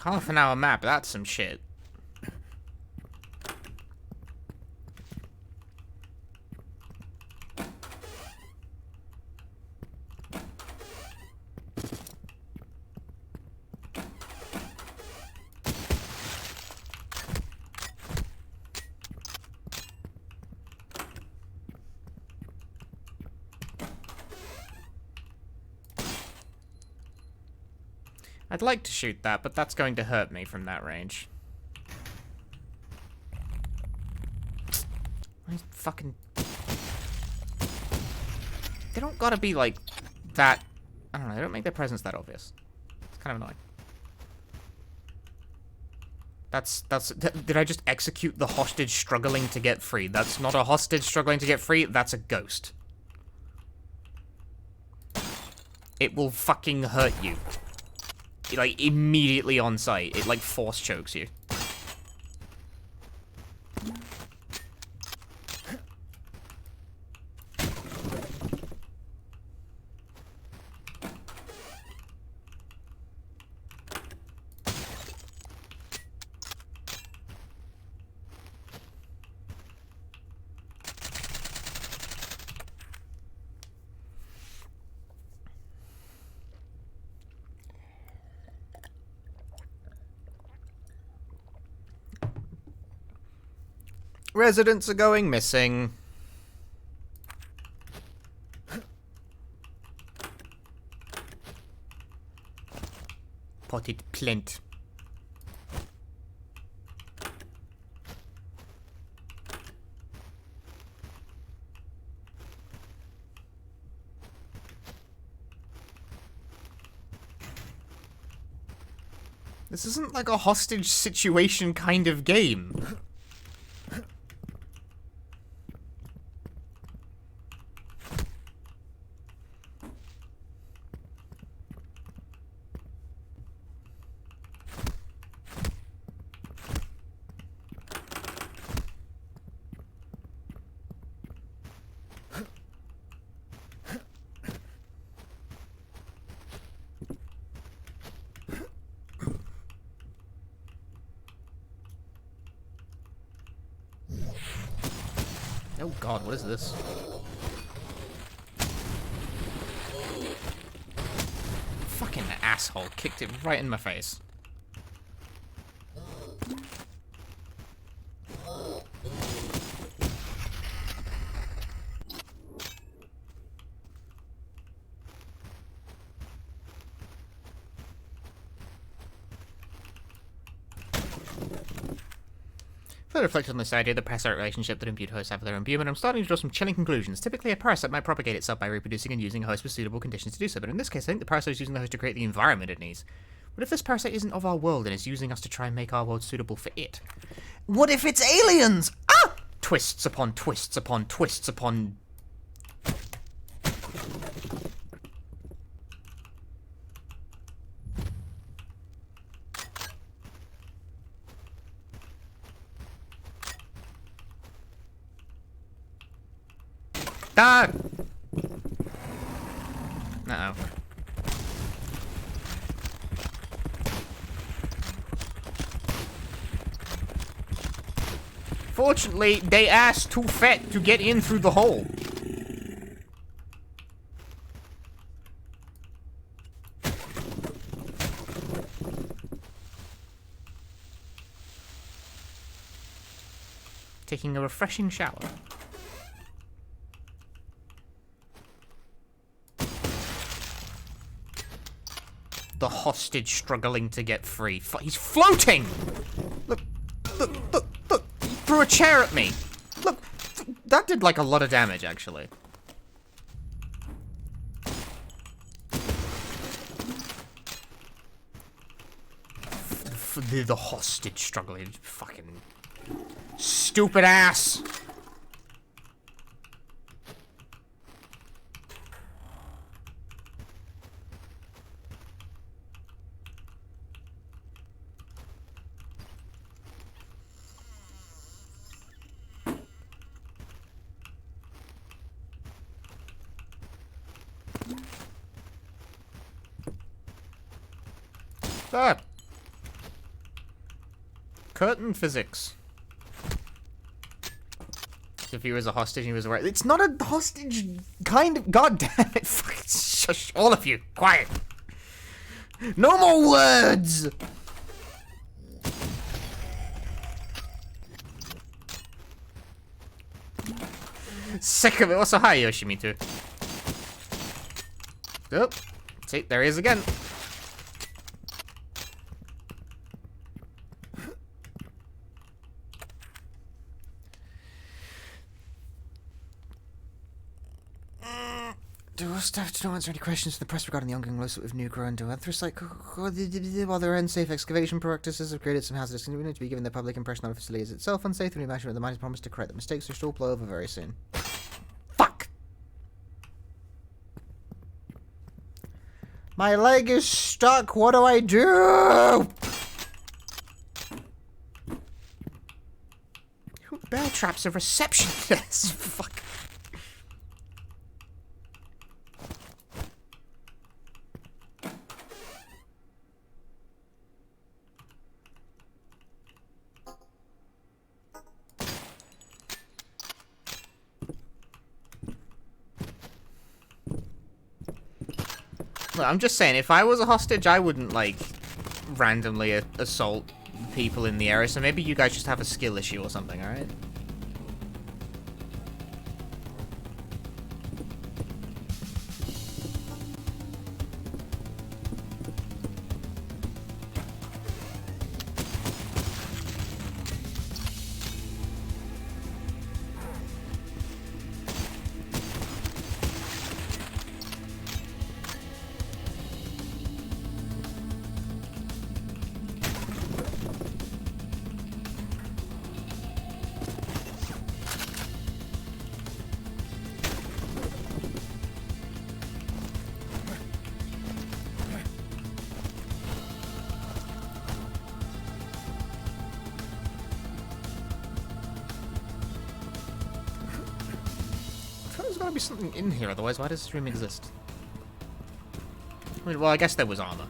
Speaker 1: Half an hour map, that's some shit. I'd like to shoot that, but that's going to hurt me from that range. I fucking... They don't gotta be, like, that... I don't know, they don't make their presence that obvious. It's kind of annoying. Did I just execute the hostage struggling to get free? That's not a hostage struggling to get free, that's a ghost. It will fucking hurt you. Like, immediately on sight. It, like, force chokes you. Residents are going missing. Potted plant. This isn't like a hostage situation kind of game. Oh god, what is this? Fucking asshole kicked it right in my face. Further reflected on this idea, the parasite relationship that imbued hosts have with their imbuement, I'm starting to draw some chilling conclusions. Typically, a parasite might propagate itself by reproducing and using a host with suitable conditions to do so, but in this case, I think the parasite is using the host to create the environment it needs. What if this parasite isn't of our world and is using us to try and make our world suitable for it? What if it's aliens? Ah! Twists upon twists upon twists upon... Ah! Uh-oh. Fortunately, they ass too fat to get in through the hole. Taking a refreshing shower. The hostage struggling to get free. He's floating! Look, look, look, look! He threw a chair at me! Look, that did like a lot of damage, actually. the hostage struggling. Fucking stupid ass. Ah. Curtain physics. If he was a hostage and he was aware. It's not a hostage kind of. God damn it. Fucking shush. All of you. Quiet. No more words. Sick of it. Also, hi, Yoshimitsu. Oh. See, there he is again. Do our staff to not answer any questions to the press regarding the ongoing lawsuit with Nuclear and Anthracite? While their unsafe excavation practices have created some hazardous conditions to be given the public impression that the facility is itself unsafe, the new management of the mine has promised to correct the mistakes which will blow over very soon. Fuck! My leg is stuck, what do I do? Who bear traps a receptionist? Fuck. Look, I'm just saying, if I was a hostage, I wouldn't, like, randomly assault people in the area, so maybe you guys just have a skill issue or something, alright? There's gotta be something in here, otherwise why does this room exist? I mean, well, I guess there was armor.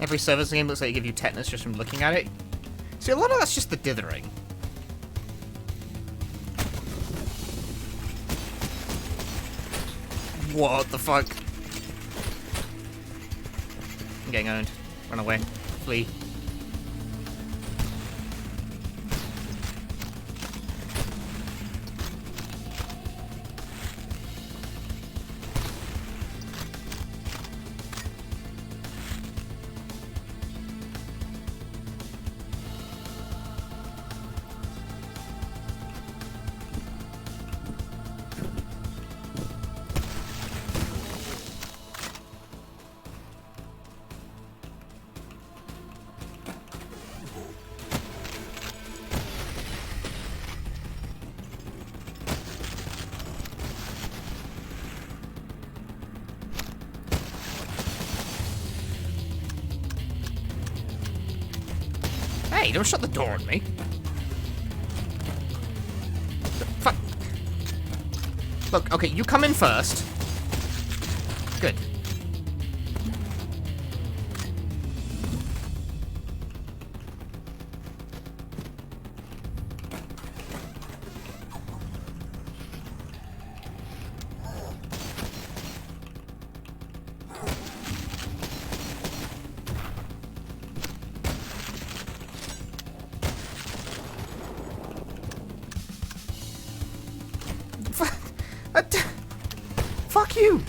Speaker 1: Every service game looks like they give you tetanus just from looking at it. See, a lot of that's just the dithering. What the fuck? I'm getting owned. Run away. Flee. Hey, don't shut the door on me. The fuck? Look, okay, you come in first. Good. Fuck you!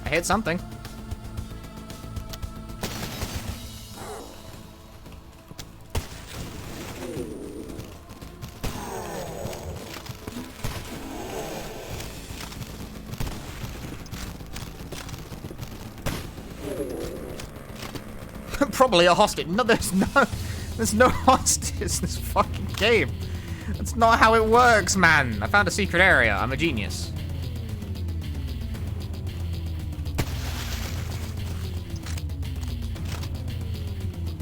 Speaker 1: I hit something. Probably a hostage. No, there's no hostages in this fucking game. That's not how it works, man. I found a secret area. I'm a genius.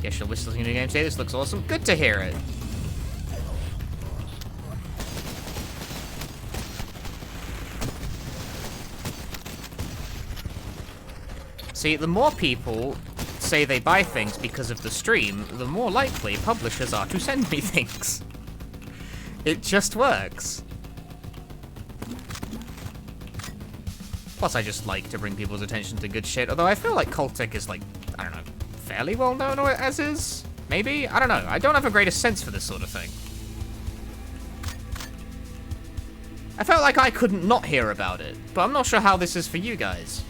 Speaker 1: Guess you're listening to new game. Say this looks awesome. Good to hear it. See, the more people say they buy things because of the stream, the more likely publishers are to send me things. It just works. Plus, I just like to bring people's attention to good shit, although I feel like Cultic is, like, I don't know, fairly well known as is? Maybe? I don't know. I don't have a greatest sense for this sort of thing. I felt like I couldn't not hear about it, but I'm not sure how this is for you guys.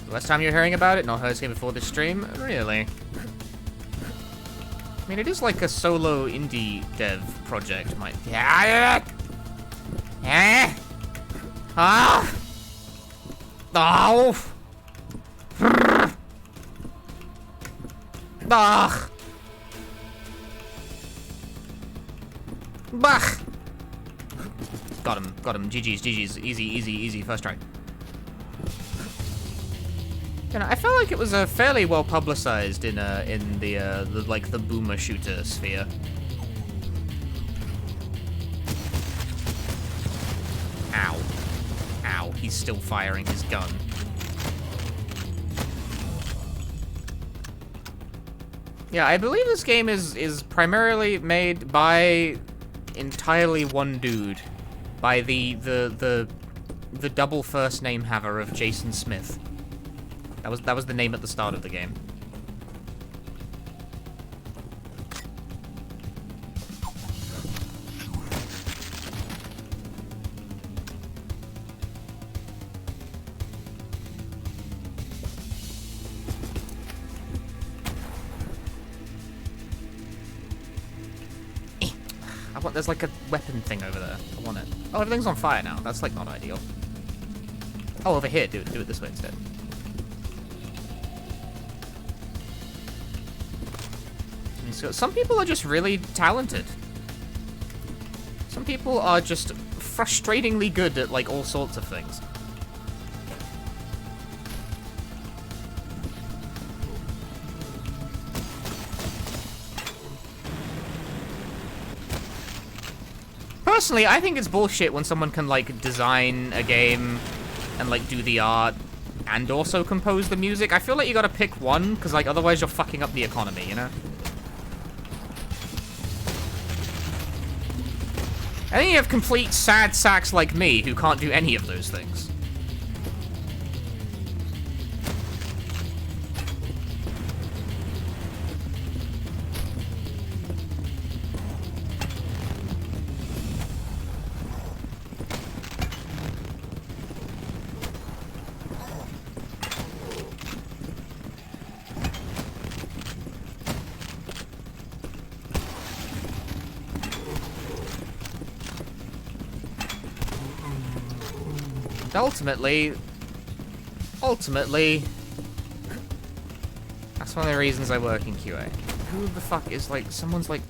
Speaker 1: Last time you're hearing about it, not heard it before this stream? Really? I mean, it is like a solo indie dev project. Yeah. Ah. Oh. Bah. Bah. Got him. GG's. Easy. First try. You know, I felt like it was fairly well publicized in the boomer shooter sphere. Ow, he's still firing his gun. Yeah, I believe this game is primarily made by entirely one dude, by the double first name haver of Jason Smith. That was the name at the start of the game. There's like a weapon thing over there. I want it. Oh, everything's on fire now. That's like not ideal. Oh, over here. Do it this way instead. So some people are just really talented. Some people are just frustratingly good at like all sorts of things. Personally, I think it's bullshit when someone can, like, design a game and, like, do the art and also compose the music. I feel like you gotta pick one, because, like, otherwise you're fucking up the economy, you know? I think you have complete sad sacks like me who can't do any of those things. Ultimately, that's one of the reasons I work in QA. Who the fuck is, like, someone's, like...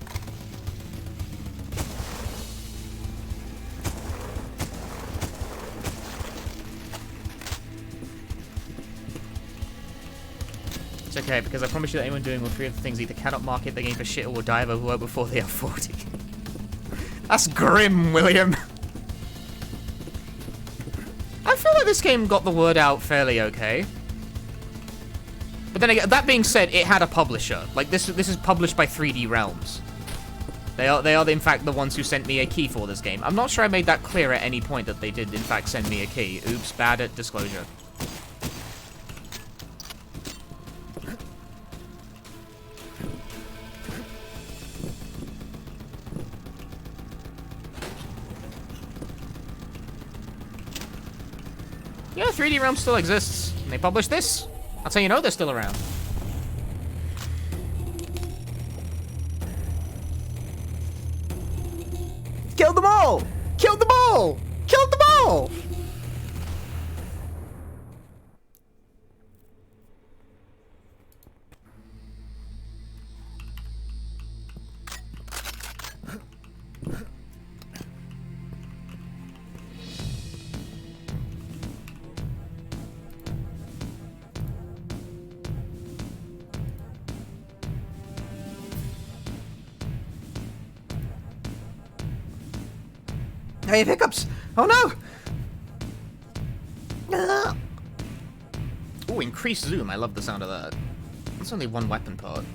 Speaker 1: Okay, because I promise you that anyone doing all three of the things either cannot market the game for shit or will die of overwork before they are 40. That's grim, William. I feel like this game got the word out fairly okay. But then again, that being said, it had a publisher. Like, this is published by 3D Realms. They are in fact the ones who sent me a key for this game. I'm not sure I made that clear at any point that they did in fact send me a key. Oops, bad at disclosure. Yeah, 3D Realms still exists. And they published this. That's how you know they're still around.
Speaker 4: Killed them all!
Speaker 1: Killed them all! Killed them all!
Speaker 4: I have hiccups! Oh no!
Speaker 1: Ooh, increased zoom. I love the sound of that. That's only one weapon part.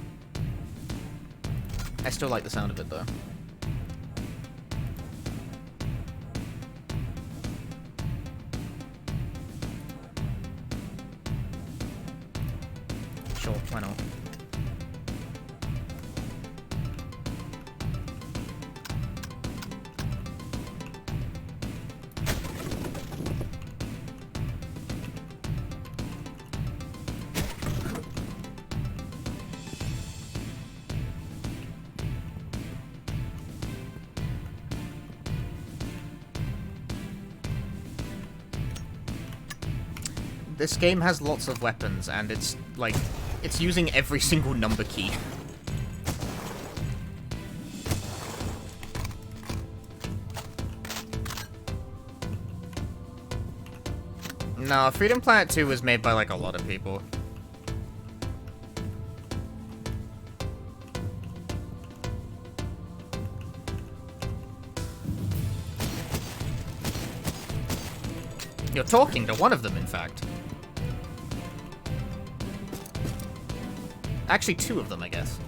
Speaker 1: I still like the sound of it, though. Sure, why not? This game has lots of weapons, and it's, like, it's using every single number key. No, Freedom Planet 2 was made by, like, a lot of people. You're talking to one of them, in fact. Actually, two of them, I guess.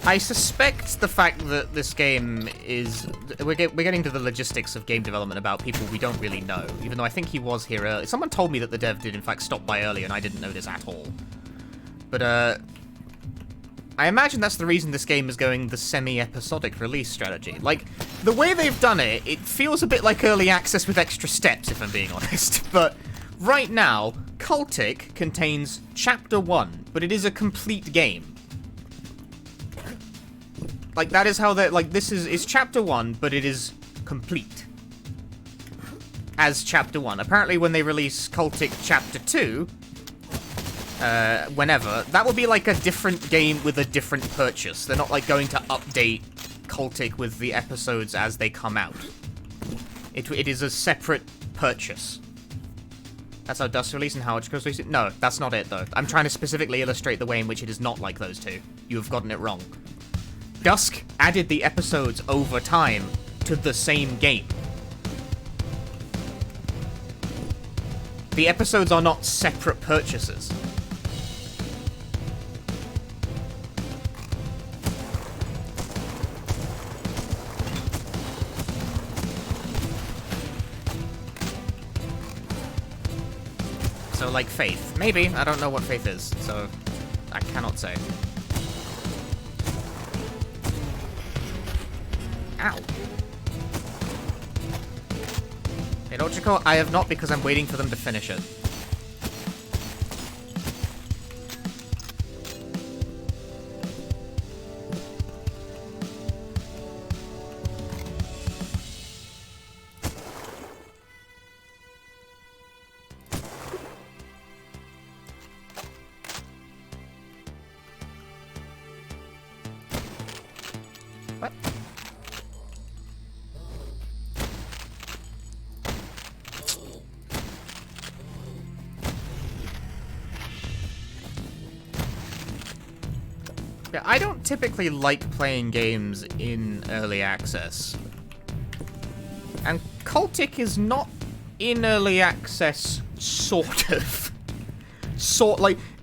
Speaker 1: I suspect the fact that this game is... We're getting to the logistics of game development about people we don't really know, even though I think he was here early. Someone told me that the dev did in fact stop by early, and I didn't know this at all. But, I imagine that's the reason this game is going the semi-episodic release strategy. Like, the way they've done it, it feels a bit like early access with extra steps, if I'm being honest. But right now, Cultic contains Chapter 1, but it is a complete game. Like, that is how they're... Like, this is Chapter 1, but it is complete. As Chapter 1. Apparently, when they release Cultic Chapter 2, whenever, that will be, like, a different game with a different purchase. They're not, like, going to update Cultic with the episodes as they come out. It is a separate purchase. That's how Dust release and how Coast release it? No, that's not it, though. I'm trying to specifically illustrate the way in which it is not like those two. You have gotten it wrong. Dusk added the episodes over time to the same game. The episodes are not separate purchases. So, like, Faith. Maybe. I don't know what Faith is, so I cannot say. Ow. Hey, Logical, I have not because I'm waiting for them to finish it. Yeah, I don't typically like playing games in early access. And Cultic is not in early access, sort of.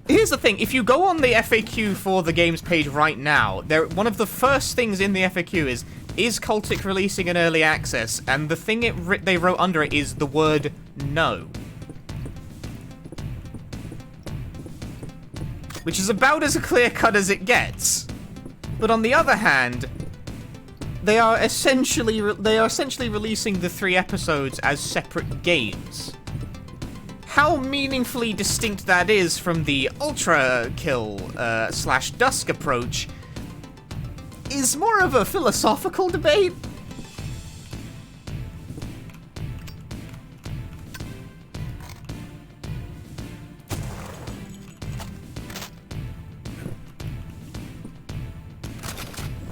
Speaker 1: Here's the thing, if you go on the FAQ for the games page right now, one of the first things in the FAQ is Cultic releasing an early access? And the thing they wrote under it is the word no. Which is about as clear-cut as it gets. But on the other hand, they are essentially releasing the 3 episodes as separate games. How meaningfully distinct that is from the Ultra Kill / Dusk approach is more of a philosophical debate.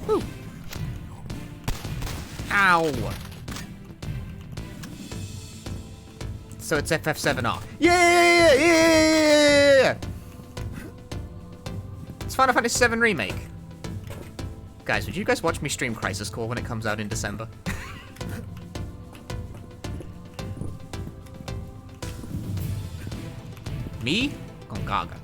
Speaker 1: Ooh. Ow. So it's FF7R. Yeah! It's Final Fantasy VII Remake. Guys, would you guys watch me stream Crisis Core when it comes out in December? Me? Gongaga.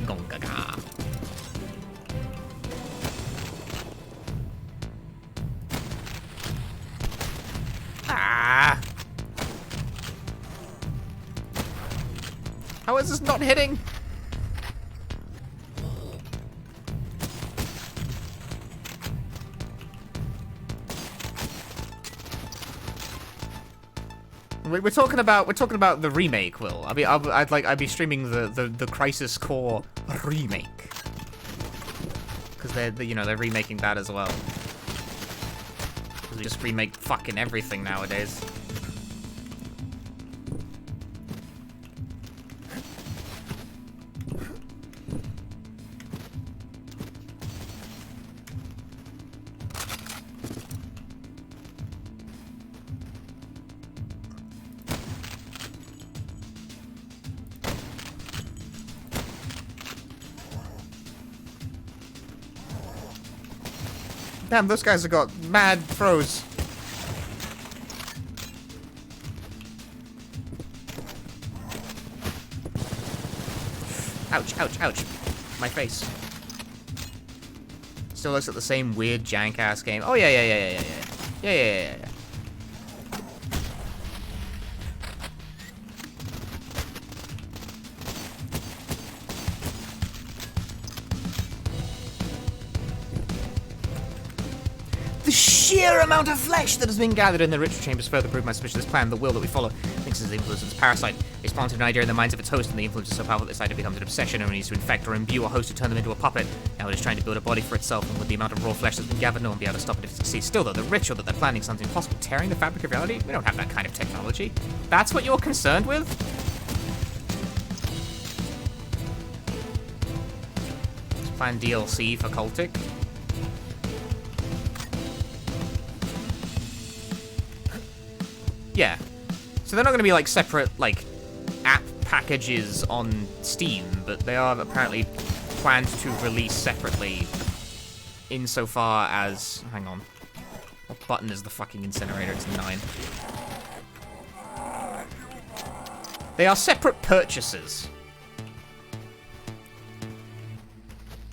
Speaker 1: Gongaga. Ah! How is this not hitting? We're talking about the remake, Will. I mean, I'd be streaming the Crisis Core remake because they're remaking that as well. They just remake fucking everything nowadays. Damn, those guys have got mad throws. Ouch, ouch, ouch. My face. Still looks like the same weird jank-ass game. Oh, yeah. Yeah. The sheer amount of flesh that has been gathered in the ritual chambers further prove my suspicion this plan, the will that we follow, thinks is the influence of this parasite. It's planted an idea in the minds of its host, and the influence is so powerful that this idea becomes an obsession and needs to infect or imbue a host to turn them into a puppet. Now it is trying to build a body for itself, and with the amount of raw flesh that's been gathered, no one will be able to stop it if it succeeds. Still, though, the ritual that they're planning sounds impossible. Tearing the fabric of reality? We don't have that kind of technology. That's what you're concerned with? Let's plan DLC for Cultic. Yeah. So they're not going to be like separate like app packages on Steam, but they are apparently planned to release separately insofar as... Hang on. What button is the fucking incinerator? It's 9. They are separate purchases.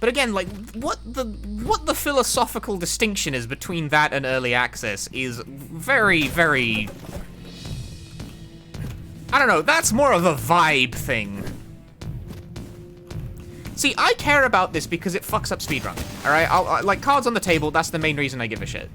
Speaker 1: But again, like, what the philosophical distinction is between that and early access is very, very... I don't know, that's more of a vibe thing. See, I care about this because it fucks up speedrunning, alright? Like, cards on the table, that's the main reason I give a shit.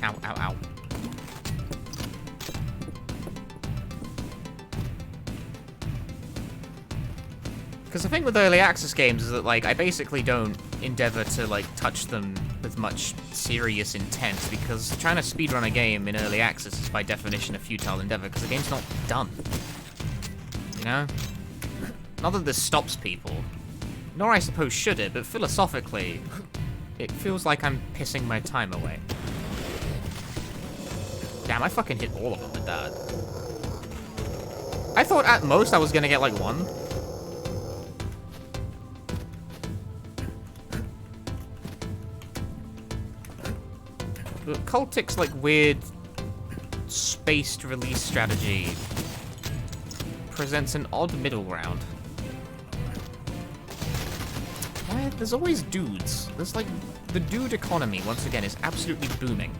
Speaker 1: Ow, ow, ow. Because the thing with early access games is that, like, I basically don't endeavor to, like, touch them with much serious intent, because trying to speedrun a game in early access is by definition a futile endeavor, because the game's not done. You know? Not that this stops people, nor I suppose should it, but philosophically, it feels like I'm pissing my time away. Damn, I fucking hit all of them with that. I thought at most I was gonna get, like, one. But Cultic's, like, weird spaced release strategy presents an odd middle ground. Why? There's always dudes. There's, like, the dude economy, once again, is absolutely booming.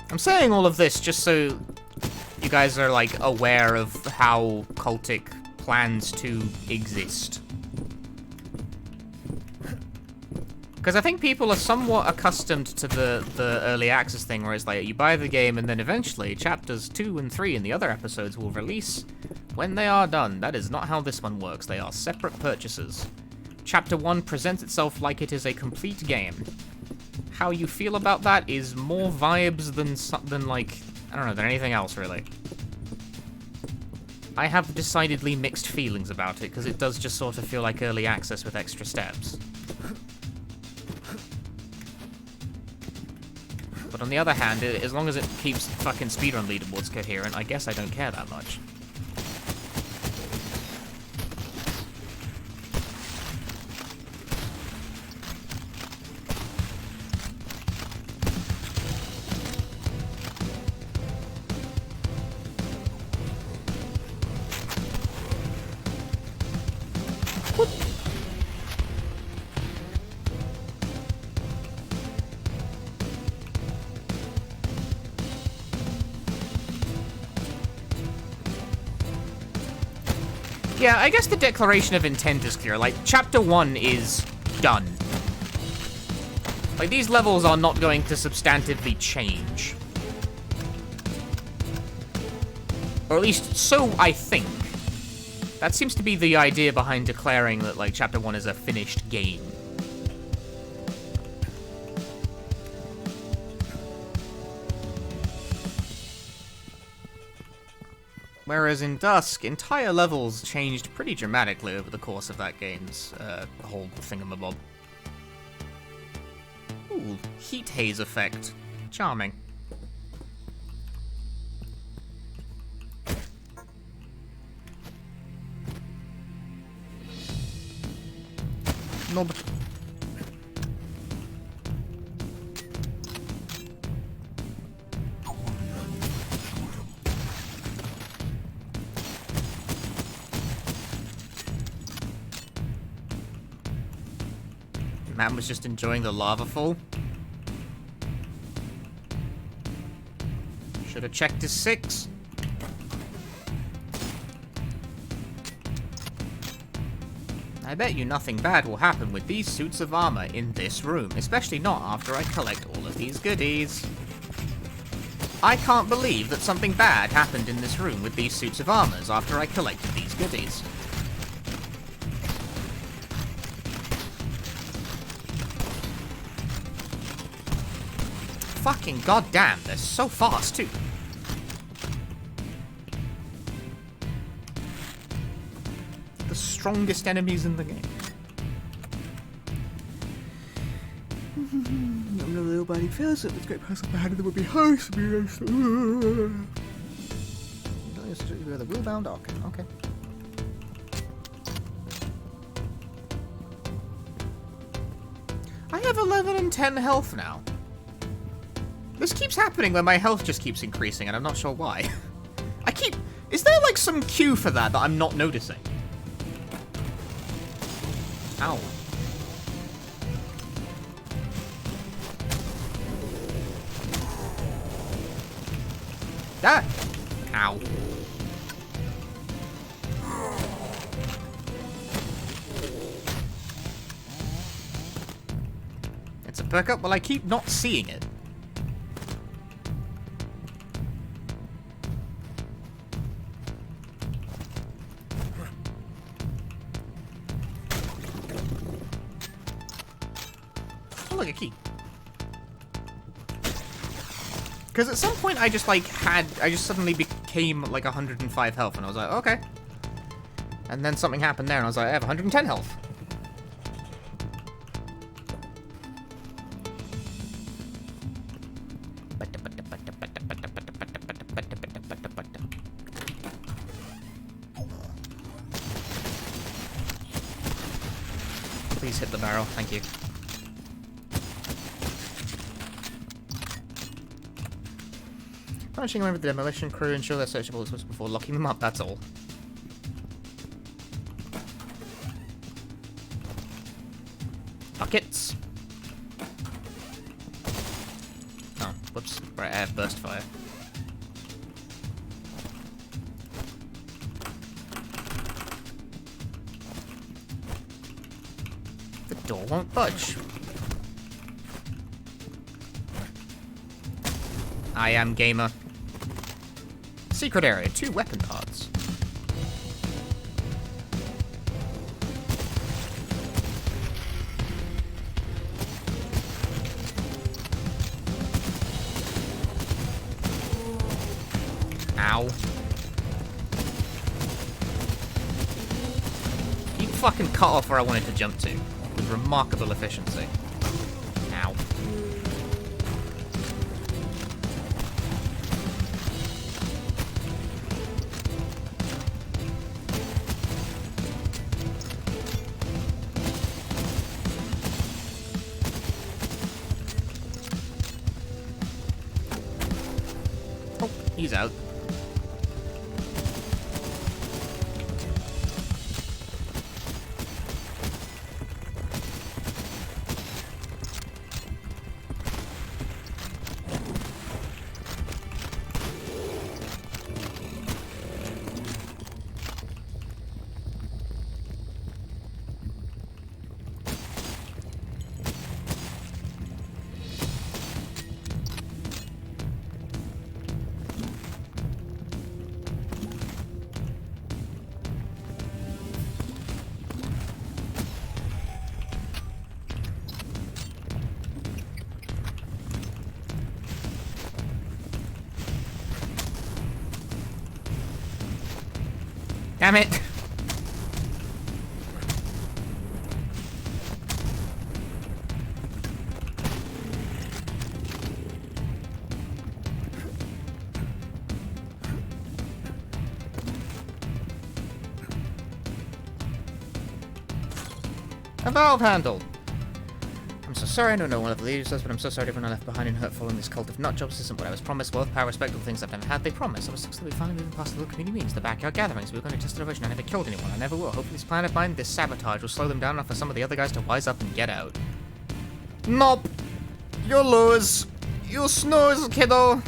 Speaker 1: I'm saying all of this just so you guys are, like, aware of how Cultic plans to exist. Because I think people are somewhat accustomed to the early access thing, where it's like, you buy the game and then eventually chapters 2 and 3 and the other episodes will release when they are done. That is not how this one works. They are separate purchases. Chapter 1 presents itself like it is a complete game. How you feel about that is more vibes than like, I don't know, than anything else, really. I have decidedly mixed feelings about it, because it does just sort of feel like early access with extra steps. But on the other hand, as long as it keeps fucking speedrun leaderboards coherent, I guess I don't care that much. Yeah, I guess the declaration of intent is clear. Like, Chapter 1 is done. Like, these levels are not going to substantively change. Or at least, so I think. That seems to be the idea behind declaring that, like, Chapter 1 is a finished game. Whereas in Dusk, entire levels changed pretty dramatically over the course of that game's whole thingamabob. Ooh, heat haze effect. Charming. Nob. Man was just enjoying the lava fall. Should have checked his 6. I bet you nothing bad will happen with these suits of armor in this room, especially not after I collect all of these goodies. I can't believe that something bad happened in this room with these suits of armors after I collected these goodies. Fucking goddamn, they're so fast too. The strongest enemies in the game. Nobody feels it. This great person behind it would be host. The wheel-bound arc. Okay. I have 11 and 10 health now. This keeps happening where my health just keeps increasing, and I'm not sure why. I keep like some cue for that I'm not noticing. Ow. Ah! Ow. It's a perk up. Well, I keep not seeing it. Oh, look, a key. Because at some point I just, like, I just suddenly became, like, 105 health, and I was like, okay. And then something happened there, and I was like, I have 110 health. Please hit the barrel, thank you. Punching over the demolition crew, ensure they're searchable before locking them up, that's all. Buckets. Oh, whoops. Right, I have burst fire. The door won't budge. I am gamer. Secret area, 2 weapon pods. Ow. You fucking cut off where I wanted to jump to. With remarkable efficiency. Ow. Oh, he's out. Damn it! A valve handle! I'm so sorry, I know no one ever leaves us, but I'm so sorry everyone I left behind and hurt following this cult of nut jobs isn't what I was promised. Wealth, power, respect, all the things I've never had, they promised. I was successfully finally moving past the little community meetings, the backyard gatherings. We were going to test our version. I never killed anyone. I never will. Hopefully this plan of mine, this sabotage, will slow them down enough for some of the other guys to wise up and get out. Nope! You lose! You snooze, kiddo!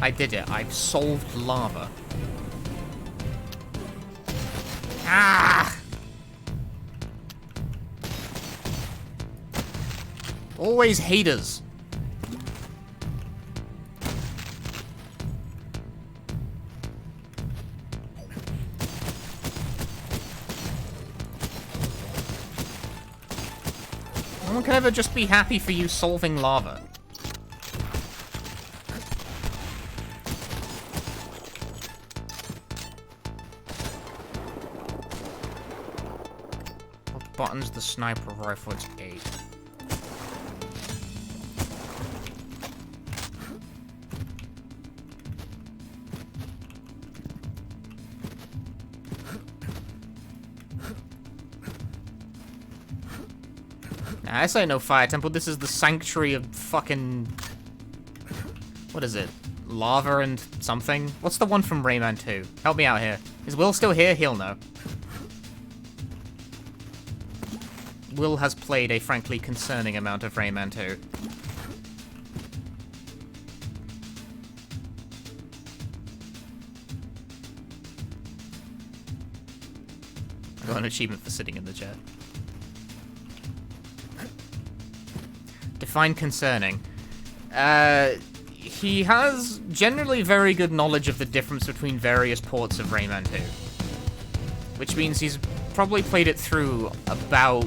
Speaker 1: I did it. I've solved lava. Ah! Always haters. one can ever just be happy for you solving lava. What button's the sniper rifle? It's 8. Nah, this ain't no fire temple. This is the sanctuary of fucking... What is it? Lava and something? What's the one from Rayman 2? Help me out here. Is Will still here? He'll know. Will has played a frankly concerning amount of Rayman 2. I got an achievement for sitting in the chair. Define concerning. He has generally very good knowledge of the difference between various ports of Rayman 2. Which means he's probably played it through about,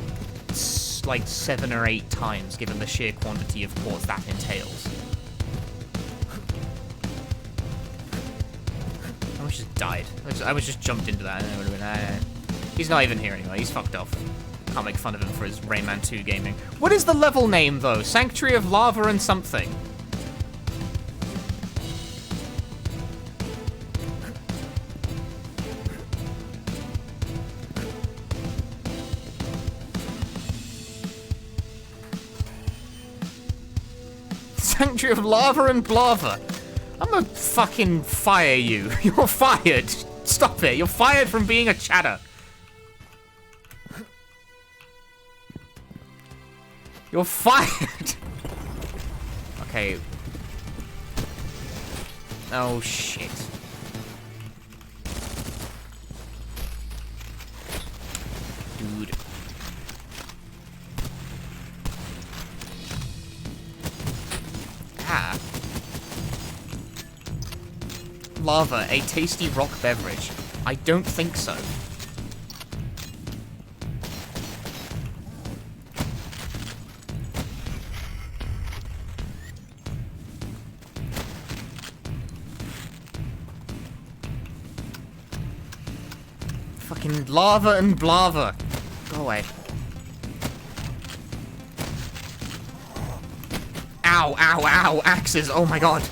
Speaker 1: like, 7 or 8 times, given the sheer quantity of ports that entails. I almost just died. I was just jumped into that, and I would have been, He's not even here anymore, he's fucked off. Can't make fun of him for his Rayman 2 gaming. What is the level name, though? Sanctuary of Lava and something. Sanctuary of Lava and Blava. I'm gonna fucking fire you. You're fired. Stop it. You're fired from being a chatter. You're fired! Okay. Oh, shit. Dude. Ah. Lava, a tasty rock beverage. I don't think so. Fucking lava and blava. Go away. Ow, ow, ow, axes, oh my god.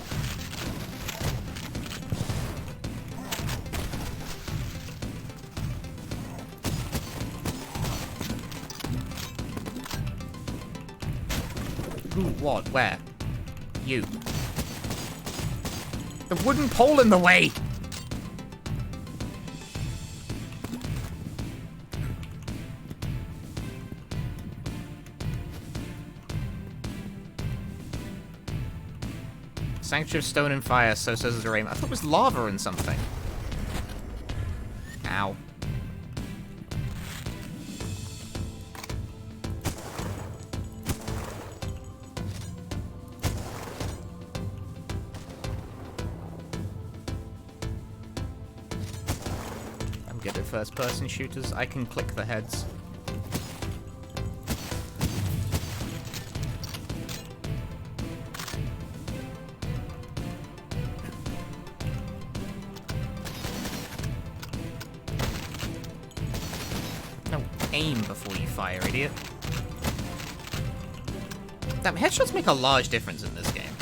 Speaker 1: Who, what, where? You. The wooden pole in the way! Sanctuary of Stone and Fire, so says the Rayman. I thought it was lava and something. Ow. I'm good at first-person shooters. I can click the heads. Aim before you fire, idiot. Damn, headshots make a large difference in this game.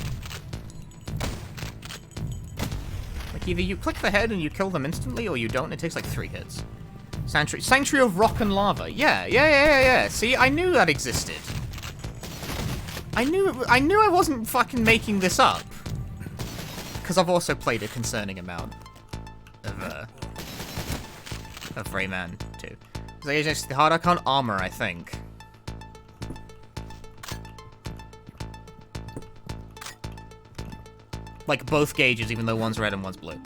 Speaker 1: Like, either you click the head and you kill them instantly, or you don't, and it takes like 3 hits. Sanctuary of Rock and Lava. Yeah. See, I knew that existed. I knew I wasn't fucking making this up. Because I've also played a concerning amount of Rayman 2. It's the hard icon armor, I think. Like both gauges, even though one's red and one's blue.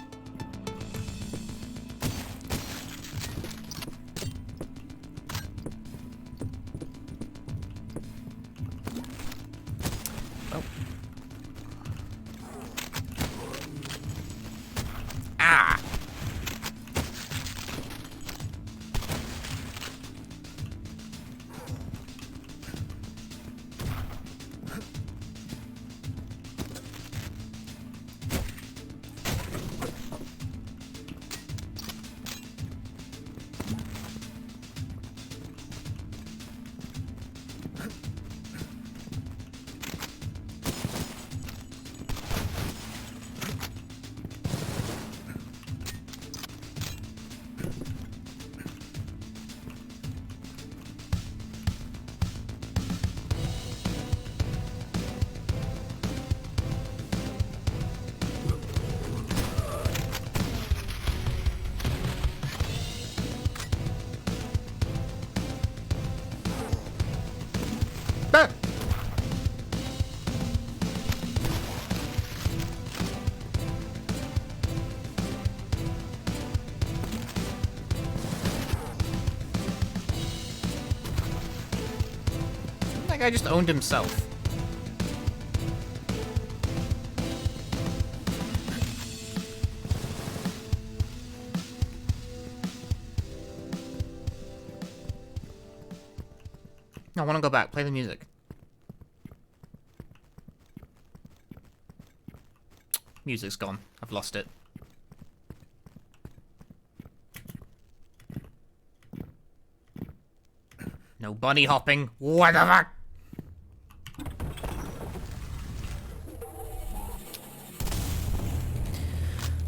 Speaker 1: Oh. Ah! guy just owned himself. I want to go back. Play the music. Music's gone. I've lost it. No bunny hopping. What the fuck?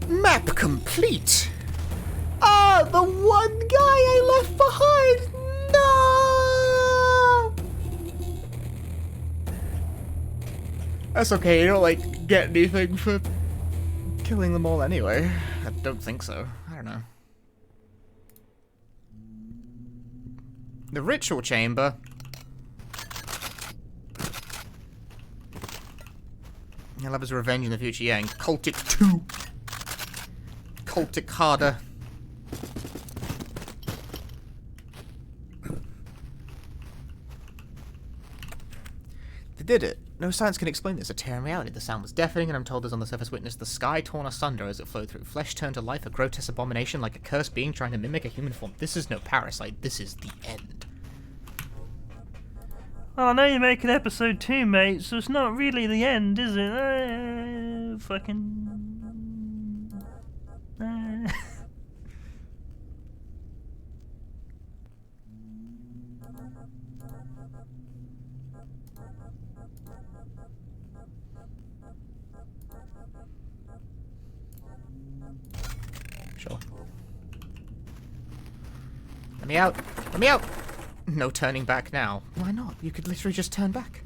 Speaker 1: Map complete.
Speaker 4: Ah, the one guy I left behind. No. That's okay. You don't like get anything for killing them all anyway.
Speaker 1: I don't think so. I don't know. The ritual chamber. He'll have his revenge in the future, yeah, and Cultic 2. Cultic harder.
Speaker 4: They did it. No science can explain this. A tear in reality. The sound was deafening, and I'm told those on the surface witnessed the sky torn asunder as it flowed through. Flesh turned to life, a grotesque abomination like a cursed being trying to mimic a human form. This is no parasite. This is the end.
Speaker 5: Well, I know you're making episode 2, mate, so it's not really the end, is it?
Speaker 1: Sure. Let me out! Let me out! No turning back now. Why not? You could literally just turn back.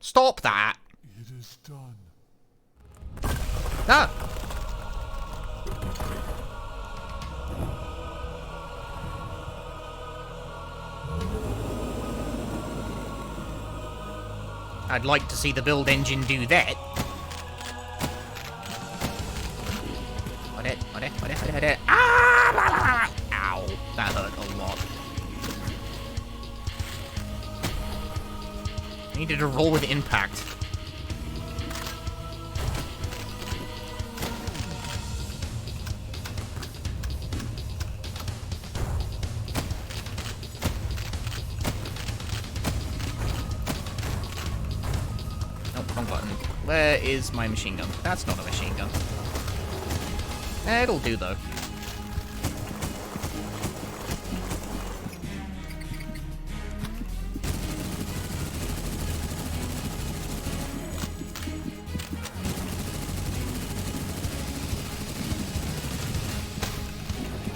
Speaker 1: Stop that!
Speaker 2: It is done.
Speaker 1: Ah! I'd like to see the build engine do that. Ah! Ow, that hurt a lot. I needed to roll with impact. Wrong button. Where is my machine gun? That's not a machine gun. It'll do, though.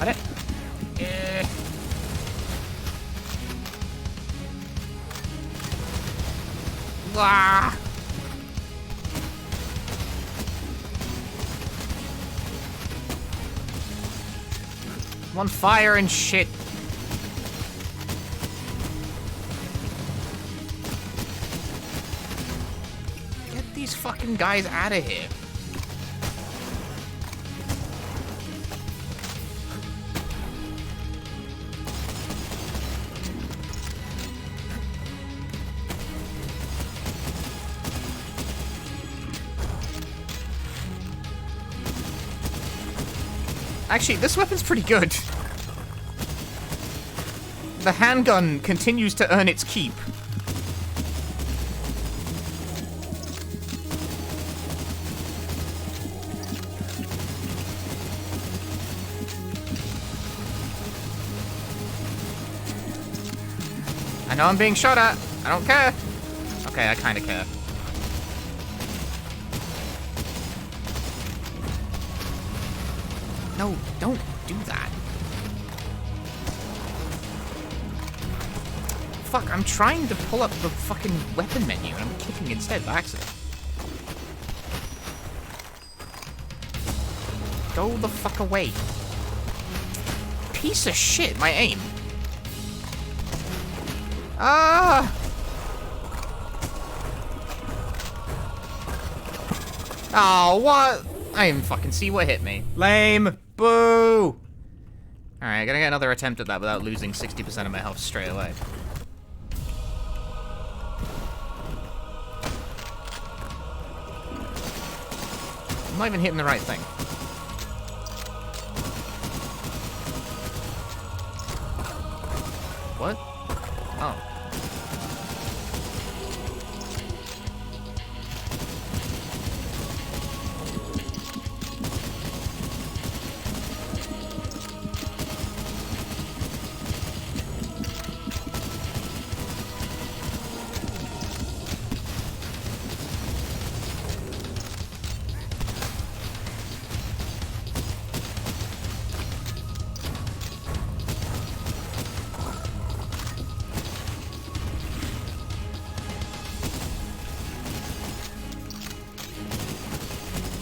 Speaker 1: Got it? Yeah. Ah! I'm on fire and shit. Get these fucking guys out of here. Actually, this weapon's pretty good. The handgun continues to earn its keep. I know I'm being shot at. I don't care. Okay, I kind of care. No, don't do that. Fuck, I'm trying to pull up the fucking weapon menu and I'm kicking instead by accident. Go the fuck away. Piece of shit, my aim. Ah! Oh, what? I didn't fucking see what hit me. Lame. Boo. Alright, gonna get another attempt at that without losing 60% of my health straight away. I'm not even hitting the right thing. What? Oh.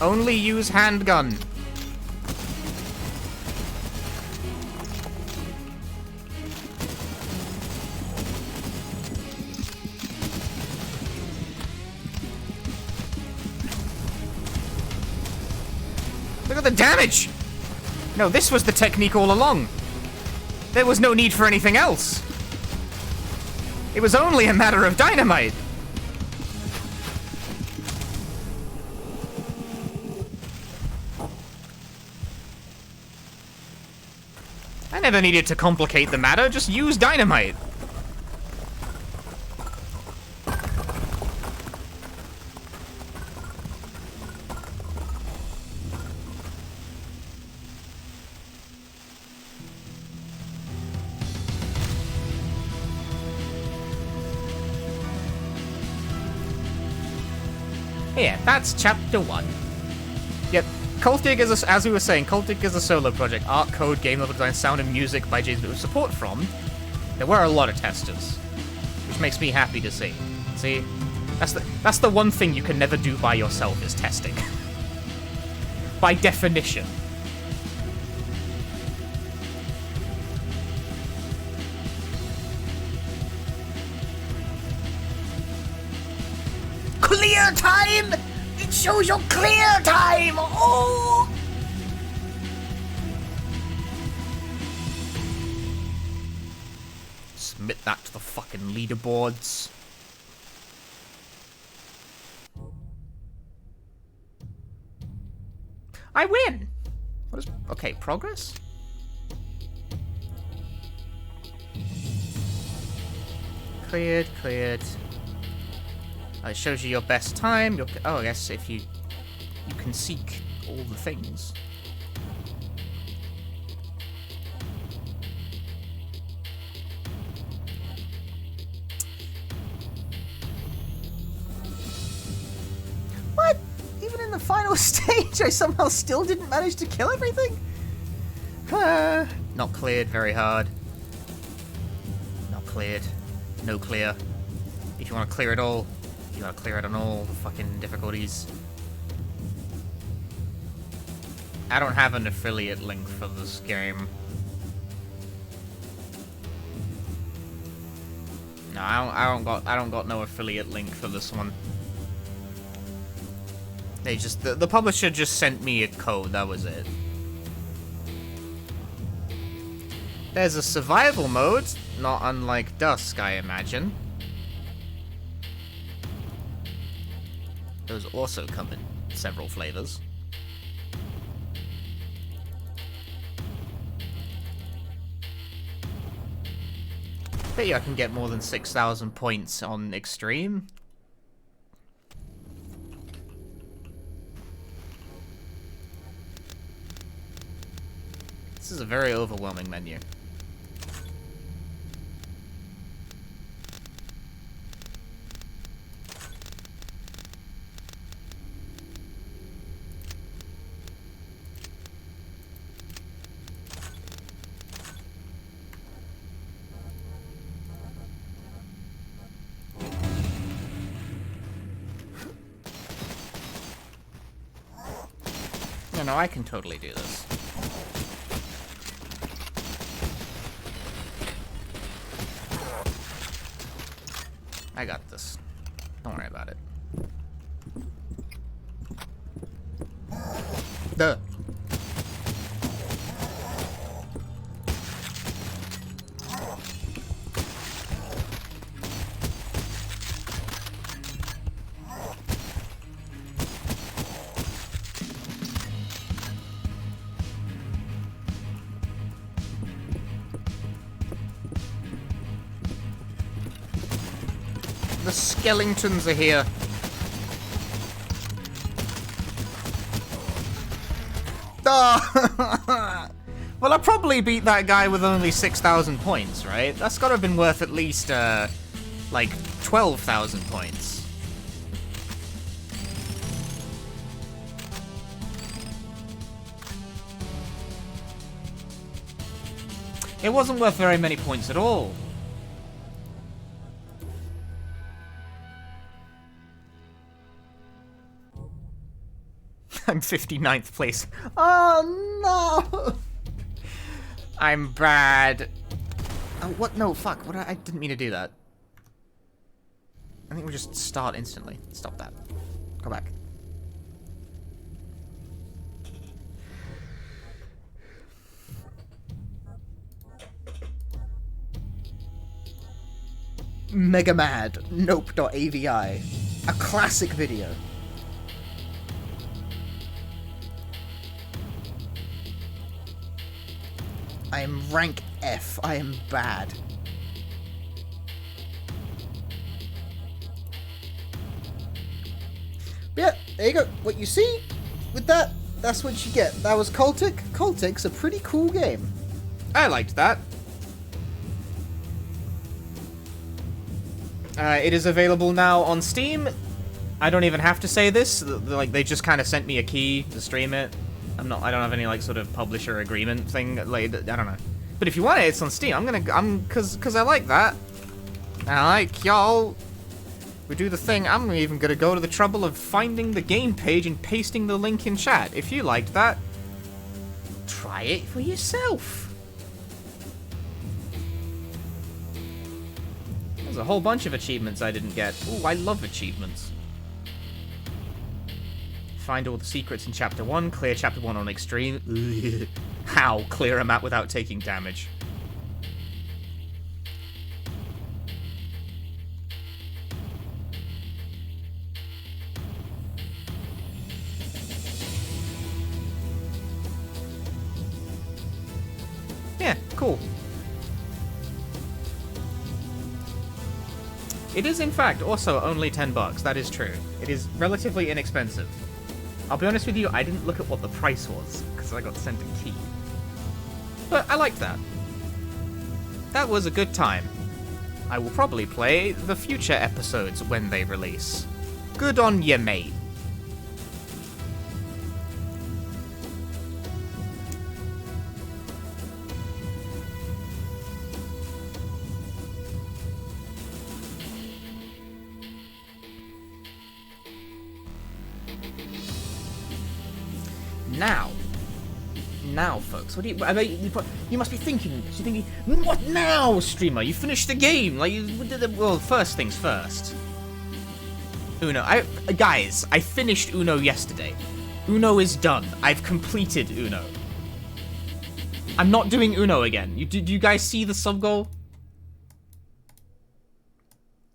Speaker 1: Only use handgun. Look at the damage! No, this was the technique all along. There was no need for anything else. It was only a matter of dynamite. I never needed to complicate the matter, just use dynamite. Yeah, that's chapter 1. Yep. Cultic is, as we were saying, Cultic is a solo project. Art, code, game level design, sound, and music by James with support from. There were a lot of testers, which makes me happy to see. See, that's the one thing you can never do by yourself is testing. By definition. Clear time! It shows your clear time! Oh! Submit that to the fucking leaderboards. I win! What is... Okay, progress? Cleared, cleared. It shows you your best time. Oh, I guess if you can seek all the things. What? Even in the final stage, I somehow still didn't manage to kill everything? Not cleared very hard. Not cleared. No clear. If you want to clear it all, you gotta clear it on all the fucking difficulties. I don't have an affiliate link for this game. No, I don't got no affiliate link for this one. They just the publisher just sent me a code, that was it. There's a survival mode, not unlike Dusk, I imagine. Those also come in several flavors. Bet you I can get more than 6,000 points on Extreme. This is a very overwhelming menu. No, I can totally do this. I got this. Don't worry about it.
Speaker 4: Duh. The skeletons are here. Oh. Well, I probably beat that guy with only 6,000 points, right? That's gotta have been worth at least, like, 12,000 points. It wasn't worth very many points at all. I'm 59th place. Oh, no! I'm bad. Oh, what? No, fuck. What? I didn't mean to do that. I think we just start instantly. Stop that. Go back. Mega Mad. Nope.avi. A classic video. I am rank F. I am bad. But yeah, there you go. What you see with that, that's what you get. That was Cultic. Cultic's a pretty cool game. I liked that. It is available now on Steam. I don't even have to say this. Like, they just kind of sent me a key to stream it. I don't have any, like, sort of publisher agreement thing. Like, I don't know. But if you want it, it's on Steam. Cause I like that. And I like y'all. We do the thing. I'm even gonna go to the trouble of finding the game page and pasting the link in chat. If you liked that, try it for yourself. There's a whole bunch of achievements I didn't get. Ooh, I love achievements. Find all the secrets in Chapter 1, clear Chapter 1 on Extreme. How? Clear a map without taking damage. Yeah, cool. It is, in fact, also only $10. That is true. It is relatively inexpensive. I'll be honest with you, I didn't look at what the price was, because I got sent a key. But I liked that. That was a good time. I will probably play the future episodes when they release. Good on ya, mate. Now, folks, what do you? I mean, you must be thinking. You're thinking, what now, streamer? You finished the game. Like, well, first things first. Uno. Guys, I finished Uno yesterday. Uno is done. I've completed Uno. I'm not doing Uno again. Did you guys see the sub goal?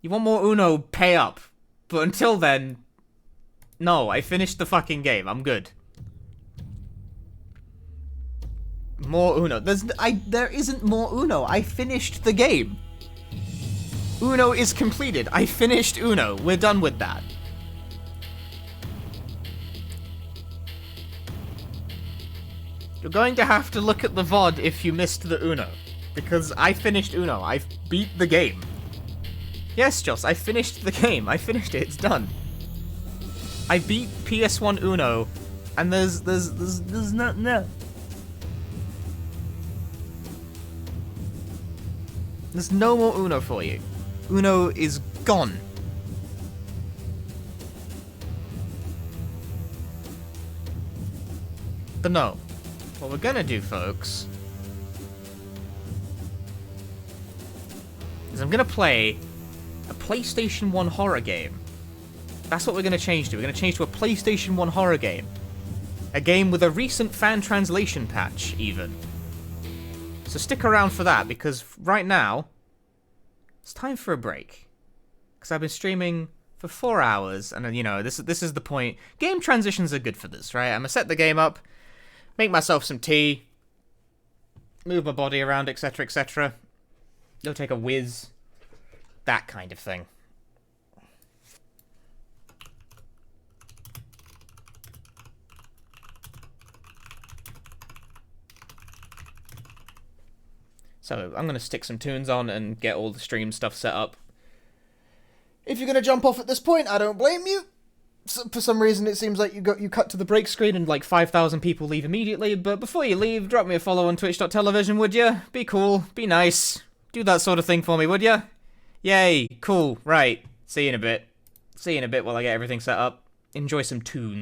Speaker 4: You want more Uno? Pay up. But until then, no. I finished the fucking game. I'm good. More Uno. There isn't more Uno. I finished the game. Uno is completed. I finished Uno. We're done with that. You're going to have to look at the VOD if you missed the Uno. Because I finished Uno. I beat the game. Yes, Joss, I finished the game. I finished it. It's done. I beat PS1 Uno, and there's no. There's no more Uno for you. Uno is gone. But no. What we're gonna do, folks, is I'm gonna play a PlayStation 1 horror game. That's what we're gonna change to. We're gonna change to a PlayStation 1 horror game.
Speaker 1: A game with a recent fan translation patch, even. So stick around for that, because right now, it's time for a break. Because I've been streaming for 4 hours, and you know, this is the point. Game transitions are good for this, right? I'm gonna set the game up, make myself some tea, move my body around, etc, etc. Go take a whiz. That kind of thing. So I'm going to stick some tunes on and get all the stream stuff set up. If you're going to jump off at this point, I don't blame you. So for some reason, it seems like you cut to the break screen and like 5,000 people leave immediately. But before you leave, drop me a follow on twitch.tv, would you? Be cool, be nice. Do that sort of thing for me, would you? Yay, cool, right. See you in a bit. See you in a bit while I get everything set up. Enjoy some tunes.